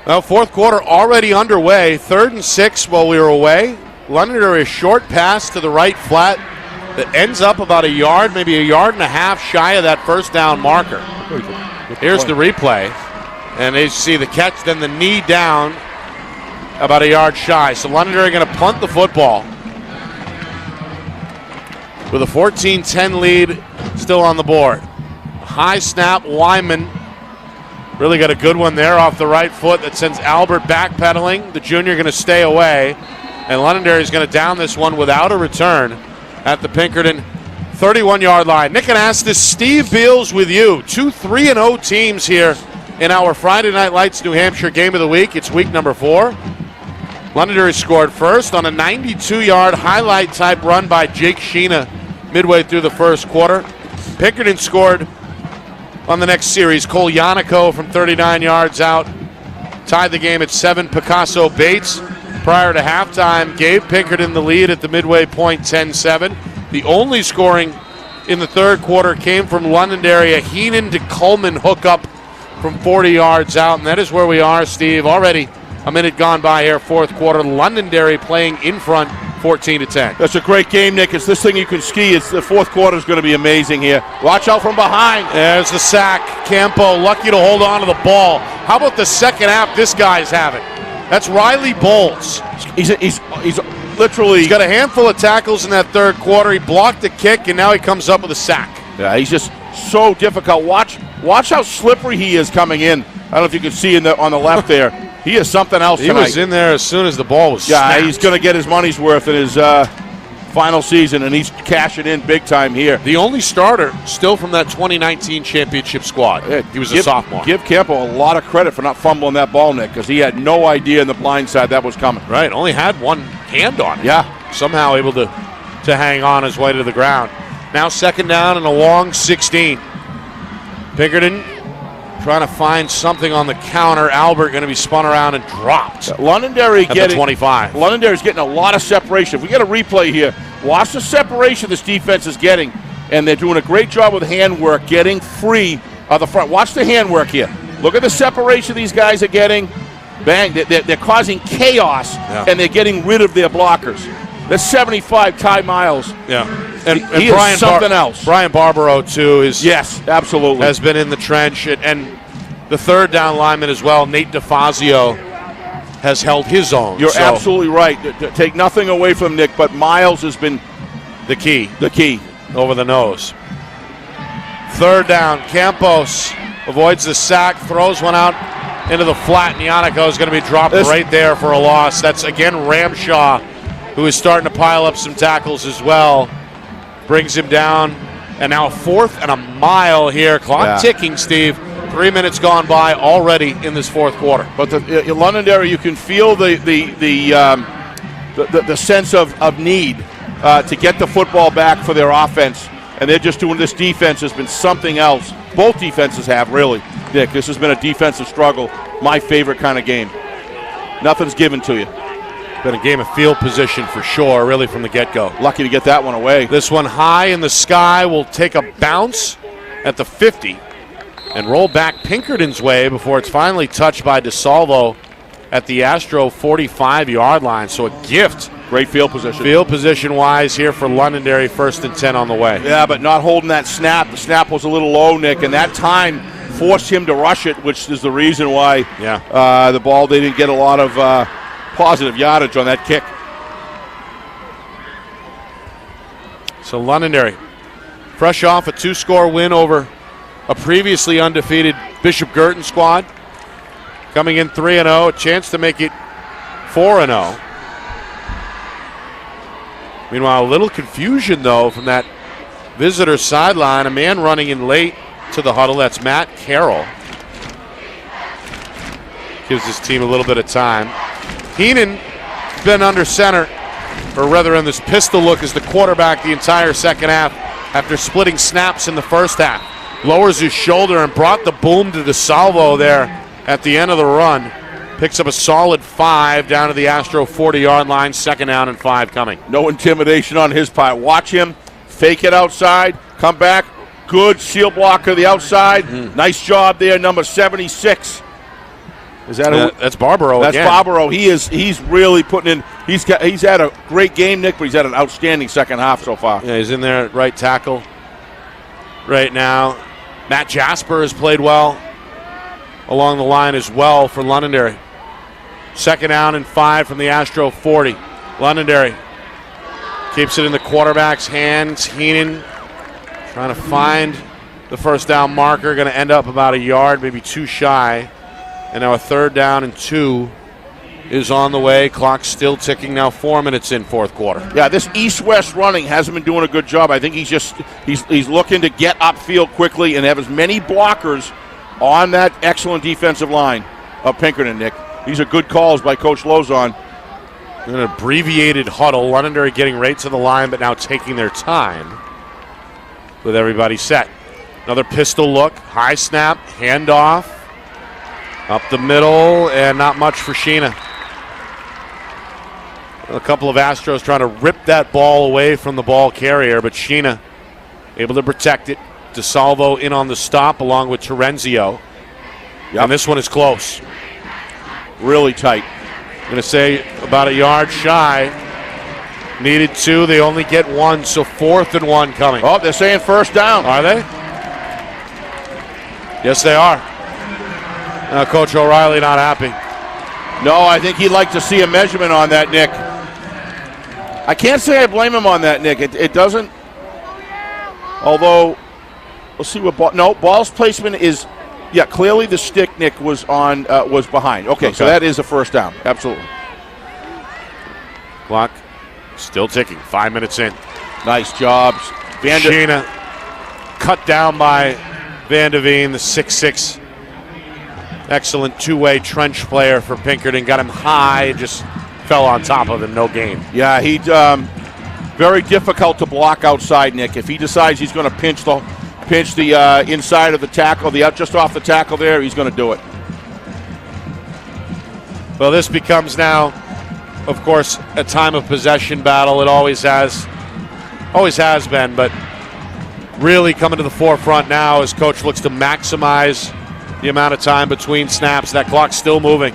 Well, fourth quarter already underway. 3rd and 6 while we were away. Londonderry, a short pass to the right flat that ends up about a yard, maybe a yard and a half shy of that first down marker. Here's the replay. And they see the catch, then the knee down about a yard shy. So Londonderry going to punt the football with a 14-10 lead still on the board. High snap, Wyman really got a good one there off the right foot that sends Albert backpedaling. The junior going to stay away. And Londonderry is going to down this one without a return at the Pinkerton 31-yard line. Nick and Astis, Steve Beals with you. 2 3-0 teams here in our Friday Night Lights New Hampshire Game of the Week. It's week number 4. Londonderry scored first on a 92-yard highlight-type run by Jake Sheena midway through the first quarter. Pinkerton scored on the next series. Cole Yannico from 39 yards out tied the game at 7. Picasso Bates prior to halftime gave Pinkerton the lead at the midway point, 10-7. The only scoring in the third quarter came from Londonderry, a Heenan to Coleman hookup from 40 yards out, and that is where we are, Steve. Already a minute gone by here, fourth quarter. Londonderry playing in front, 14-10. That's a great game, Nick. It's this thing you can ski. It's the fourth quarter is going to be amazing here. Watch out from behind. There's the sack. Campo lucky to hold on to the ball. How about the second half this guy's having? That's Riley Bowles. He's literally. He's got a handful of tackles in that third quarter. He blocked the kick, and now he comes up with a sack. Yeah, he's just so difficult. Watch how slippery he is coming in. I don't know if you can see on the left there. He is something else tonight. He was in there as soon as the ball was snapped. He's going to get his money's worth in his final season, and he's cashing in big time here. The only starter still from that 2019 championship squad. He was a sophomore. Give Campo a lot of credit for not fumbling that ball, Nick, because he had no idea in the blind side that was coming. Right, only had one hand on it. Yeah. Somehow able to hang on his way to the ground. Now second down and a long 16. Pinkerton trying to find something on the counter. Albert going to be spun around and dropped. Londonderry at the 25. Londonderry's getting a lot of separation. If we get a replay here, watch the separation this defense is getting, and they're doing a great job with handwork, getting free of the front. Watch the handwork here. Look at the separation these guys are getting. Bang! They're causing chaos, and they're getting rid of their blockers. That's 75 Ty Miles. Yeah. And he Brian is something else. Brian Barbaro, too, yes, absolutely. has been in the trench. And the third down lineman as well, Nate DeFazio, has held his own. You're absolutely right. Take nothing away from Nick, but Miles has been the key. The key. Over the nose. Third down, Campos avoids the sack, throws one out into the flat, and Yannico is going to be dropped right there for a loss. That's, again, Ramshaw, who is starting to pile up some tackles as well. Brings him down, and now 4th and a mile here. Clock ticking, Steve. 3 minutes gone by already in this fourth quarter. But the Londonderry, you can feel the sense of need to get the football back for their offense, and they're just doing. This defense has been something else. Both defenses have, really, Nick. This has been a defensive struggle. My favorite kind of game. Nothing's given to you. Been a game of field position for sure, really, from the get-go. Lucky to get that one away. This one high in the sky will take a bounce at the 50 and roll back Pinkerton's way before it's finally touched by DeSalvo at the Astro 45-yard line. So a gift. Great field position. Field position-wise here for Londonderry, 1st and 10 on the way. Yeah, but not holding that snap. The snap was a little low, Nick, and that time forced him to rush it, which is the reason why the ball, they didn't get a lot of positive yardage on that kick. So Londonderry, fresh off a 2-score win over a previously undefeated Bishop Girton squad, coming in 3-0, a chance to make it 4-0. Meanwhile, a little confusion, though, from that visitor sideline. A man running in late to the huddle. That's Matt Carroll. Gives his team a little bit of time. Heenan been under center, or rather in this pistol look as the quarterback the entire second half after splitting snaps in the first half. Lowers his shoulder and brought the boom to DeSalvo there at the end of the run. Picks up a solid 5 down to the Astro 40-yard line. 2nd down and 5 coming. No intimidation on his part. Watch him fake it outside, come back. Good seal blocker to the outside. Nice job there, number 76. Is that that's Barbaro? That's again. Barbaro. He's really putting in. He's had a great game, Nick, but he's had an outstanding second half so far. Yeah, he's in there at right tackle right now. Matt Jasper has played well along the line as well for Londonderry. 2nd down and 5 from the Astro 40. Londonderry keeps it in the quarterback's hands. Heenan trying to find the first down marker. Going to end up about a yard, maybe 2 shy. And now a 3rd down and 2 is on the way. Clock still ticking now, 4 minutes in fourth quarter. Yeah, this east-west running hasn't been doing a good job. I think he's looking to get upfield quickly and have as many blockers on that excellent defensive line of Pinkerton, Nick. These are good calls by Coach Lozon. An abbreviated huddle. Londonderry getting right to the line, but now taking their time with everybody set. Another pistol look. High snap. Handoff. Up the middle, and not much for Sheena. A couple of Astros trying to rip that ball away from the ball carrier, but Sheena able to protect it. DeSalvo in on the stop along with Terenzio. Yep. And this one is close. Really tight. I'm going to say about a yard shy. Needed 2. They only get 1, so 4th and 1 coming. Oh, they're saying first down. Are they? Yes, they are. Coach O'Reilly not happy. No, I think he'd like to see a measurement on that, Nick. I can't say I blame him on that, Nick. It doesn't. Although, we'll see what ball. No, ball's placement is. Yeah, clearly the stick, Nick, was behind. Okay, so that is a first down. Absolutely. Clock still ticking. 5 minutes in. Nice jobs. Sheena cut down by Van de Veen, the 6'6". Excellent two-way trench player for Pinkerton. Got him high, just fell on top of him, no gain. Yeah, he very difficult to block outside, Nick. If he decides he's going to pinch the inside of the tackle, just off the tackle there, he's going to do it. Well, this becomes now, of course, a time of possession battle. It always has been, but really coming to the forefront now as Coach looks to maximize the amount of time between snaps. That clock's still moving.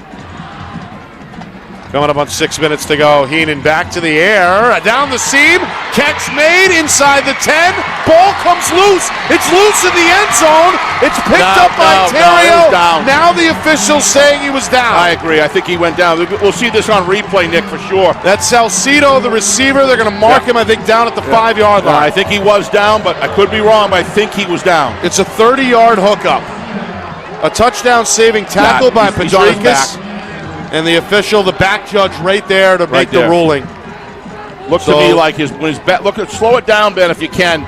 Coming up on 6 minutes to go. Heenan back to the air. Down the seam. Catch made inside the 10. Ball comes loose. It's loose in the end zone. It's picked up by Terrio. Now the official's saying he was down. I agree. I think he went down. We'll see this on replay, Nick, for sure. That's Salcido, the receiver. They're going to mark him, I think, down at the 5-yard line. I think he was down, but I could be wrong, but I think he was down. It's a 30-yard hookup. A touchdown-saving tackle by Padrikas. And the official, the back judge, right there to make the ruling. Looks to me like slow it down, Ben, if you can.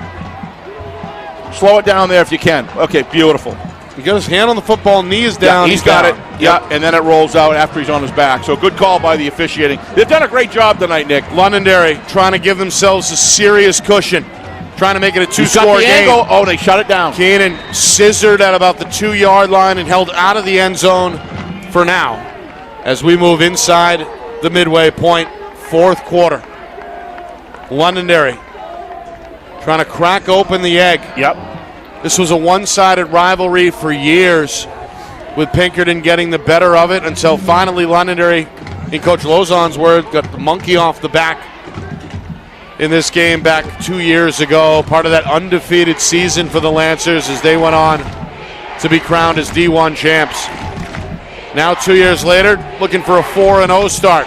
Slow it down there if you can. Okay, beautiful. He got his hand on the football, knee is down. Yeah, he's got it. Yeah, and then it rolls out after he's on his back. So good call by the officiating. They've done a great job tonight, Nick. Londonderry trying to give themselves a serious cushion. Trying to make it a 2-score game. Angle. Oh, they shut it down. Keenan scissored at about the 2-yard line and held out of the end zone for now. As we move inside the midway point, fourth quarter. Londonderry trying to crack open the egg. Yep. This was a one-sided rivalry for years, with Pinkerton getting the better of it until finally Londonderry, in Coach Lozon's word, got the monkey off the back in this game back 2 years ago. Part of that undefeated season for the Lancers as they went on to be crowned as D1 champs. Now 2 years later, looking for a 4-0 start.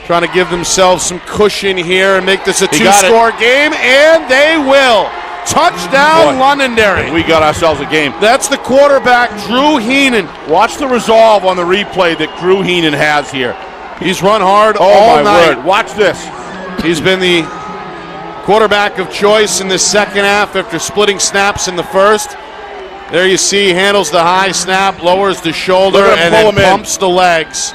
Trying to give themselves some cushion here and make this a two-score game, and they will. Touchdown, Londonderry. We got ourselves a game. That's the quarterback, Drew Heenan. Watch the resolve on the replay that Drew Heenan has here. He's run hard all night. Word. Watch this. He's been the quarterback of choice in the second half after splitting snaps in the first. There you see, handles the high snap, lowers the shoulder, and then pumps the legs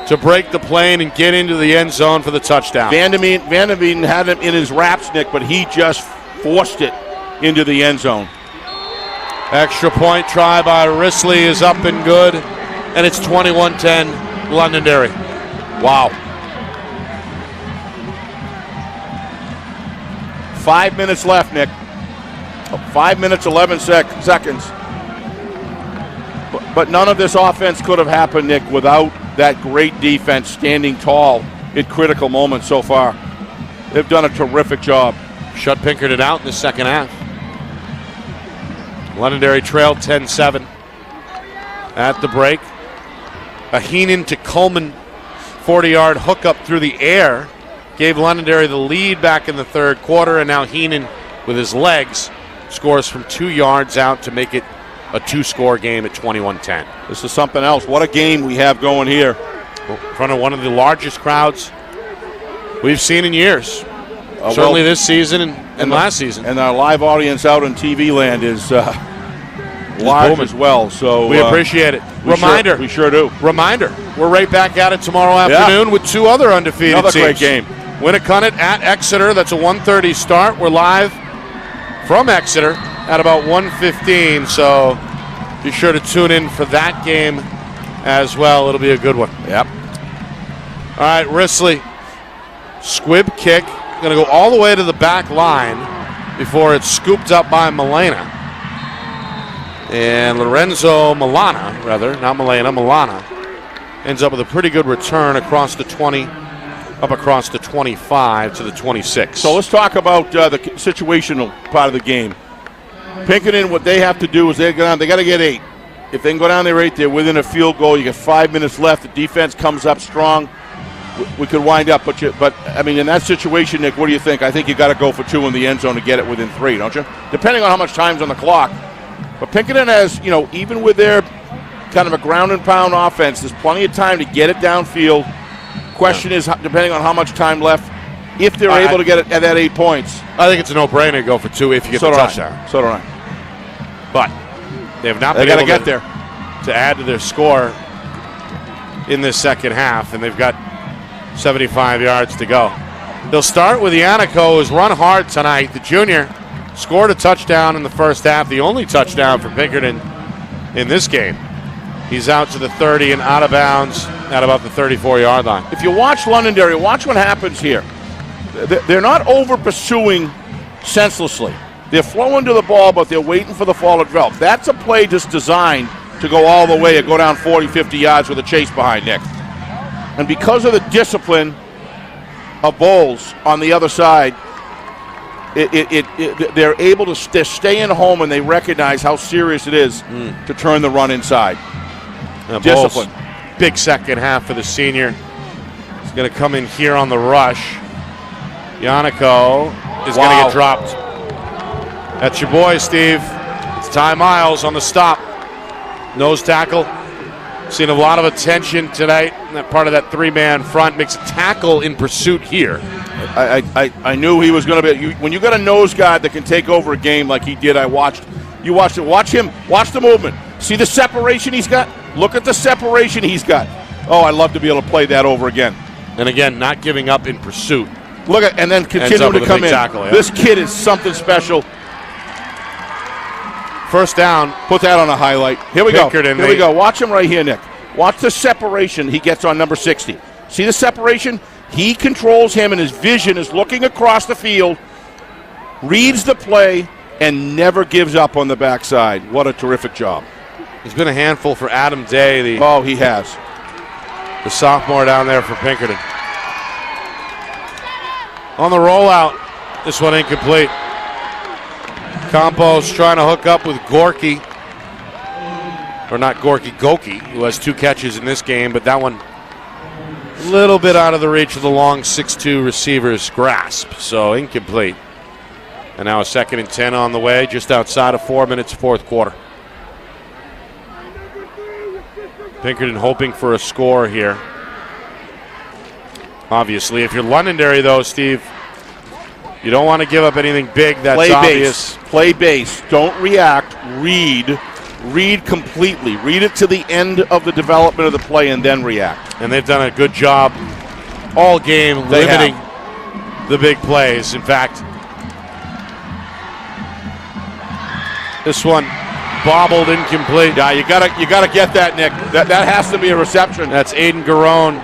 to break the plane and get into the end zone for the touchdown. Van de Veen had him in his wraps, Nick, but he just forced it into the end zone. Extra point try by Risley is up and good, and it's 21-10 Londonderry. Wow. 5 minutes left, Nick. 5 minutes, 11 seconds. But none of this offense could have happened, Nick, without that great defense standing tall at critical moments so far. They've done a terrific job. Shut Pinkerton out in the second half. Londonderry trailed 10-7 at the break. A Heenan to Coleman 40-yard hookup through the air gave Londonderry the lead back in the third quarter, and now Heenan, with his legs, scores from 2 yards out to make it a two-score game at 21-10. This is something else. What a game we have going here. in front of one of the largest crowds we've seen in years. Certainly this season and last season. And our live audience out in TV land is large as well. So we appreciate it. Reminder. We sure do. Reminder. We're right back at it tomorrow afternoon with 2 other undefeated teams. Another great game. Winnicott at Exeter. That's a 1:30 start. We're live from Exeter at about 1:15. So be sure to tune in for that game as well. It'll be a good one. Yep. All right, Risley. Squib kick. Going to go all the way to the back line before it's scooped up by Milana. And Lorenzo Milana, not Milana, Milana, ends up with a pretty good return across the 20, up across the 25 to the 26. So let's talk about the situational part of the game. Pinkerton, what they have to do is they got to get 8. If they can go down there 8, they're within a field goal. You get 5 minutes left. The defense comes up strong. We could wind up, but I mean, in that situation, Nick, what do you think? I think you got to go for 2 in the end zone to get it within 3, don't you? Depending on how much time's on the clock. But Pinkerton has, even with their kind of a ground and pound offense, there's plenty of time to get it downfield. Question is, depending on how much time left, if they're able to get it at that 8 points. I think it's a no-brainer to go for 2 if you get the touchdown. So do I. But they have not been able to add to their score in this second half, and they've got 75 yards to go. They'll start with Yannico, who's run hard tonight. The junior scored a touchdown in the first half, the only touchdown for Pinkerton in this game. He's out to the 30 and out of bounds at about the 34-yard line. If you watch Londonderry, watch what happens here. They're not over-pursuing senselessly. They're flowing to the ball, but they're waiting for the fall to develop. That's a play just designed to go all the way and go down 40, 50 yards with a chase behind Nick. And because of the discipline of Bowles on the other side, they're able to stay in home, and they recognize how serious it is to turn the run inside. Discipline. Bowles, big second half for the senior. He's going to come in here on the rush. Yannico is going to get dropped. That's your boy, Steve. It's Ty Miles on the stop. Nose tackle. Seen a lot of attention tonight. That part of that 3-man front makes a tackle in pursuit here. I knew he was going to be. When you got a nose guard that can take over a game like he did, you watched it. Watch him. Watch the movement. See the separation he's got? Look at the separation he's got. Oh, I'd love to be able to play that over again. And again, not giving up in pursuit. Look at, and then continue to come in. Tackle, yeah. This kid is something special. First down. Put that on a highlight. Here we go. Here we go. Watch him right here, Nick. Watch the separation he gets on number 60. See the separation? He controls him, and his vision is looking across the field, reads the play, and never gives up on the backside. What a terrific job. He's been a handful for Adam Day. He has. The sophomore down there for Pinkerton. On the rollout, this one incomplete. Campos trying to hook up with Gorky. Or not Gorky, Goki, who has 2 catches in this game, but that one a little bit out of the reach of the long 6'2 receiver's grasp, so incomplete. And now a 2nd and 10 on the way, just outside of 4 minutes, fourth quarter. Pinkerton hoping for a score here. Obviously, if you're Londonderry, though, Steve, you don't want to give up anything big. That's play obvious. Play base. Don't react. Read completely. Read it to the end of the development of the play and then react. And they've done a good job all game limiting the big plays. In fact, this one bobbled, incomplete. Yeah, you gotta get that, Nick. That has to be a reception. That's Aiden Garone,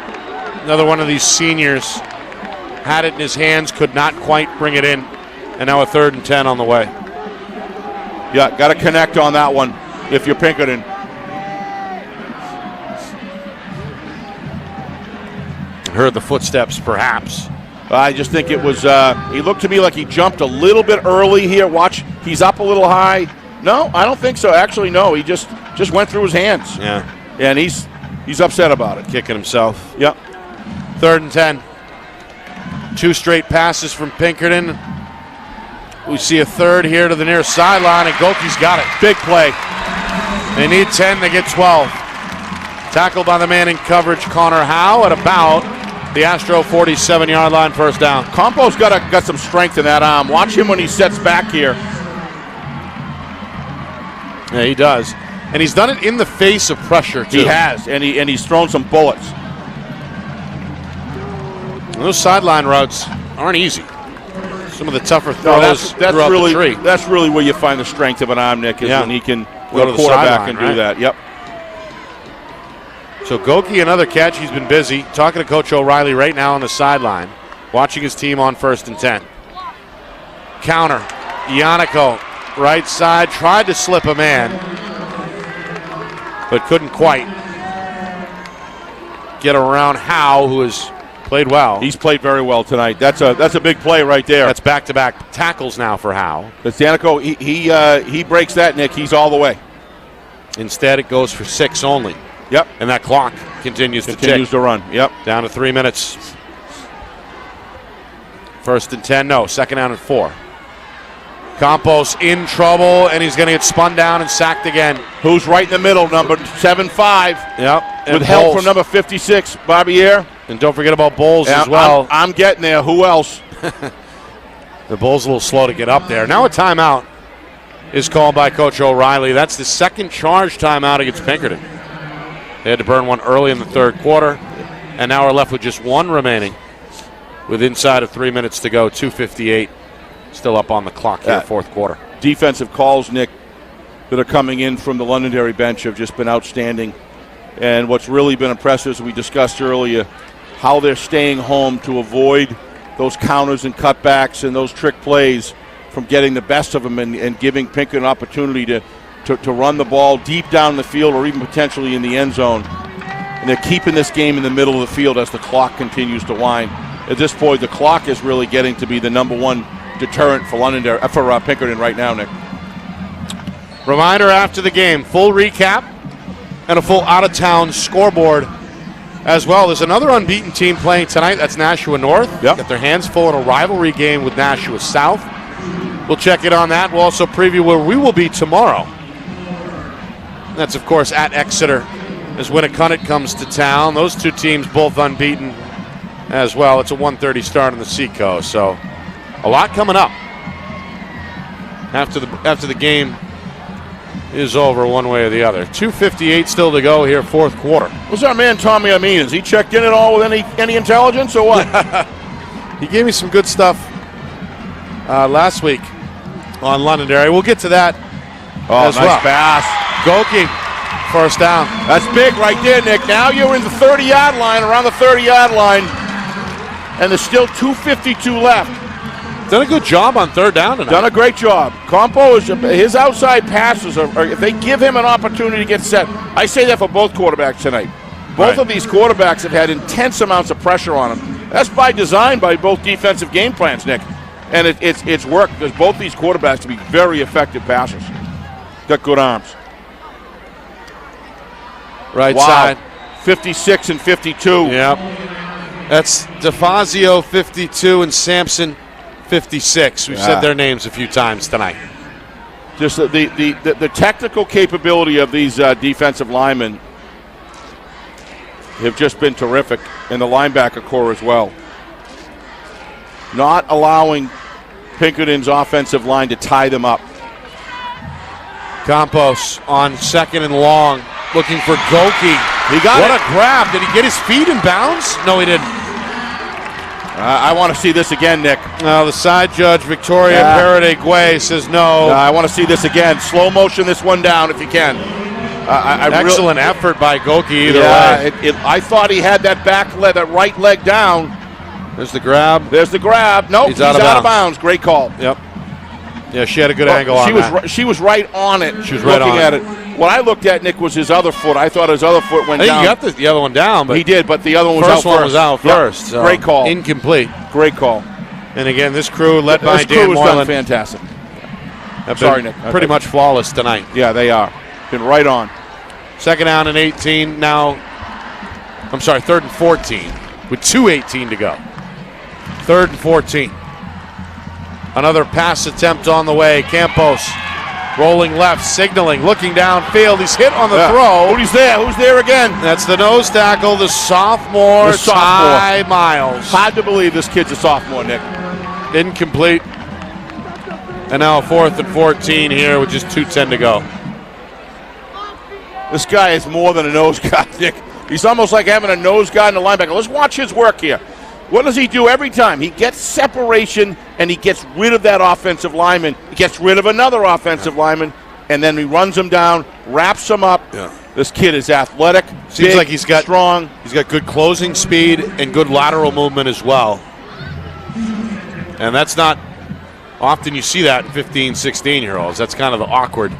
another one of these seniors. Had it in his hands, could not quite bring it in. And now a 3rd and 10 on the way. Yeah, got to connect on that one if you're Pinkerton. Heard the footsteps, perhaps. I just think it was, he looked to me like he jumped a little bit early here. Watch, he's up a little high. No, I don't think so. Actually, no, he just went through his hands. Yeah. And he's upset about it. Kicking himself. Yep. 3rd and 10. 2 straight passes from Pinkerton. We see a 3rd here to the near sideline, and Goki's got it. Big play. They need 10, they get 12. Tackled by the man in coverage, Connor Howe, at about the Astro 47-yard line, first down. Campos got some strength in that arm. Watch him when he sets back here. Yeah, he does. And he's done it in the face of pressure, too. He has, and he's thrown some bullets. Those sideline routes aren't easy. Some of the tougher throws throughout really, the tree. That's really where you find the strength of an arm, Nick, is when he can go to the quarterback sideline, and do that. Yep. So Goki, another catch. He's been busy. Talking to Coach O'Reilly right now on the sideline, watching his team on 1st and 10. Counter. Ionico, right side, tried to slip a man, but couldn't quite get around Howe, who has played well. He's played very well tonight. That's a big play right there. That's back-to-back tackles now for Howe. But Ionico, he breaks that, Nick. He's all the way. Instead, it goes for 6 only. Yep. And that clock continues to tick. To run. Yep. Down to 3 minutes. 1st and 10. No, 2nd down and 4. Campos in trouble, and he's going to get spun down and sacked again. Who's right in the middle? Number 7-5. Yep. With help from number 56, Barbier. And don't forget about Bowles as well. I'm getting there. Who else? The Bulls a little slow to get up there. Now a timeout is called by Coach O'Reilly. That's the second charge timeout against Pinkerton. They had to burn one early in the 3rd quarter, and now are left with just one remaining with inside of 3 minutes to go, 2:58 still up on the clock here, 4th quarter. Defensive calls, Nick, that are coming in from the Londonderry bench have just been outstanding. And what's really been impressive, as we discussed earlier, how they're staying home to avoid those counters and cutbacks and those trick plays from getting the best of them and giving Pinkerton an opportunity to run the ball deep down the field or even potentially in the end zone. And they're keeping this game in the middle of the field as the clock continues to wind. At this point, the clock is really getting to be the number one deterrent for Pinkerton right now, Nick. Reminder after the game, full recap and a full out-of-town scoreboard as well. There's another unbeaten team playing tonight. That's Nashua North. Yep. Got their hands full in a rivalry game with Nashua South. We'll check it on that. We'll also preview where we will be tomorrow. That's, of course, at Exeter as Winnicott comes to town. Those two teams both unbeaten as well. It's a 1:30 start on the Seacoast, so a lot coming up after the game is over one way or the other. 2:58 still to go here, 4th quarter. What's our man Tommy Amin? Has he checked in at all with any intelligence or what? He gave me some good stuff last week on Londonderry. We'll get to that as nice well. Pass. Goki, first down. That's big right there, Nick. Now you're in the 30-yard line, around the 30-yard line, and there's still 2:52 left. Done a good job on 3rd down tonight. Done a great job. Campo, his outside passes, if they give him an opportunity to get set, I say that for both quarterbacks tonight. Both of these quarterbacks have had intense amounts of pressure on them. That's by design by both defensive game plans, Nick. And it's worked because both these quarterbacks can be very effective passers. Got good arms. Right side. 56 and 52. Yep. That's DeFazio 52 and Sampson 56. We've said their names a few times tonight. Just the technical capability of these defensive linemen have just been terrific, and the linebacker core as well. Not allowing Pinkerton's offensive line to tie them up. Campos on 2nd and long, looking for Goki. He got what it. A grab. Did he get his feet in bounds? No, he didn't. I want to see this again, Nick. The side judge, Victoria Paraday-Guay, says no. I want to see this again. Slow motion this one down if you can. Excellent effort by Goki either way. I thought he had that that right leg down. There's the grab. Nope, he's out of bounds. Great call. Yep. Yeah, she had a good angle on that. She was right on it. She was right looking on at it. What I looked at, Nick, was his other foot. I thought his other foot went down. He got the other one down, but he did. But the other one was out first. First one was out first. So great call. Incomplete. Great call. And again, this crew led by Dan This crew has Moylan. done fantastic. Sorry, Nick. Pretty much flawless tonight. Yeah, they are. Been right on. 2nd down and 18 now. 3rd and 14 with 2:18 to go. 3rd and 14. Another pass attempt on the way. Campos Rolling left, signaling, looking downfield. He's hit on the Yeah. throw. Who's there? Who's there again? That's the nose tackle, the sophomore, Ty Miles. Hard to believe this kid's a sophomore, Nick. Incomplete. And now a 4th and 14 here with just 2:10 to go. This guy is more than a nose guard, Nick. He's almost like having a nose guard and a linebacker. Let's watch his work here. What does he do every time? He gets separation, and he gets rid of that offensive lineman. He gets rid of another offensive lineman, and then he runs him down, wraps him up. Yeah. This kid is athletic, Seems big, like he's got strong. He's got good closing speed and good lateral movement as well. And that's not often you see that in 15, 16-year-olds. That's kind of the awkward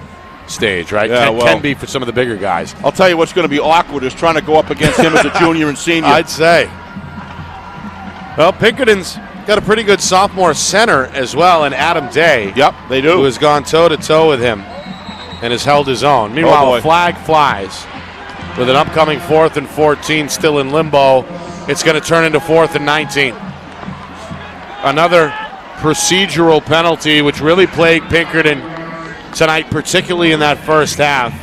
stage, right? Yeah, can be for some of the bigger guys. I'll tell you what's going to be awkward is trying to go up against him as a junior and senior. I'd say. Well, Pinkerton's got a pretty good sophomore center as well in Adam Day. Yep, they do. Who has gone toe-to-toe with him and has held his own. Meanwhile, a flag flies with an upcoming 4th and 14 still in limbo. It's going to turn into 4th and 19. Another procedural penalty which really plagued Pinkerton tonight, particularly in that first half.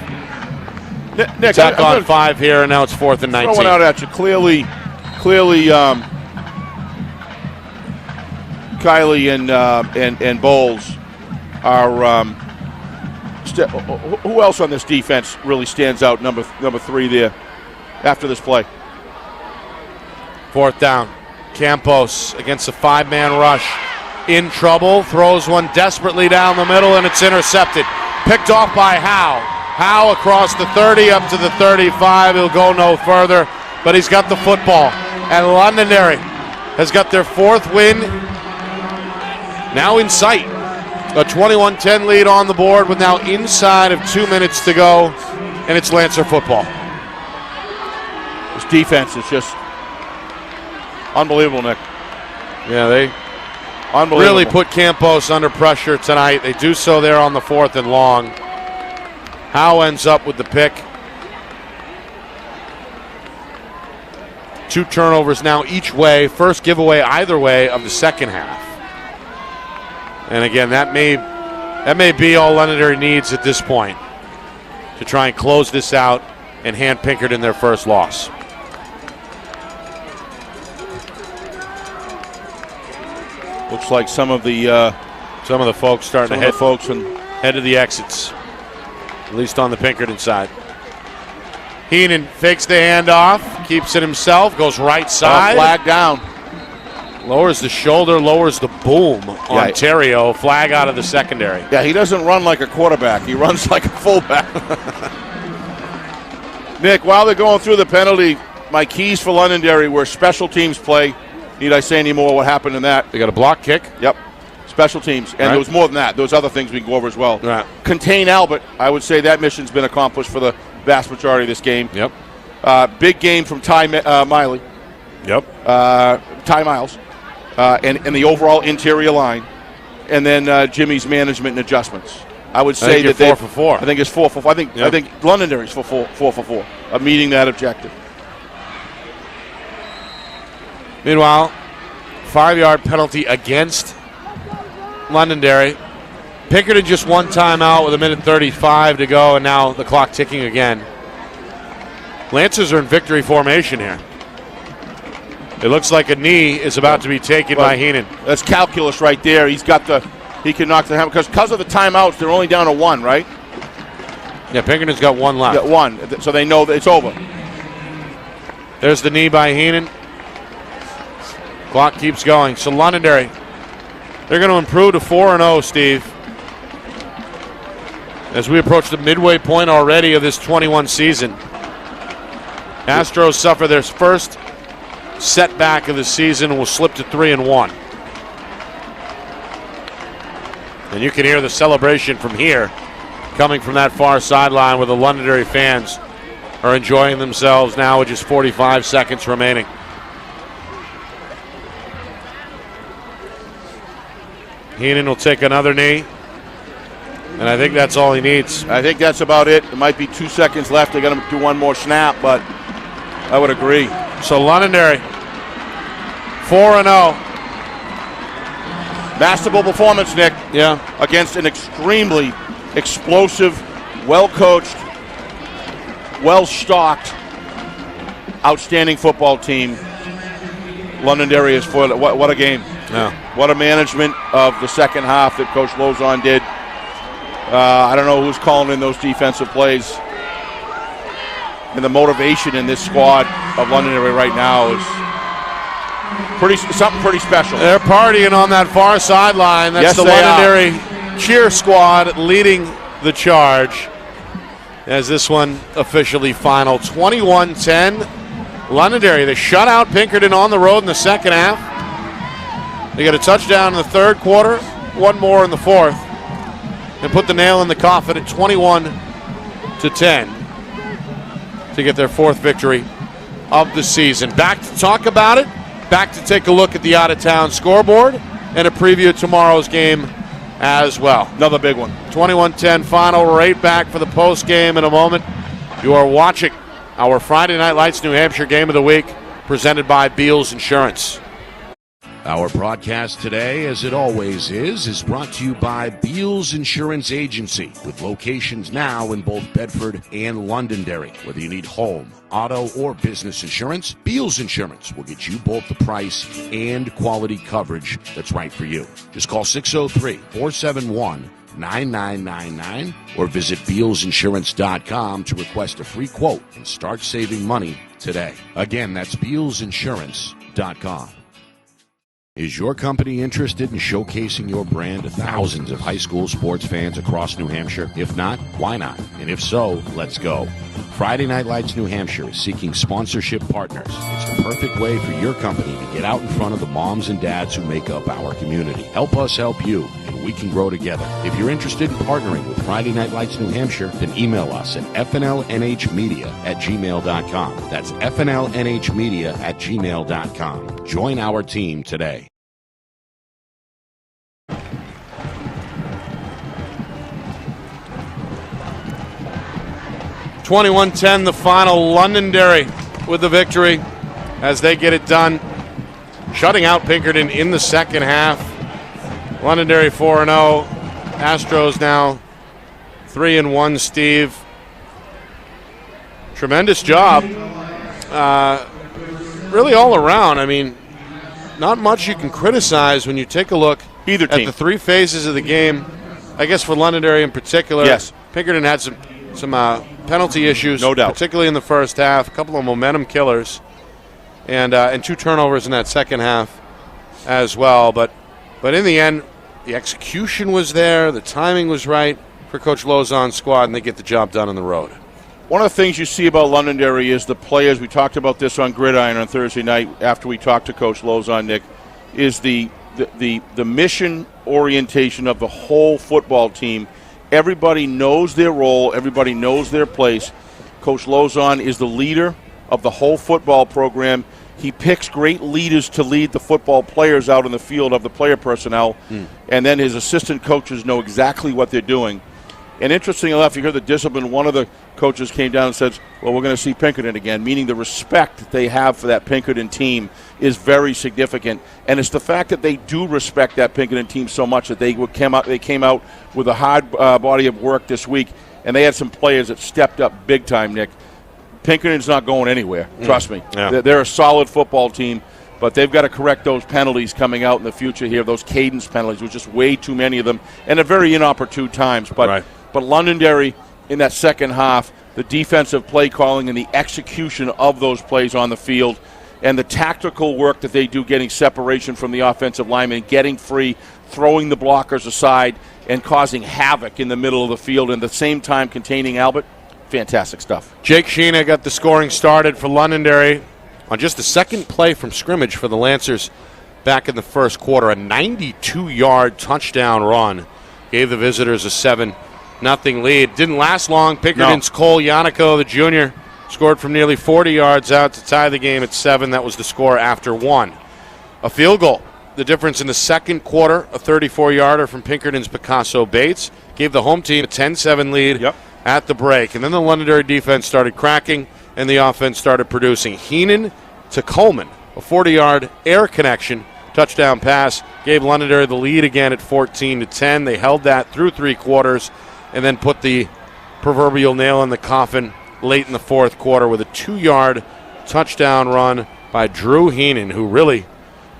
Nick, Tack on 5 here, and now it's 4th and 19. Throwing out at you. Clearly, Kylie and Bowles are. Who else on this defense really stands out? Number 3 there. After this play, 4th down. Campos against a 5-man rush. In trouble, throws one desperately down the middle, and it's intercepted. Picked off by Howe. Howe across the 30 up to the 35. He'll go no further, but he's got the football. And Londonderry has got their 4th win now in sight. A 21-10 lead on the board with now inside of 2 minutes to go, and it's Lancer football. this defense is just unbelievable, Nick. Yeah, they really put Campos under pressure tonight. They do so there on the 4th and long. Howe ends up with the pick. 2 turnovers now each way. First giveaway either way of the second half. And again, that may be all Londonderry needs at this point to try and close this out and hand Pinkerton their first loss. Looks like some of the folks starting to head to the exits, at least on the Pinkerton side. Heenan fakes the handoff, keeps it himself, goes right side. Flag down. Lowers the shoulder, lowers the boom. Ontario, flag out of the secondary. Yeah, he doesn't run like a quarterback. He runs like a fullback. Nick, while they're going through the penalty, my keys for Londonderry were special teams play. Need I say any more? What happened in that? They got a block kick. Yep. Special teams. And there was more than that. There was other things we can go over as well. Right. Contain Albert. I would say that mission's been accomplished for the vast majority of this game. Yep. Big game from Ty Miley. Yep. Ty Miles. And the overall interior line. And then Jimmy's management and adjustments. I would say that they're 4 for 4. I think it's 4 for 4. I think Londonderry's 4 for 4 of meeting that objective. Meanwhile, 5-yard penalty against Londonderry. Pinkerton just 1 timeout with 1:35 to go, and now the clock ticking again. Lancers are in victory formation here. It looks like a knee is about to be taken by Heenan. That's calculus right there. He can knock the hammer because of the timeouts. They're only down to 1, right? Yeah, Pinkerton's got 1 left. Got 1, so they know that it's over. There's the knee by Heenan. Clock keeps going. So Londonderry, they're going to improve to 4-0, Steve. As we approach the midway point already of this 21 season. Astros suffer their first setback of the season and will slip to 3-1. And you can hear the celebration from here coming from that far sideline where the Londonderry fans are enjoying themselves now with just 45 seconds remaining. Heenan will take another knee, and I think that's all he needs. I think that's about it. There might be 2 seconds left. They're going to do 1 more snap, but I would agree. So Londonderry, 4-0. Masterful performance, Nick. Yeah. Against an extremely explosive, well-coached, well-stocked, outstanding football team Londonderry is for. What a game. Yeah. What a management of the second half that Coach Lozon did. I don't know who's calling in those defensive plays. And the motivation in this squad of Londonderry right now is something pretty special. They're partying on that far sideline. That's Yes, the they Londonderry cheer squad leading the charge as this one officially final. 21-10. Londonderry, they shut out Pinkerton on the road in the second half. They got a touchdown in the third quarter, one more in the fourth, and put the nail in the coffin at 21-10 to get their fourth victory of the season. Back to talk about it, back to take a look at the out-of-town scoreboard, and a preview of tomorrow's game as well. Another big one. 21-10 final, right back for the post game in a moment. You are watching our Friday Night Lights New Hampshire Game of the Week, presented by Beals Insurance. Our broadcast today, as it always is brought to you by Beals Insurance Agency, with locations now in both Bedford and Londonderry. Whether you need home, auto, or business insurance, Beals Insurance will get you both the price and quality coverage that's right for you. Just call 603-471-9999 or visit BealsInsurance.com to request a free quote and start saving money today. Again, that's BealsInsurance.com. Is your company interested in showcasing your brand to thousands of high school sports fans across New Hampshire? If not, why not? And if so, let's go. Friday Night Lights New Hampshire is seeking sponsorship partners. It's the perfect way for your company to get out in front of the moms and dads who make up our community. Help us help you, and we can grow together. If you're interested in partnering with Friday Night Lights New Hampshire, then email us at fnlnhmedia@gmail.com. That's fnlnhmedia@gmail.com. Join our team today. 21-10 the final. Londonderry with the victory as they get it done, shutting out Pinkerton in the second half. Londonderry 4-0. Astros now 3-1, Steve. Tremendous job. Really all around. I mean, not much you can criticize when you take a look Either at team. the three phases of the game. I guess for Londonderry in particular. Yes. Pinkerton had some penalty issues, no doubt, particularly in the first half. A couple of momentum killers, and two turnovers in that second half as well. But in the end, the execution was there, the timing was right for Coach Lozon's squad, and they get the job done on the road. One of the things you see about Londonderry is the players. We talked about this on Gridiron on Thursday night after we talked to Coach Lozon, Nick, is the mission orientation of the whole football team. Everybody knows their role. Everybody knows their place. Coach Lozon is the leader of the whole football program. He picks great leaders to lead the football players out in the field of the player personnel, and then his assistant coaches know exactly what they're doing. And interestingly enough, you hear the discipline. One of the coaches came down and said, well, we're going to see Pinkerton again, meaning the respect that they have for that Pinkerton team is very significant. And it's the fact that they do respect that Pinkerton team so much that they came out with a hard body of work this week, and they had some players that stepped up big time, Nick. Pinkerton's not going anywhere, trust me. Yeah. They're a solid football team, but they've got to correct those penalties coming out in the future here, those cadence penalties. There's just way too many of them, and at very inopportune times. But Londonderry, in that second half, the defensive play calling and the execution of those plays on the field, and the tactical work that they do, getting separation from the offensive lineman, getting free, throwing the blockers aside, and causing havoc in the middle of the field, and at the same time containing Albert. Fantastic stuff. Jake Sheena got the scoring started for Londonderry on just the second play from scrimmage for the Lancers back in the first quarter. A 92-yard touchdown run gave the visitors a 7-0 lead. Didn't last long. Pinkerton's Cole Yannico, the junior, scored from nearly 40 yards out to tie the game at 7. That was the score after 1. A field goal. The difference in the second quarter, a 34-yarder from Pinkerton's Picasso Bates, gave the home team a 10-7 lead at the break. And then the Londonderry defense started cracking, and the offense started producing. Heenan to Coleman, a 40-yard air connection, touchdown pass, gave Londonderry the lead again at 14-10. They held that through three quarters. and then put the proverbial nail in the coffin late in the fourth quarter with a 2-yard touchdown run by Drew Heenan, who really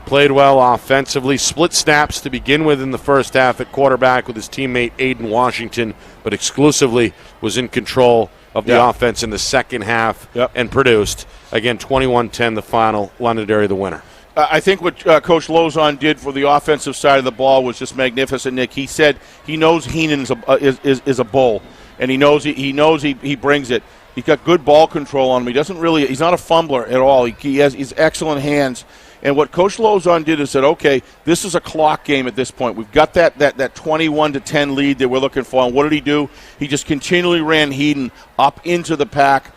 played well offensively. Split snaps to begin with in the first half at quarterback with his teammate Aiden Washington, but exclusively was in control of the offense in the second half and produced. Again, 21-10 the final, Londonderry the winner. I think what Coach Lozon did for the offensive side of the ball was just magnificent, Nick. He said he knows Heenan is a bull, and he knows he brings it. He's got good ball control on him. He's not a fumbler at all. He has excellent hands. And what Coach Lozon did is said, okay, this is a clock game at this point. We've got that 21-10 lead that we're looking for. And what did he do? He just continually ran Heenan up into the pack,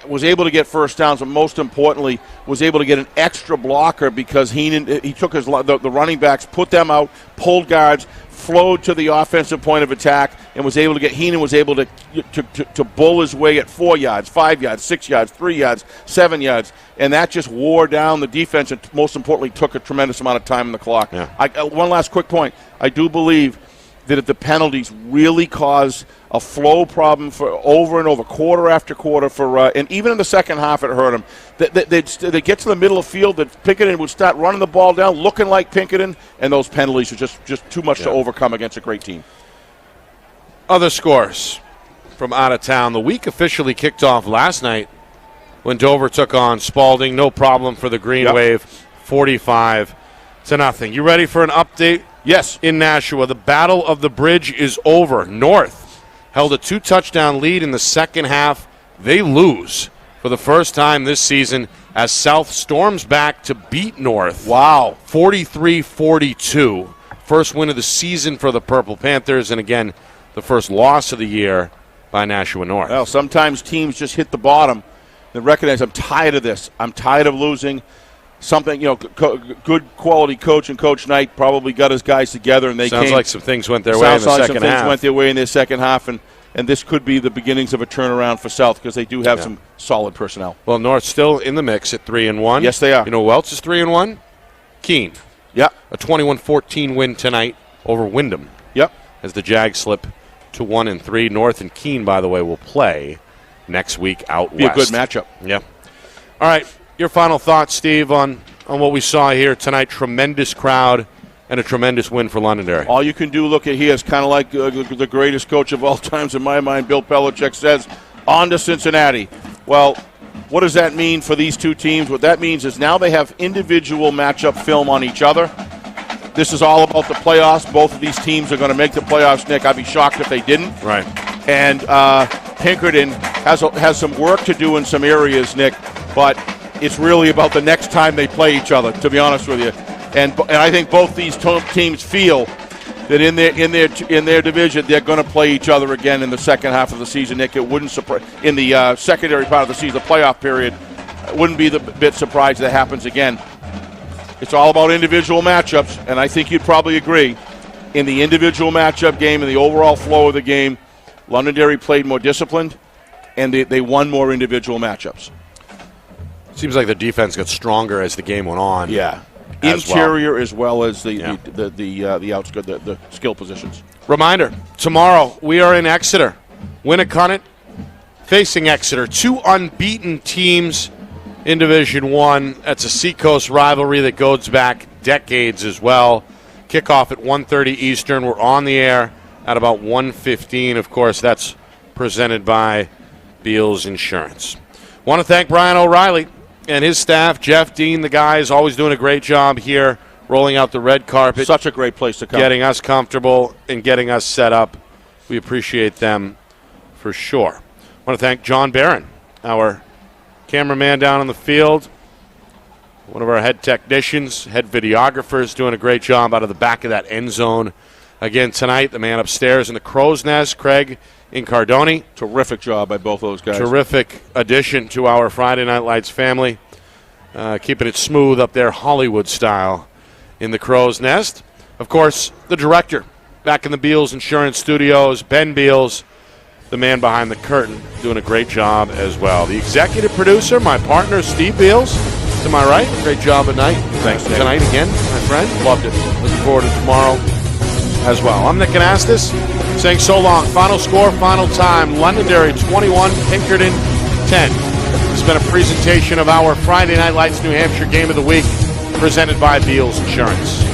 was able to get first downs, but most importantly, was able to get an extra blocker because he took the running backs, put them out, pulled guards, flowed to the offensive point of attack, and Heenan was able to bull his way at 4 yards, 5 yards, 6 yards, 3 yards, 7 yards, and that just wore down the defense and most importantly took a tremendous amount of time on the clock. Yeah. One last quick point. I do believe that if the penalties really cause a flow problem for over and over, quarter after quarter, and even in the second half it hurt them. They get to the middle of the field, that Pinkerton would start running the ball down, looking like Pinkerton, and those penalties are just too much to overcome against a great team. Other scores from out of town. The week officially kicked off last night when Dover took on Spalding. No problem for the Green Wave, 45-0. You ready for an update? Yes. In Nashua, the Battle of the Bridge is over. North held a 2-touchdown lead in the second half. They lose for the first time this season as South storms back to beat North. Wow. 43-42. First win of the season for the Purple Panthers, and again, the first loss of the year by Nashua North. Well, sometimes teams just hit the bottom and recognize, I'm tired of this. I'm tired of losing. Something, good quality coach and Coach Knight probably got his guys together, and Sounds like some things went their way in the second half. Things went their way in their second half, and this could be the beginnings of a turnaround for South because they do have some solid personnel. Well, North still in the mix at 3-1. Yes, they are. You know who else is 3-1? Keene. Yeah. A 21-14 win tonight over Wyndham. Yep. As the Jags slip to 1-3. North and Keene, by the way, will play next week out west. Be a good matchup. Yeah. All right. Your final thoughts, Steve, on what we saw here tonight. Tremendous crowd and a tremendous win for Londonderry. All you can do look at here is kind of like the greatest coach of all times in my mind, Bill Belichick, says, on to Cincinnati. Well, what does that mean for these two teams? What that means is now they have individual matchup film on each other. This is all about the playoffs. Both of these teams are going to make the playoffs, Nick. I'd be shocked if they didn't. Right. And Pinkerton has some work to do in some areas, Nick, but it's really about the next time they play each other, to be honest with you. And I think both these teams feel that in their division they're going to play each other again in the second half of the season. Nick, it wouldn't surprise in the secondary part of the season, the playoff period. It wouldn't be the bit surprised that happens again. It's all about individual matchups, and I think you'd probably agree. In the individual matchup game and the overall flow of the game, Londonderry played more disciplined, and they won more individual matchups. Seems like the defense got stronger as the game went on. Yeah, interior as well as the skill positions. Reminder: tomorrow we are in Exeter, Winnicott facing Exeter. Two unbeaten teams in Division One. That's a Seacoast rivalry that goes back decades as well. Kickoff at 1:30 Eastern. We're on the air at about 1:15. Of course, that's presented by Beals Insurance. Want to thank Brian O'Reilly and his staff, Jeff, Dean, the guys, always doing a great job here, rolling out the red carpet. Such a great place to come. Getting us comfortable and getting us set up. We appreciate them for sure. I want to thank John Barron, our cameraman down on the field, one of our head technicians, head videographers, doing a great job out of the back of that end zone. Again, tonight, the man upstairs in the Crow's Nest, Craig Incardoni. Terrific job by both those guys. Terrific addition to our Friday Night Lights family. Keeping it smooth up there, Hollywood style, in the Crow's Nest. Of course, the director back in the Beals Insurance Studios, Ben Beals, the man behind the curtain, doing a great job as well. The executive producer, my partner, Steve Beals, to my right. Great job at night. Thanks, Nick. Tonight again, my friend. Loved it. Looking forward to tomorrow as well. I'm Nick Anastas. saying so long. Final score, final time. Londonderry 21, Pinkerton 10. This has been a presentation of our Friday Night Lights New Hampshire Game of the Week, presented by Beals Insurance.